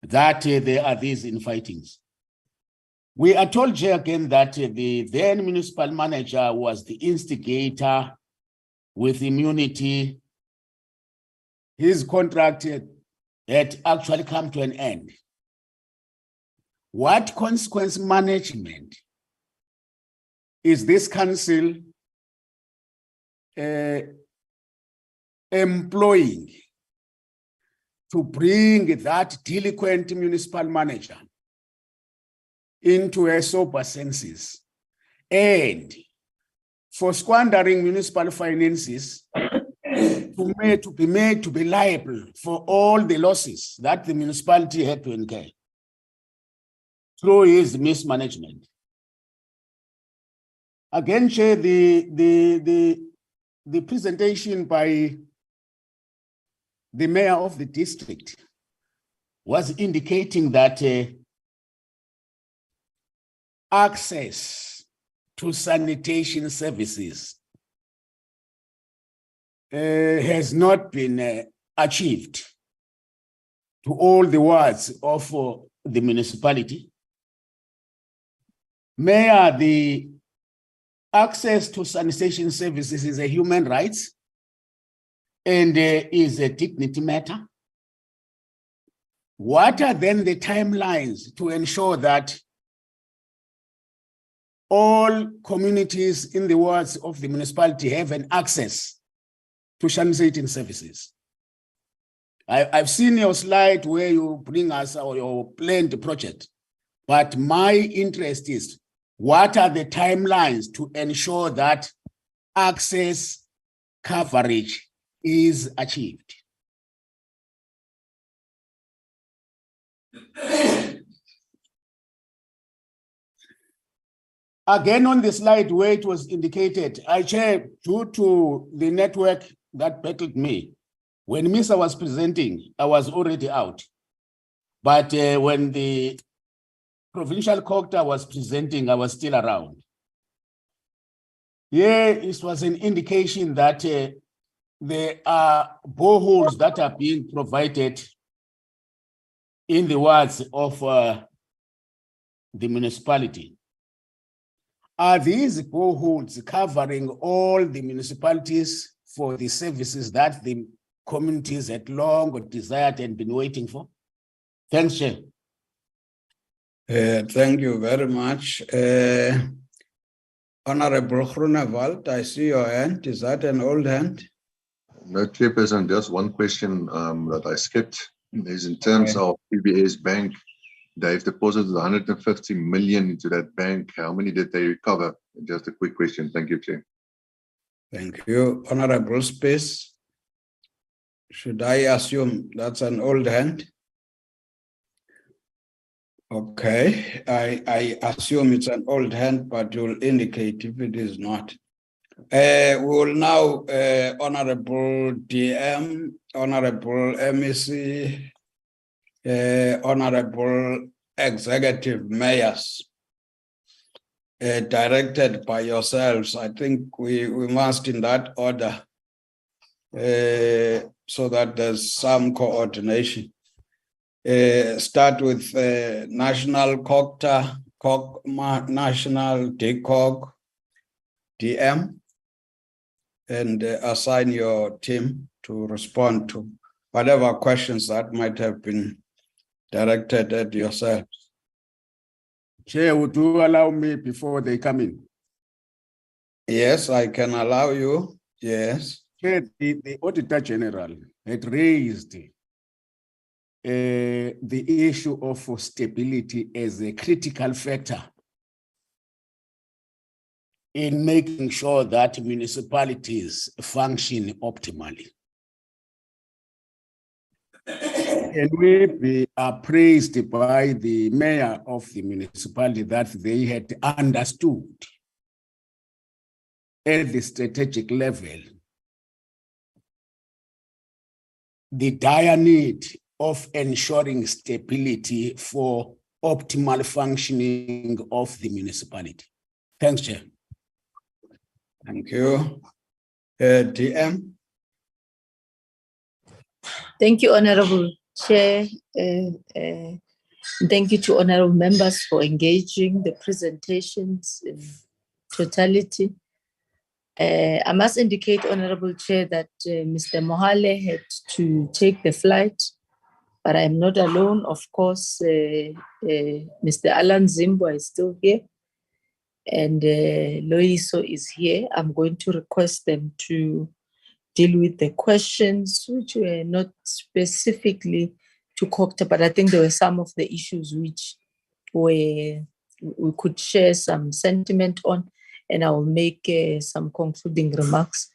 that there are these infightings? We are told here again that the then municipal manager was the instigator with immunity. His contract had actually come to an end. What consequence management is this council employing to bring that delinquent municipal manager into a sober senses, and for squandering municipal finances to be made to be liable for all the losses that the municipality had to incur through his mismanagement? Again, Chair, the presentation by the mayor of the district was indicating that access to sanitation services has not been achieved to all the wards of the municipality. Mayor, the access to sanitation services is a human right and is a dignity matter. What are then the timelines to ensure that all communities in the wards of the municipality have an access to sanitation services? I've seen your slide where you bring us your planned project, but my interest is, what are the timelines to ensure that access coverage is achieved? Again, on the slide where it was indicated, Chair, due to the network that battled me, when Misa was presenting, I was already out. But when the Provincial Coghsta was presenting, I was still around. Yeah, it was an indication that there are boreholes that are being provided in the wards of the municipality. Are these boreholes covering all the municipalities for the services that the communities had long desired and been waiting for? Thanks, Chair. Thank you very much. Honorable Groenewald, I see your hand. Is that an old hand? No, Chairperson, just one question that I skipped is in terms of PBS Bank. They've deposited 150 million into that bank. How many did they recover? Just a quick question. Thank you, Chair. Thank you. Honorable Space, should I assume that's an old hand? Okay, I assume it's an old hand, but you'll indicate if it is not. We will now, Honorable DM, Honorable MEC, Honorable Executive Mayors, directed by yourselves. I think we must in that order, so that there's some coordination. Start with National Coghsta, National DCOG, DM, and assign your team to respond to whatever questions that might have been directed at yourselves. Chair, would you allow me before they come in? Yes, I can allow you. Yes. Chair, the Auditor General had raised the issue of stability as a critical factor in making sure that municipalities function optimally. Can we be appraised by the mayor of the municipality that they had understood at the strategic level the dire need of ensuring stability for optimal functioning of the municipality? Thanks, Chair. Thank you. DM. Thank you, Honorable Chair. Thank you to honorable members for engaging the presentations in totality. I must indicate, Honorable Chair, that Mr. Mohale had to take the flight, but I'm not alone. Of course, Mr. Alan Zimbo is still here, and Loiso is here. I'm going to request them to deal with the questions which were not specifically to Coghsta, but I think there were some of the issues which we could share some sentiment on, and I will make some concluding remarks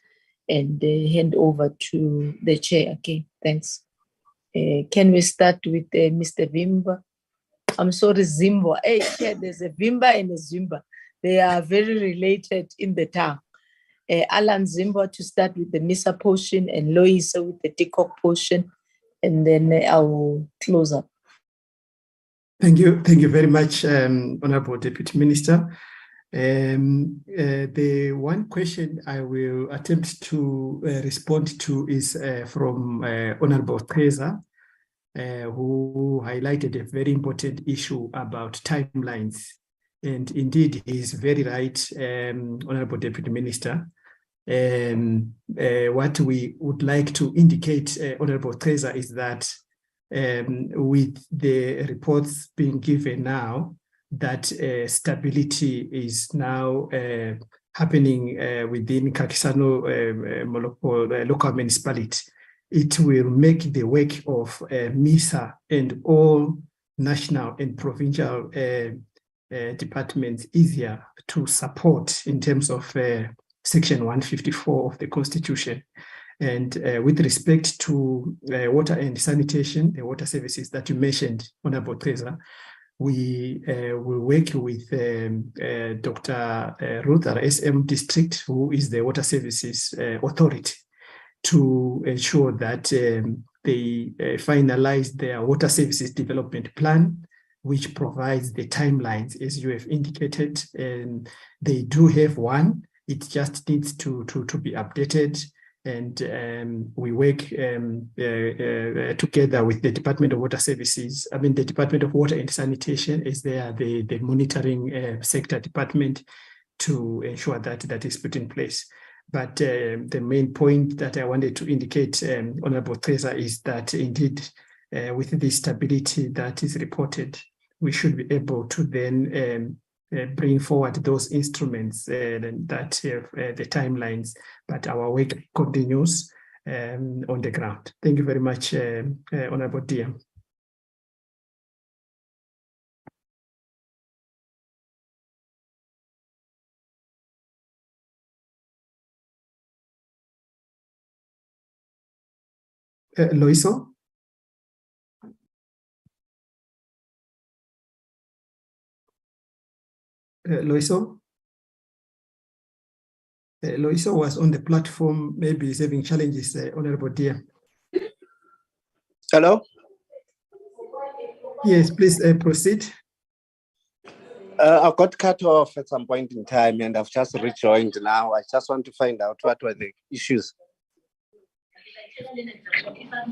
and hand over to the chair. Okay, thanks. Can we start with Mr. Vimba? I'm sorry, Zimbo. Hey, Chair, there's a Vimba and a Zimba. They are very related in the tongue. Alan Zimbo to start with the MISA portion and Loisa with the DCOG portion, and then I will close up. Thank you very much, Honorable Deputy Minister. The one question I will attempt to respond to is from Honorable Teresa, who highlighted a very important issue about timelines. And indeed, he is very right, Honorable Deputy Minister. What we would like to indicate, Honorable Teresa, is that with the reports being given now, that stability is now happening within Kagisano-Molopo local municipality. It will make the work of MISA and all national and provincial departments easier to support in terms of Section 154 of the Constitution. And with respect to water and sanitation, the water services that you mentioned, Honorable Teresa, we will work with Dr. Ruth, our SM district, who is the water services authority, to ensure that they finalize their water services development plan, which provides the timelines, as you have indicated. And they do have one. It just needs to be updated. And we work together with the Department of Water Services. I mean, the Department of Water and Sanitation is there, the monitoring sector department, to ensure that that is put in place. But the main point that I wanted to indicate, Honorable Teresa, is that indeed with the stability that is reported, we should be able to then bring forward those instruments that have the timelines, but our work continues on the ground. Thank you very much, Honorable DM. Loiso? Loiso? Loiso was on the platform, maybe he's having challenges, Honorable DM. Hello? Yes, please proceed. I got cut off at some point in time and I've just rejoined now. I just want to find out what were the issues.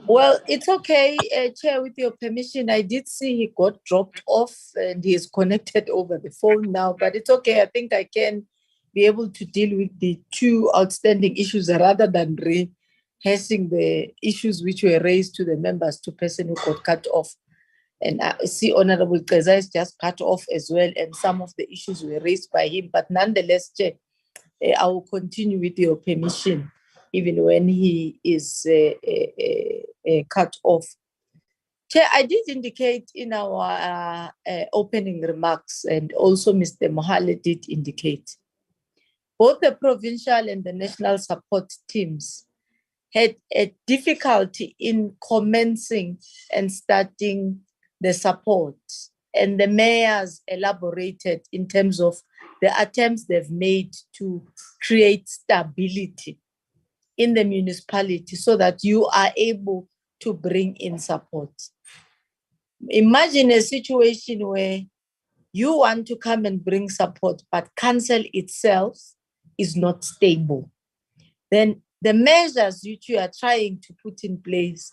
Well, it's okay, Chair, with your permission. I did see he got dropped off and he is connected over the phone now, but it's okay. I think I can be able to deal with the two outstanding issues rather than rehashing the issues which were raised to the members, to person who got cut off. And I see Honorable Kagisano is just cut off as well, and some of the issues were raised by him. But nonetheless, Chair, I will continue with your permission, even when he is cut off. Chair, I did indicate in our opening remarks, and also Mr. Mohale did indicate, both the provincial and the national support teams had a difficulty in commencing and starting the support. And the mayors elaborated in terms of the attempts they've made to create stability in the municipality so that you are able to bring in support. Imagine a situation where you want to come and bring support, but council itself is not stable. Then the measures which you are trying to put in place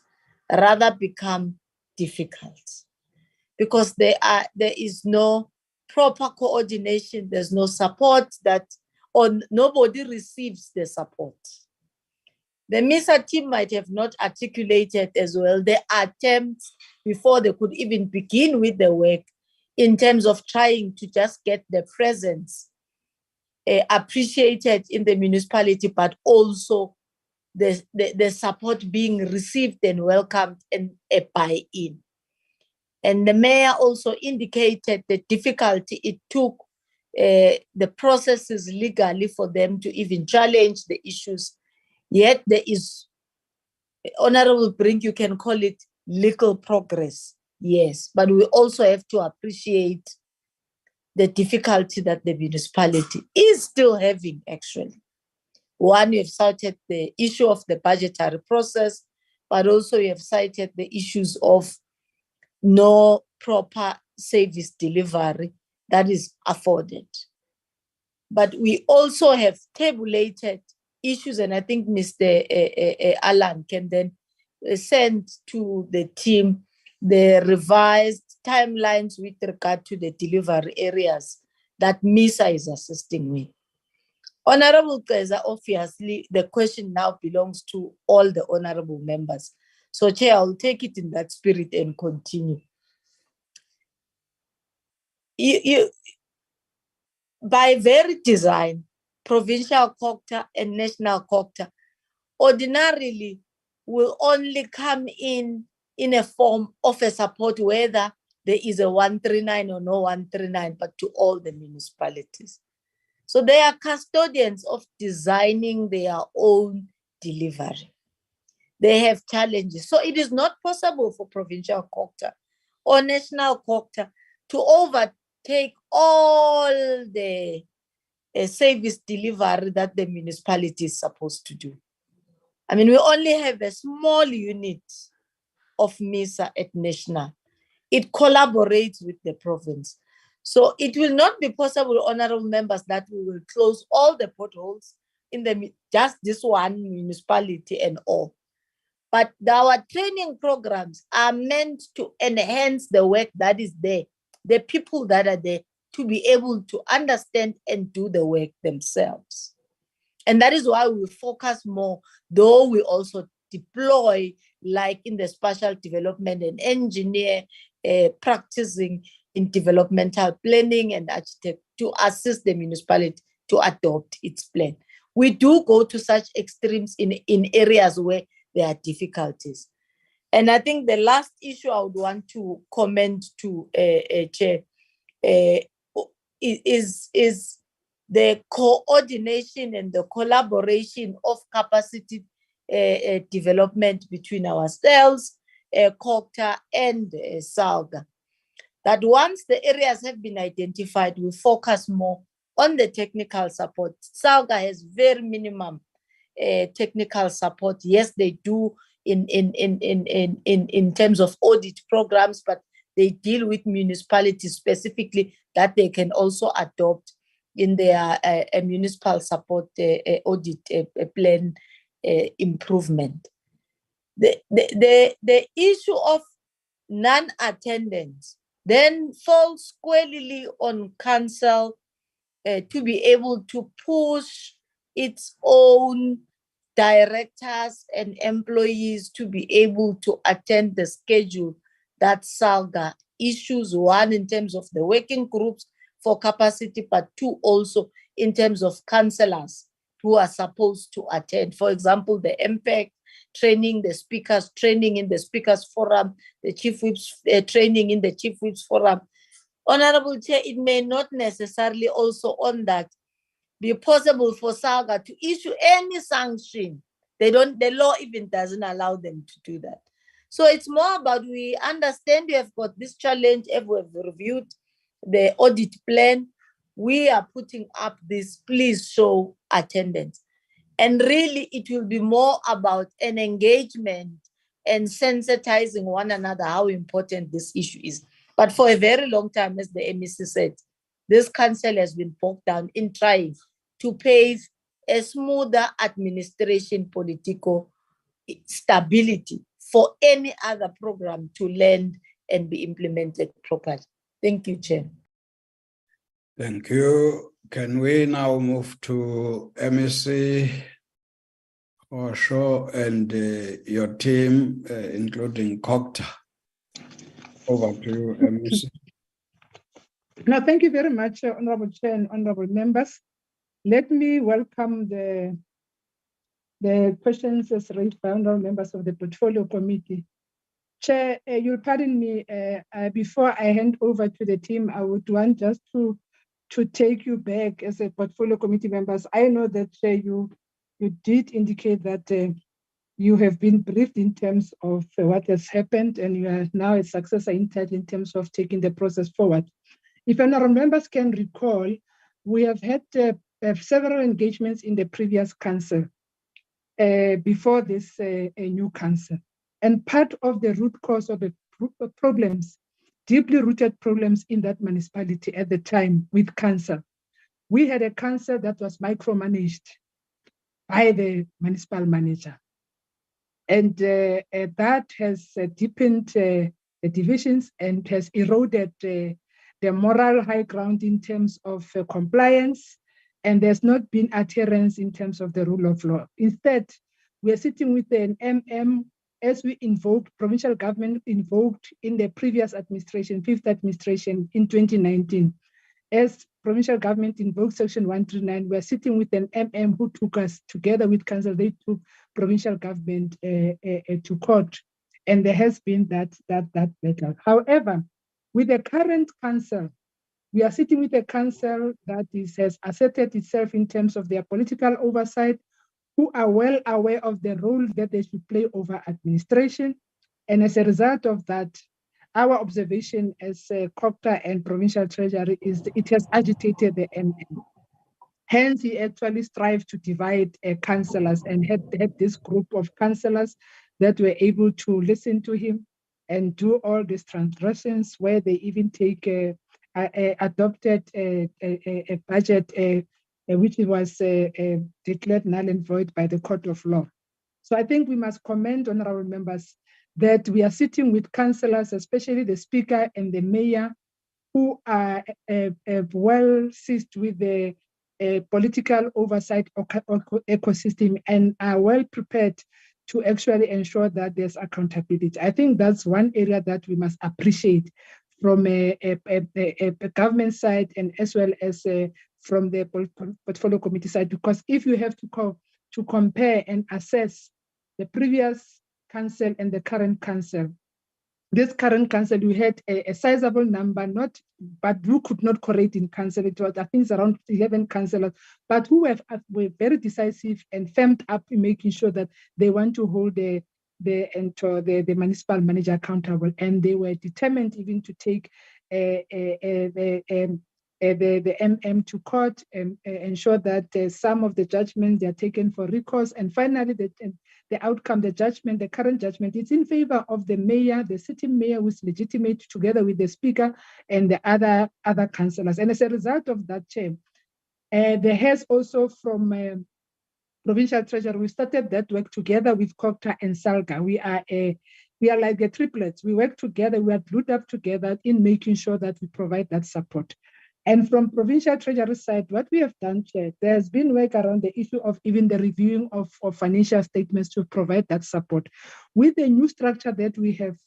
rather become difficult because there is no proper coordination, there's no support or nobody receives the support. The MISA team might have not articulated as well the attempts before they could even begin with the work in terms of trying to just get the presence appreciated in the municipality, but also the support being received and welcomed and a buy-in. And the mayor also indicated the difficulty it took the processes legally for them to even challenge the issues. Yet there is, Honorable Brink, you can call it legal progress, yes, but we also have to appreciate the difficulty that the municipality is still having, actually. One, you have cited the issue of the budgetary process, but also you have cited the issues of no proper service delivery that is afforded. But we also have tabulated issues, and I think Mr. Alan can then send to the team the revised timelines with regard to the delivery areas that MISA is assisting with. Honorable Kagisano, obviously, the question now belongs to all the honorable members. So, Chair, I'll take it in that spirit and continue. By very design, provincial Coghsta and national Coghsta ordinarily will only come in a form of a support, whether there is a 139 or no 139, but to all the municipalities. So they are custodians of designing their own delivery. They have challenges. So it is not possible for provincial Coghsta or national Coghsta to overtake all the service delivery that the municipality is supposed to do. I mean, we only have a small unit of MISA at national. It collaborates with the province. So it will not be possible, honorable members, that we will close all the potholes in just this one municipality and all. But our training programs are meant to enhance the work that is there, the people that are there, to be able to understand and do the work themselves. And that is why we focus more, though we also deploy, like in the spatial development and engineer practicing in developmental planning and architect to assist the municipality to adopt its plan. We do go to such extremes in areas where there are difficulties. And I think the last issue I would want to comment to, Chair, is the coordination and the collaboration of capacity development between ourselves, Coghsta and SALGA. That once the areas have been identified, we focus more on the technical support. SALGA has very minimum technical support. Yes, they do in terms of audit programs, but they deal with municipalities specifically that they can also adopt in their municipal support audit plan improvement. The issue of non-attendance then falls squarely on council to be able to push its own directors and employees to be able to attend the schedule that SALGA issues, one in terms of the working groups for capacity, but two also in terms of councillors who are supposed to attend. For example, the MPEC training, the speakers training in the speakers forum, the chief whips training in the chief whips forum. Honorable Chair, it may not necessarily also on that be possible for SALGA to issue any sanction. The law even doesn't allow them to do that. So it's more about, we understand we have got this challenge, we have reviewed the audit plan, we are putting up this, please show attendance. And really it will be more about an engagement and sensitizing one another how important this issue is. But for a very long time, as the MEC said, this council has been bogged down in trying to pave a smoother administration political stability for any other program to land and be implemented properly. Thank you, Chair. Thank you. Can we now move to MEC Osho and your team, including Coghsta? Over to you, MEC. No, thank you very much, Honorable Chair and Honorable members. Let me welcome the questions as raised by honorable members of the Portfolio Committee. Chair, you'll pardon me, before I hand over to the team, I would want just to take you back as a Portfolio Committee members. I know that you did indicate that you have been briefed in terms of what has happened, and you are now a successor in charge in terms of taking the process forward. If honorable members can recall, we have had several engagements in the previous council before this new council. And part of the root cause of the problems, deeply rooted problems in that municipality at the time with council, we had a council that was micromanaged by the municipal manager. And that has deepened the divisions and has eroded the moral high ground in terms of compliance, and there's not been adherence in terms of the rule of law. Instead, we are sitting with an MM as we invoked, provincial government invoked in the previous administration, fifth administration in 2019. As provincial government invoked section 139, we are sitting with an MM who took us together with council, they took provincial government to court. And there has been that battle. However, with the current council, we are sitting with a council that has asserted itself in terms of their political oversight, who are well aware of the role that they should play over administration. And as a result of that, our observation as Coghsta and Provincial Treasury is it has agitated the MM. Hence, he actually strived to divide councillors and had this group of councillors that were able to listen to him and do all these transgressions where they even adopted a budget which was declared null and void by the court of law. So I think we must commend honorable members that we are sitting with councillors, especially the speaker and the mayor, who are well seized with the political oversight ecosystem and are well prepared to actually ensure that there's accountability. I think that's one area that we must appreciate from a government side and as well as from the portfolio committee side, because if you have to compare and assess the previous council and the current council, this current council, we had a sizable number, but who could not correct in council. It was, I think, it's around 11 councillors, but who were very decisive and firmed up in making sure that they want to hold the municipal manager accountable, and they were determined even to take the MM to court and ensure that some of the judgments are taken for recourse, and finally the outcome, the current judgment, is in favor of the mayor, the sitting mayor, who is legitimate, together with the speaker and the other councillors. And as a result of that, Chair, there has also from Provincial Treasury, we started that work together with Coghsta and SALGA. We are like the triplets. We work together, we are glued up together in making sure that we provide that support. And from Provincial Treasury side, what we have done, Chair, there's been work around the issue of even the reviewing of financial statements to provide that support. With the new structure that we have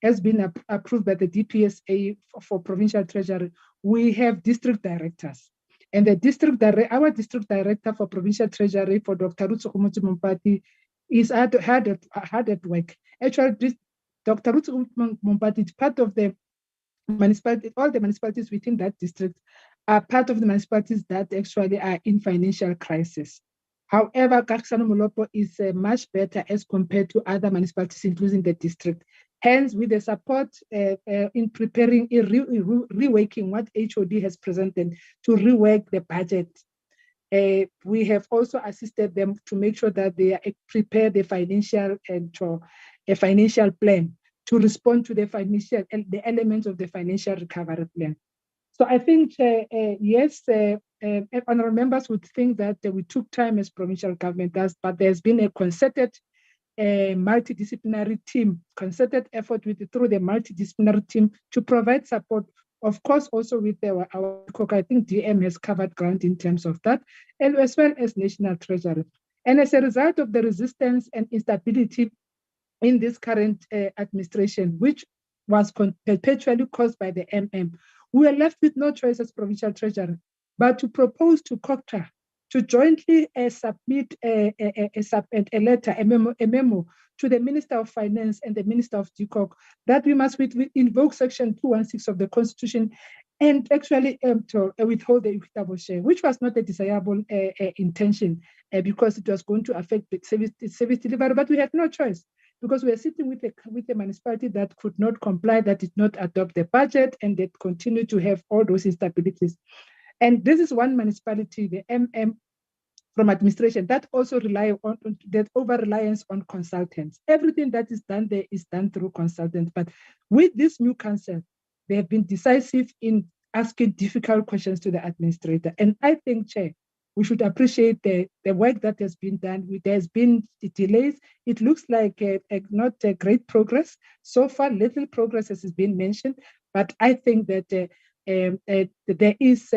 has been approved by the DPSA for Provincial Treasury, we have district directors. And our district director for Provincial Treasury, for Dr. Ruth Mompati, is hard at work. Actually, Dr. Ruth Mompati is part of the municipality. All the municipalities within that district are part of the municipalities that actually are in financial crisis. However, Kagisano-Molopo is much better as compared to other municipalities, including the district. Hence, with the support in preparing, reworking what HOD has presented to rework the budget, we have also assisted them to make sure that they prepare the financial plan to respond to the elements of the financial recovery plan. So I think, yes, honorable members would think that we took time as provincial government does, but there's been a concerted multidisciplinary team, concerted effort through the multidisciplinary team to provide support. Of course, also with our I think DM has covered ground in terms of that, and as well as National Treasury. And as a result of the resistance and instability in this current administration, which was perpetually caused by the MM, we were left with no choice as Provincial Treasury but to propose to Coghsta to jointly submit a letter, a memo to the Minister of Finance and the Minister of DCOC that we must invoke Section 216 of the Constitution and actually to withhold the equitable share, which was not a desirable intention because it was going to affect the service delivery, but we had no choice, because we are sitting with a municipality that could not comply, that did not adopt the budget, and that continue to have all those instabilities. And this is one municipality, the MM, from administration, that also rely on that over-reliance on consultants. Everything that is done there is done through consultants. But with this new council, they have been decisive in asking difficult questions to the administrator. And I think, Chair, we should appreciate the work that has been done. There's been delays. It looks like not a great progress. So far, little progress has been mentioned, but I think that there is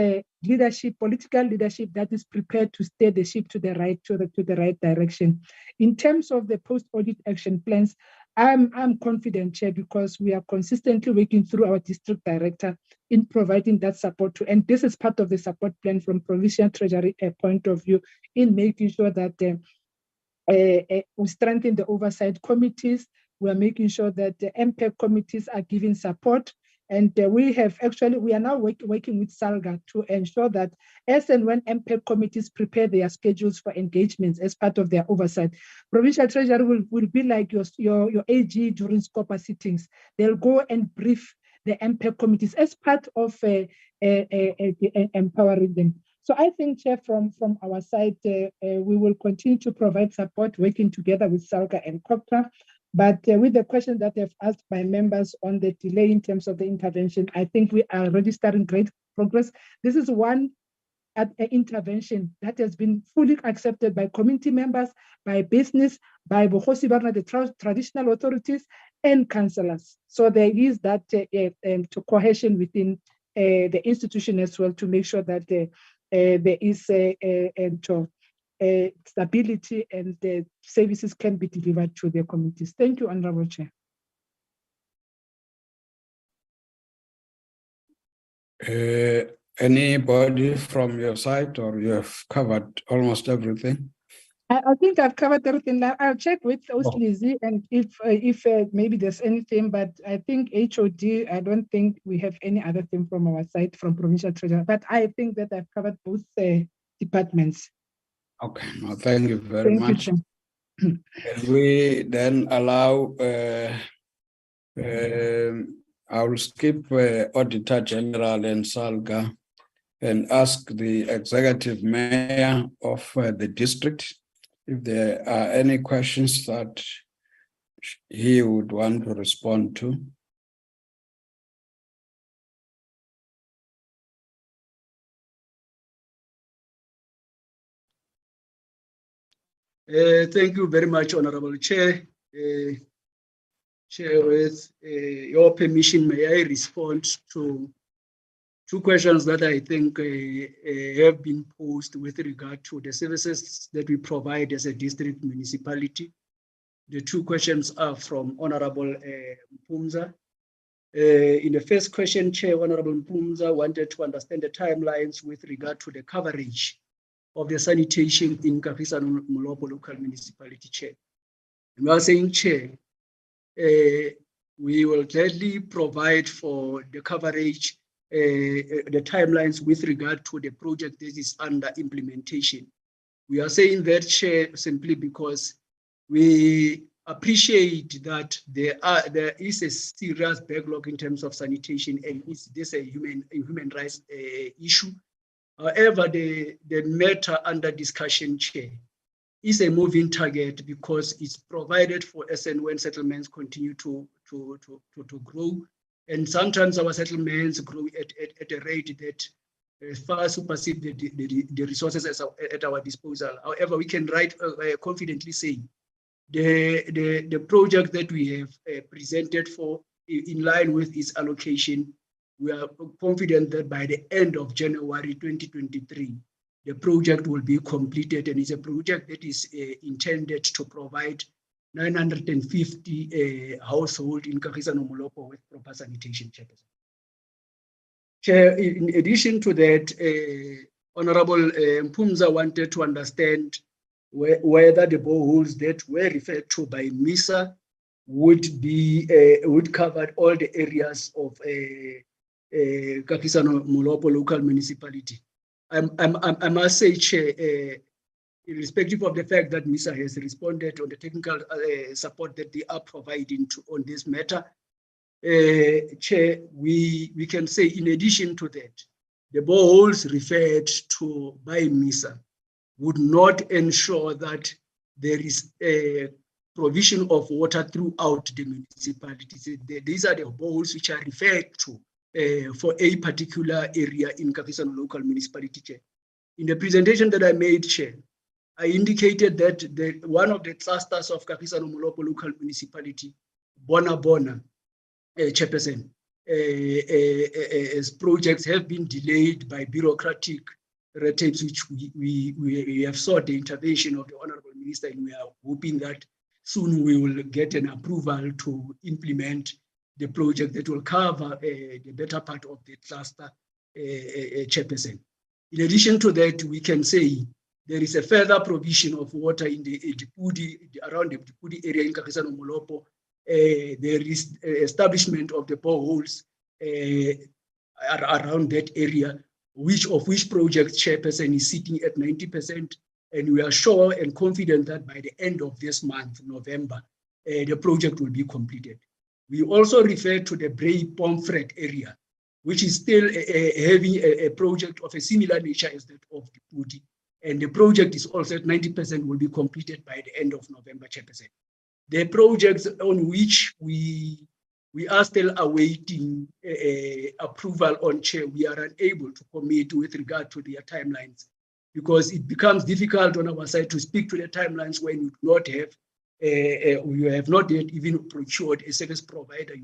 leadership, political leadership that is prepared to steer the ship to the right direction. In terms of the post-audit action plans, I'm confident, Chair, because we are consistently working through our district director in providing that support to, and this is part of the support plan from Provincial Treasury point of view, in making sure that we strengthen the oversight committees. We are making sure that the MPEC committees are giving support. And we are now working with SALGA to ensure that as and when MPEC committees prepare their schedules for engagements as part of their oversight, Provincial Treasury will be like your AG during SCOPA sittings. They'll go and brief the MPEC committees as part of empowering them. So I think, Chair, from our side, we will continue to provide support, working together with SALGA and Cooperative. But with the question that they've asked by members on the delay in terms of the intervention, I think we are registering great progress. This is one intervention that has been fully accepted by community members, by business, by Bohosi Barna, the traditional authorities, and councillors. So there is that cohesion within the institution as well to make sure that there is stability and the services can be delivered to their communities. Thank you, Honorable Chair. Anybody from your side, or you have covered almost everything? I think I've covered everything now. I'll check with Lizzie and if maybe there's anything, but I think HOD, I don't think we have any other thing from our side from Provincial Treasury, but I think that I've covered both departments. Okay, well, thank you very much. Can we then allow, I will skip Auditor-General and SALGA and ask the executive mayor of the district if there are any questions that he would want to respond to. Thank you very much, Honorable Chair. Chair, with your permission, may I respond to two questions that I think have been posed with regard to the services that we provide as a district municipality. The two questions are from Honorable Mpumza. In the first question, Chair, Honorable Mpumza wanted to understand the timelines with regard to the coverage of the sanitation in Kagisano-Molopo local municipality, Chair. And we are saying, Chair, we will gladly provide for the coverage, the timelines with regard to the project that is under implementation. We are saying that, Chair, simply because we appreciate that there is a serious backlog in terms of sanitation, and this is a human rights issue. However, the matter under discussion, Chair, is a moving target because it's provided for as and when settlements continue to grow. And sometimes our settlements grow at a rate that far supersedes the resources at our disposal. However, we can confidently say the project that we have presented for in line with its allocation, we are confident that by the end of January 2023, the project will be completed, and it's a project that is intended to provide 950 households in Kagisano-Molopo with proper sanitation. Chair, in addition to that, Honorable Mpumza wanted to understand whether the boreholes that were referred to by MISA would cover all the areas of Kagisano-Molopo local municipality. I must say, Chair, irrespective of the fact that MISA has responded on the technical support that they are providing on this matter, Chair, we can say in addition to that, the boreholes referred to by MISA would not ensure that there is a provision of water throughout the municipalities. These are the boreholes which are referred to for a particular area in Kagisano local municipality, Chair. In the presentation that I made, Chair, I indicated that one of the clusters of Kagisano-Molopo local municipality, Bona, Chairperson, as projects have been delayed by bureaucratic red tapes, which we have sought the intervention of the Honorable Minister, and we are hoping that soon we will get an approval to implement the project that will cover the better part of the cluster, Chairperson. In addition to that, we can say there is a further provision of water in the around the Dipudi area in Kagisano-Molopo. There is establishment of the boreholes around that area, which project Chairperson is sitting at 90%, and we are sure and confident that by the end of this month, November, the project will be completed. We also refer to the Bray Pomfret area, which is still having a project of a similar nature as that of Dipudi, and the project is also at 90% will be completed by the end of November, Chairperson. The projects on which we are still awaiting approval on, Chair, we are unable to commit with regard to their timelines, because it becomes difficult on our side to speak to the timelines when we do not have, we have not yet even procured a service provider.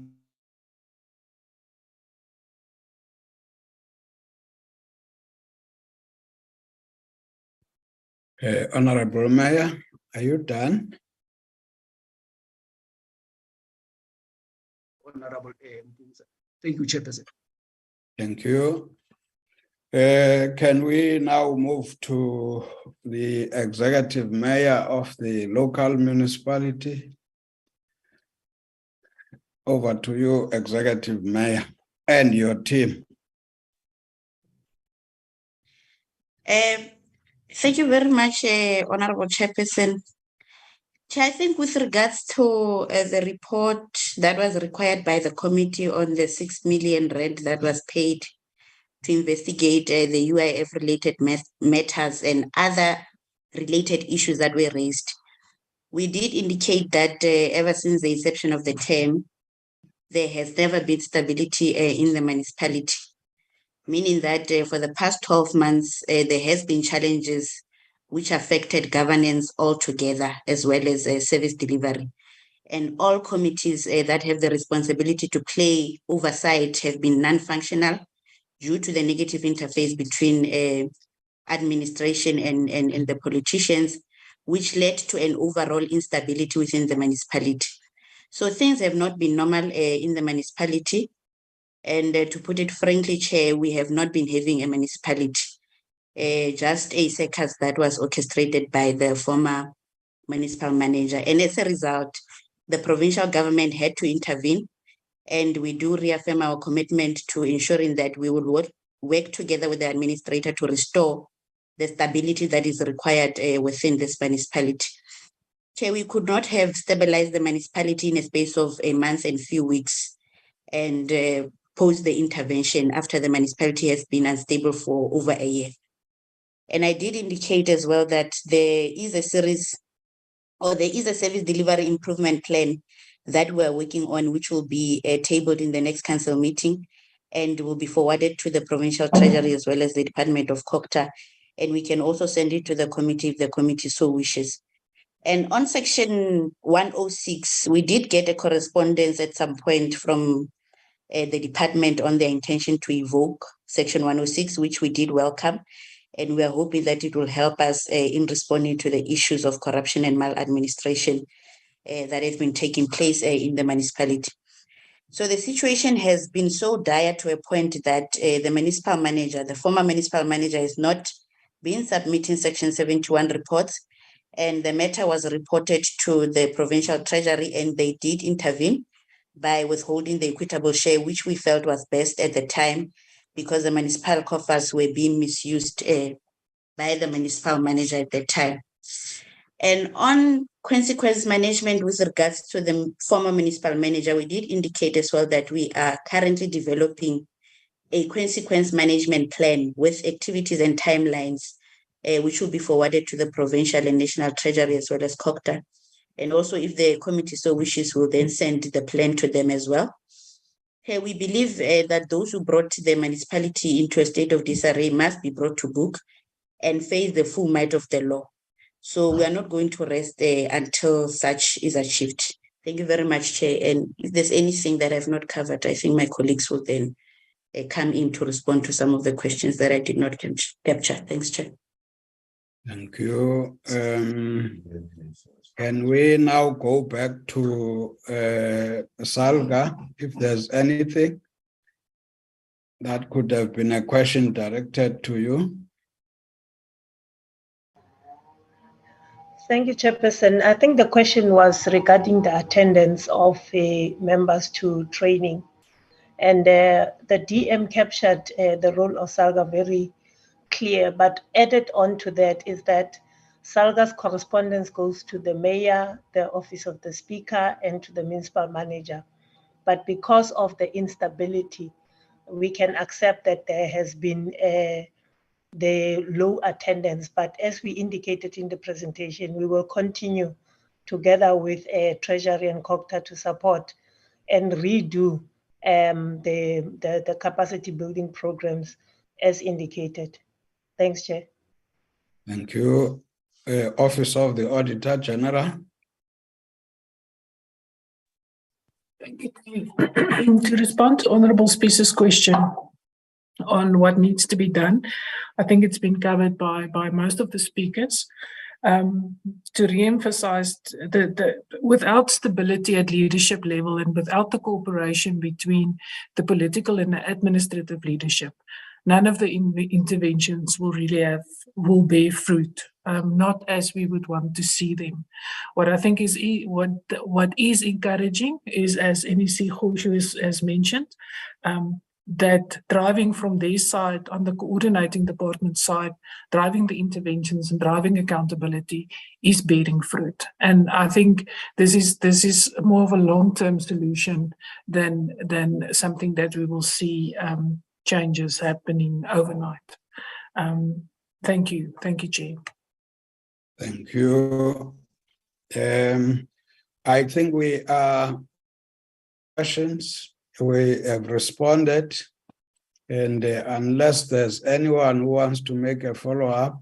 Honorable Mayor, are you done? Honorable Mpumza. Thank you, Chairperson. Thank you. Can we now move to the executive mayor of the local municipality? Over to you, executive mayor, and your team. Thank you very much, Honorable Chairperson. Chair, I think with regards to the report that was required by the committee on the 6 million rand that was paid to investigate the UIF-related matters and other related issues that were raised, we did indicate that ever since the inception of the term, there has never been stability in the municipality, meaning that for the past 12 months, there has been challenges which affected governance altogether, as well as service delivery. And all committees that have the responsibility to play oversight have been non-functional due to the negative interface between administration and the politicians, which led to an overall instability within the municipality. So things have not been normal in the municipality. And to put it frankly, Chair, we have not been having a municipality, just a circus that was orchestrated by the former municipal manager. And as a result, the provincial government had to intervene, and we do reaffirm our commitment to ensuring that we will work together with the administrator to restore the stability that is required within this municipality. Chair, we could not have stabilized the municipality in a space of a month and few weeks and post the intervention after the municipality has been unstable for over a year. And I did indicate as well that there is a service delivery improvement plan that we're working on, which will be tabled in the next council meeting and will be forwarded to the Provincial Treasury as well as the Department of Coghsta. And we can also send it to the committee if the committee so wishes. And on section 106, we did get a correspondence at some point from the department on their intention to evoke section 106, which we did welcome. And we are hoping that it will help us in responding to the issues of corruption and maladministration that has been taking place in the municipality. So the situation has been so dire to a point that the former municipal manager has not been submitting section 71 reports, and the matter was reported to the Provincial Treasury, and they did intervene by withholding the equitable share, which we felt was best at the time because the municipal coffers were being misused by the municipal manager at the time. And on consequence management with regards to the former municipal manager, we did indicate as well that we are currently developing a consequence management plan with activities and timelines, which will be forwarded to the Provincial and National Treasury as well as Coghsta. And also, if the committee so wishes, will then send the plan to them as well. We believe that those who brought the municipality into a state of disarray must be brought to book and face the full might of the law. So we are not going to rest until such is achieved. Thank you very much, Chair. And if there's anything that I've not covered, I think my colleagues will then come in to respond to some of the questions that I did not capture. Thanks, Chair. Thank you. Can we now go back to SALGA, if there's anything that could have been a question directed to you? Thank you, Chairperson. I think the question was regarding the attendance of members to training. And the DM captured the role of SALGA very clear, but added on to that is that SALGA's correspondence goes to the mayor, the office of the speaker, and to the municipal manager. But because of the instability, we can accept that there has been the low attendance. But as we indicated in the presentation, we will continue together with Treasury and Coghsta to support and redo the capacity building programs as indicated. Thanks, Chair. Thank you. Office of the Auditor-General. Thank you. To respond to Honourable Speaker's question on what needs to be done, I think it's been covered by most of the speakers. to re-emphasize without stability at leadership level and without the cooperation between the political and the administrative leadership, none of the interventions will bear fruit, not as we would want to see them. What I think is what is encouraging is, as MEC Goshu has mentioned, that driving from their side, on the coordinating department side, driving the interventions and driving accountability is bearing fruit. And I think this is more of a long-term solution than something that we will see changes happening overnight. Thank you, Chair. Thank you. I think we are questions. We have responded, and unless there's anyone who wants to make a follow-up,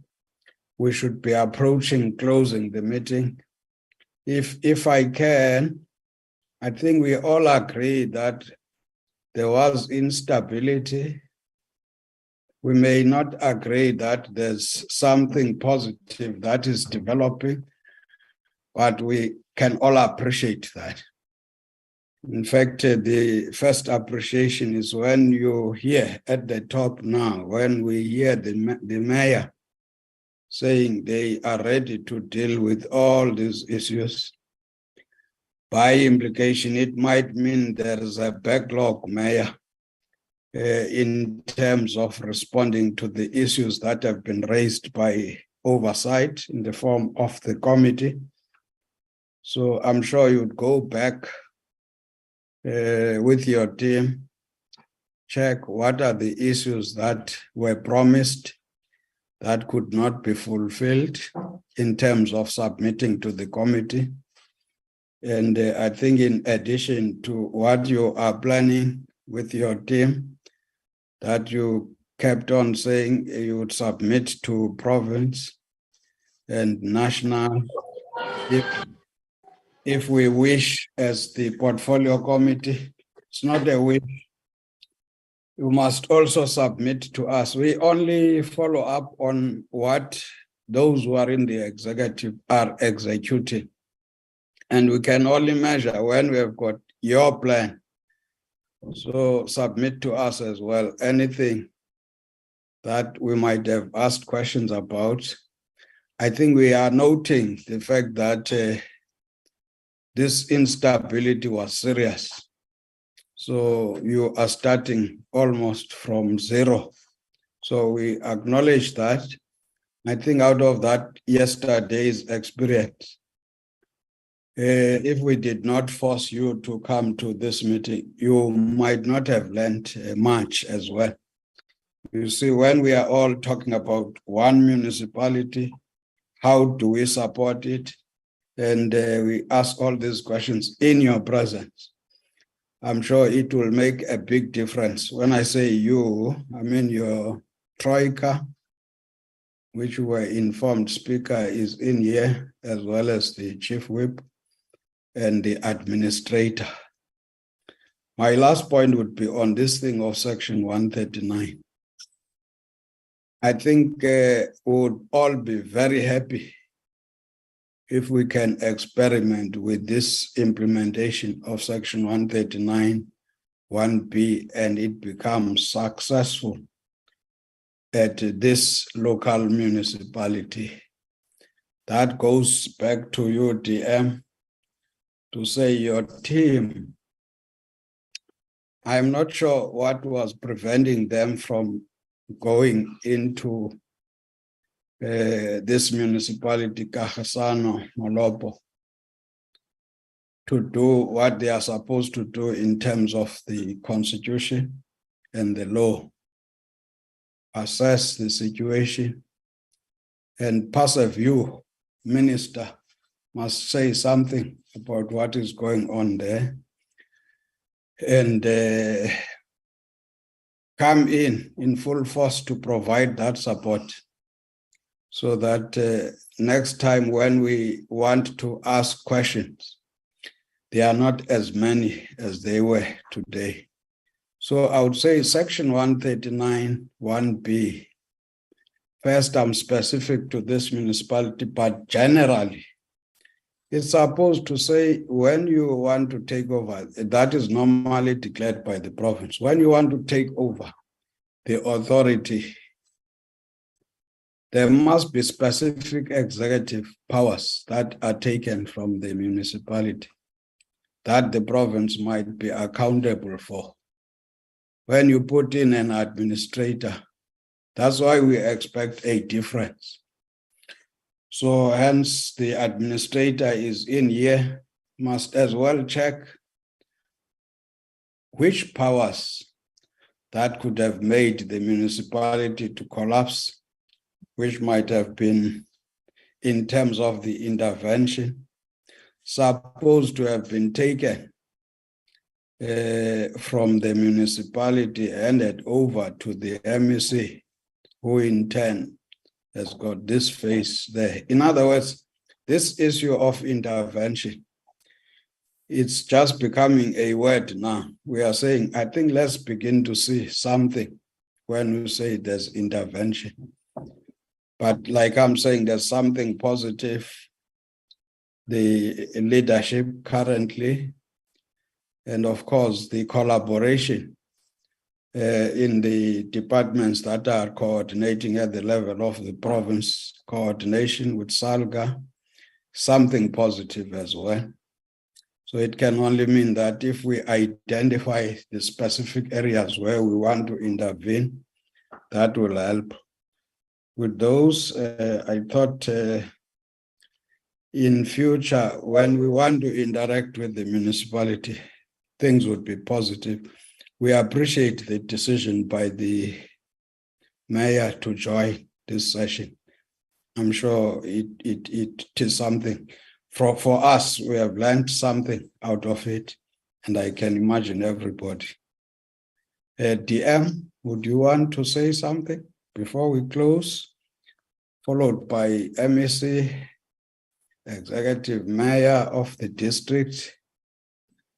we should be approaching closing the meeting. If I can, I think we all agree that there was instability. We may not agree that there's something positive that is developing, but we can all appreciate that. In fact, the first appreciation is when you hear at the top now, when we hear the mayor saying they are ready to deal with all these issues. By implication, it might mean there is a backlog, Mayor, in terms of responding to the issues that have been raised by oversight in the form of the committee. So I'm sure you'd go back with your team, check what are the issues that were promised that could not be fulfilled in terms of submitting to the committee. And I think in addition to what you are planning with your team, that you kept on saying you would submit to province and national. If we wish as the portfolio committee, it's not a wish, you must also submit to us. We only follow up on what those who are in the executive are executing. And we can only measure when we have got your plan. So submit to us as well anything that we might have asked questions about. I think we are noting the fact that this instability was serious. So you are starting almost from zero. So we acknowledge that. I think out of that yesterday's experience, if we did not force you to come to this meeting, you might not have learned much as well. You see, when we are all talking about one municipality, how do we support it? And we ask all these questions in your presence. I'm sure it will make a big difference. When I say you, I mean your troika, which were informed speaker is in here, as well as the chief whip and the administrator. My last point would be on this thing of section 139. I think we would all be very happy if we can experiment with this implementation of section 139, 1B, and it becomes successful at this local municipality. That goes back to you, DM, to say your team. I'm not sure what was preventing them from going into this municipality, Kagisano-Molopo, to do what they are supposed to do in terms of the constitution and the law, assess the situation, and pass a view. Minister must say something about what is going on there, and come in full force to provide that support, so that next time when we want to ask questions, they are not as many as they were today. So I would say section 139, 1B First, I'm specific to this municipality, but generally, it's supposed to say when you want to take over, that is normally declared by the province. When you want to take over the authority, there must be specific executive powers that are taken from the municipality that the province might be accountable for. When you put in an administrator, that's why we expect a difference. So hence the administrator is in here, must as well check which powers that could have made the municipality to collapse, which might have been in terms of the intervention, supposed to have been taken from the municipality, handed over to the MEC, who in turn has got this phase there. In other words, this issue of intervention, it's just becoming a word now. We are saying, I think let's begin to see something when we say there's intervention. But like I'm saying, there's something positive. The leadership currently, and of course, the collaboration in the departments that are coordinating at the level of the province, coordination with SALGA, something positive as well. So it can only mean that if we identify the specific areas where we want to intervene, that will help. With those, I thought in future, when we want to interact with the municipality, things would be positive. We appreciate the decision by the mayor to join this session. I'm sure it is something. For us, we have learned something out of it, and I can imagine everybody. DM, would you want to say something before we close? Followed by MEC, Executive Mayor of the district,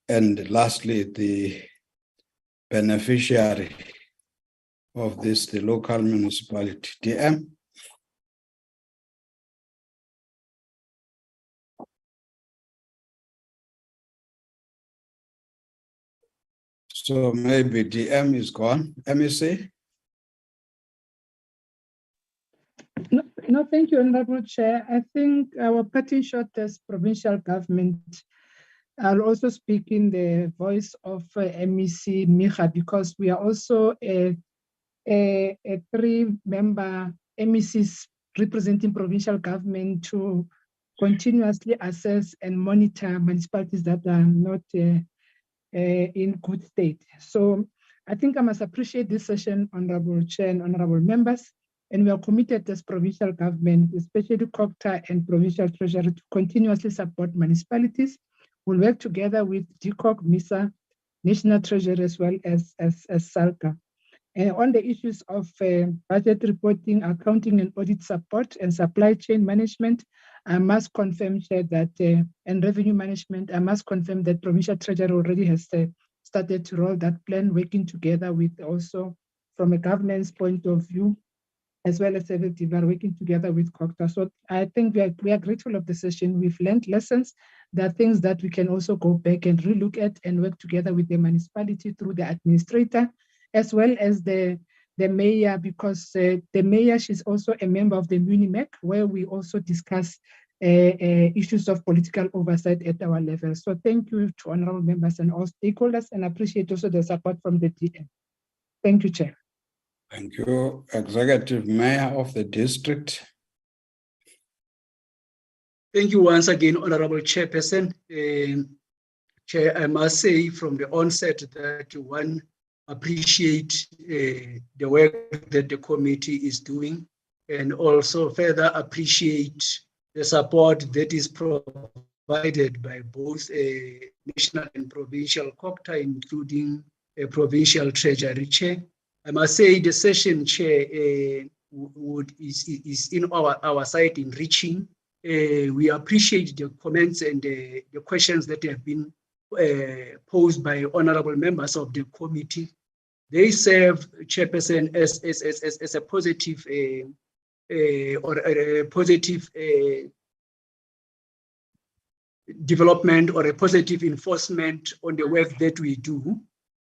and lastly, the beneficiary of this, the local municipality. DM? So maybe DM is gone. MEC? No, thank you, Honorable Chair. I think our parting shot as provincial government, I'll also speak in the voice of MEC Micha, because we are also a three-member MECs representing provincial government to continuously assess and monitor municipalities that are not in good state. So I think I must appreciate this session, Honorable Chair and Honorable members, and we are committed as provincial government, especially Coghsta and Provincial Treasury, to continuously support municipalities. We'll work together with DCOG, MISA, National Treasury, as well as SALGA. And on the issues of budget reporting, accounting and audit support, and supply chain management, I must confirm, Chair, that, and revenue management, I must confirm that Provincial Treasury already has started to roll that plan, working together with also from a governance point of view, as well as everything, we are working together with Coghsta. So I think we are grateful of the session. We've learned lessons. There are things that we can also go back and relook at and work together with the municipality through the administrator, as well as the mayor, because the mayor, she's also a member of the MuniMec, where we also discuss issues of political oversight at our level. So thank you to honorable members and all stakeholders, and appreciate also the support from the DM. Thank you, Chair. Thank you, Executive Mayor of the district. Thank you once again, Honorable Chairperson. Chair, I must say from the onset that one appreciate the work that the committee is doing, and also further appreciate the support that is provided by both national and provincial Coghsta, including a provincial treasury chair. I must say the session, Chair, is in our side enriching. We appreciate the comments and the questions that have been posed by honorable members of the committee. They serve, Chairperson, as a positive or a positive development or a positive enforcement on the work that we do.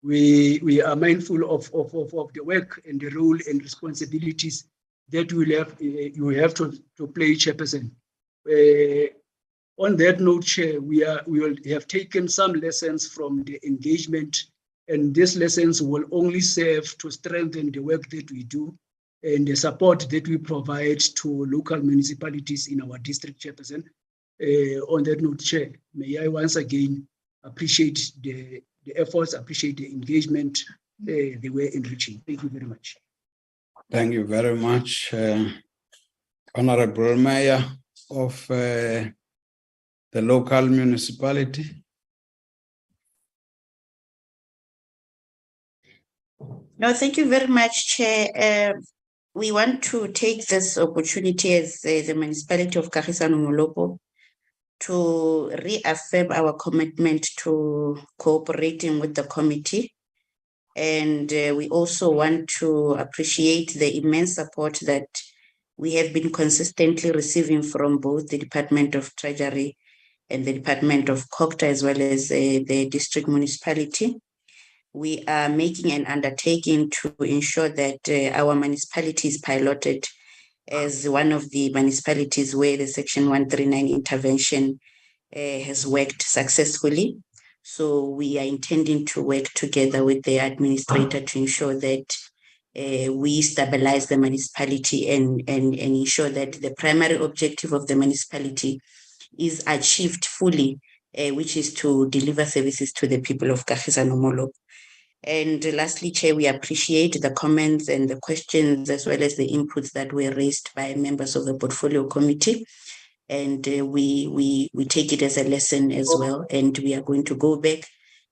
We are mindful of the work and the role and responsibilities that you have to play, Chairperson. On that note, Chair, we will have taken some lessons from the engagement, and these lessons will only serve to strengthen the work that we do and the support that we provide to local municipalities in our district, Chairperson. On that note, Chair, may I once again appreciate the efforts, appreciate the engagement. They were enriching. Thank you very much. Thank you very much, Honorable Mayor of the local municipality. No, thank you very much, Chair. We want to take this opportunity as the municipality of Kagisano-Molopo to reaffirm our commitment to cooperating with the committee. And we also want to appreciate the immense support that we have been consistently receiving from both the Department of Treasury and the Department of Coghsta, as well as the district municipality. We are making an undertaking to ensure that our municipality is piloted as one of the municipalities where the Section 139 intervention has worked successfully. So we are intending to work together with the administrator to ensure that we stabilize the municipality and ensure that the primary objective of the municipality is achieved fully, which is to deliver services to the people of Kagisano-Molopo. And lastly, Chair, we appreciate the comments and the questions as well as the inputs that were raised by members of the Portfolio Committee. And we take it as a lesson as well. And we are going to go back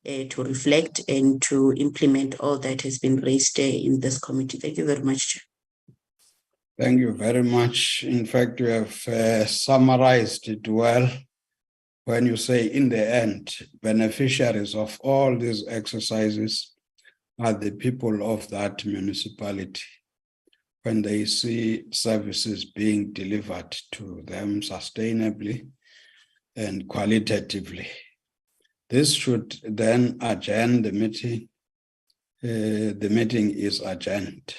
to reflect and to implement all that has been raised in this committee. Thank you very much, Chair. Thank you very much. In fact, you have summarized it well when you say in the end, beneficiaries of all these exercises are the people of that municipality when they see services being delivered to them sustainably and qualitatively. This should then adjourn the meeting. The meeting is adjourned.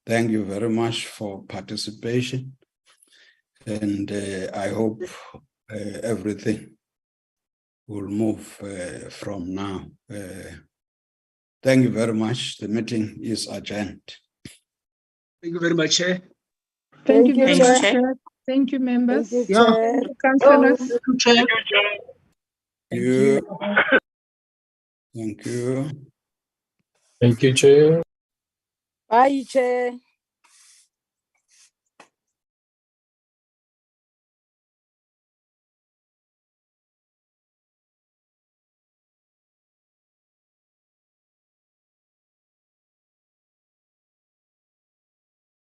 Thank you very much for participation. And I hope everything will move from now. Thank you very much. The meeting is adjourned. Thank you very much, Chair. Thank you very much, Chair. Chair. Thank you, members. Thank you, Yeah. Chair. Thank you, councillors. Chair. Thank you. Thank you. Thank you, Chair. Bye, Chair.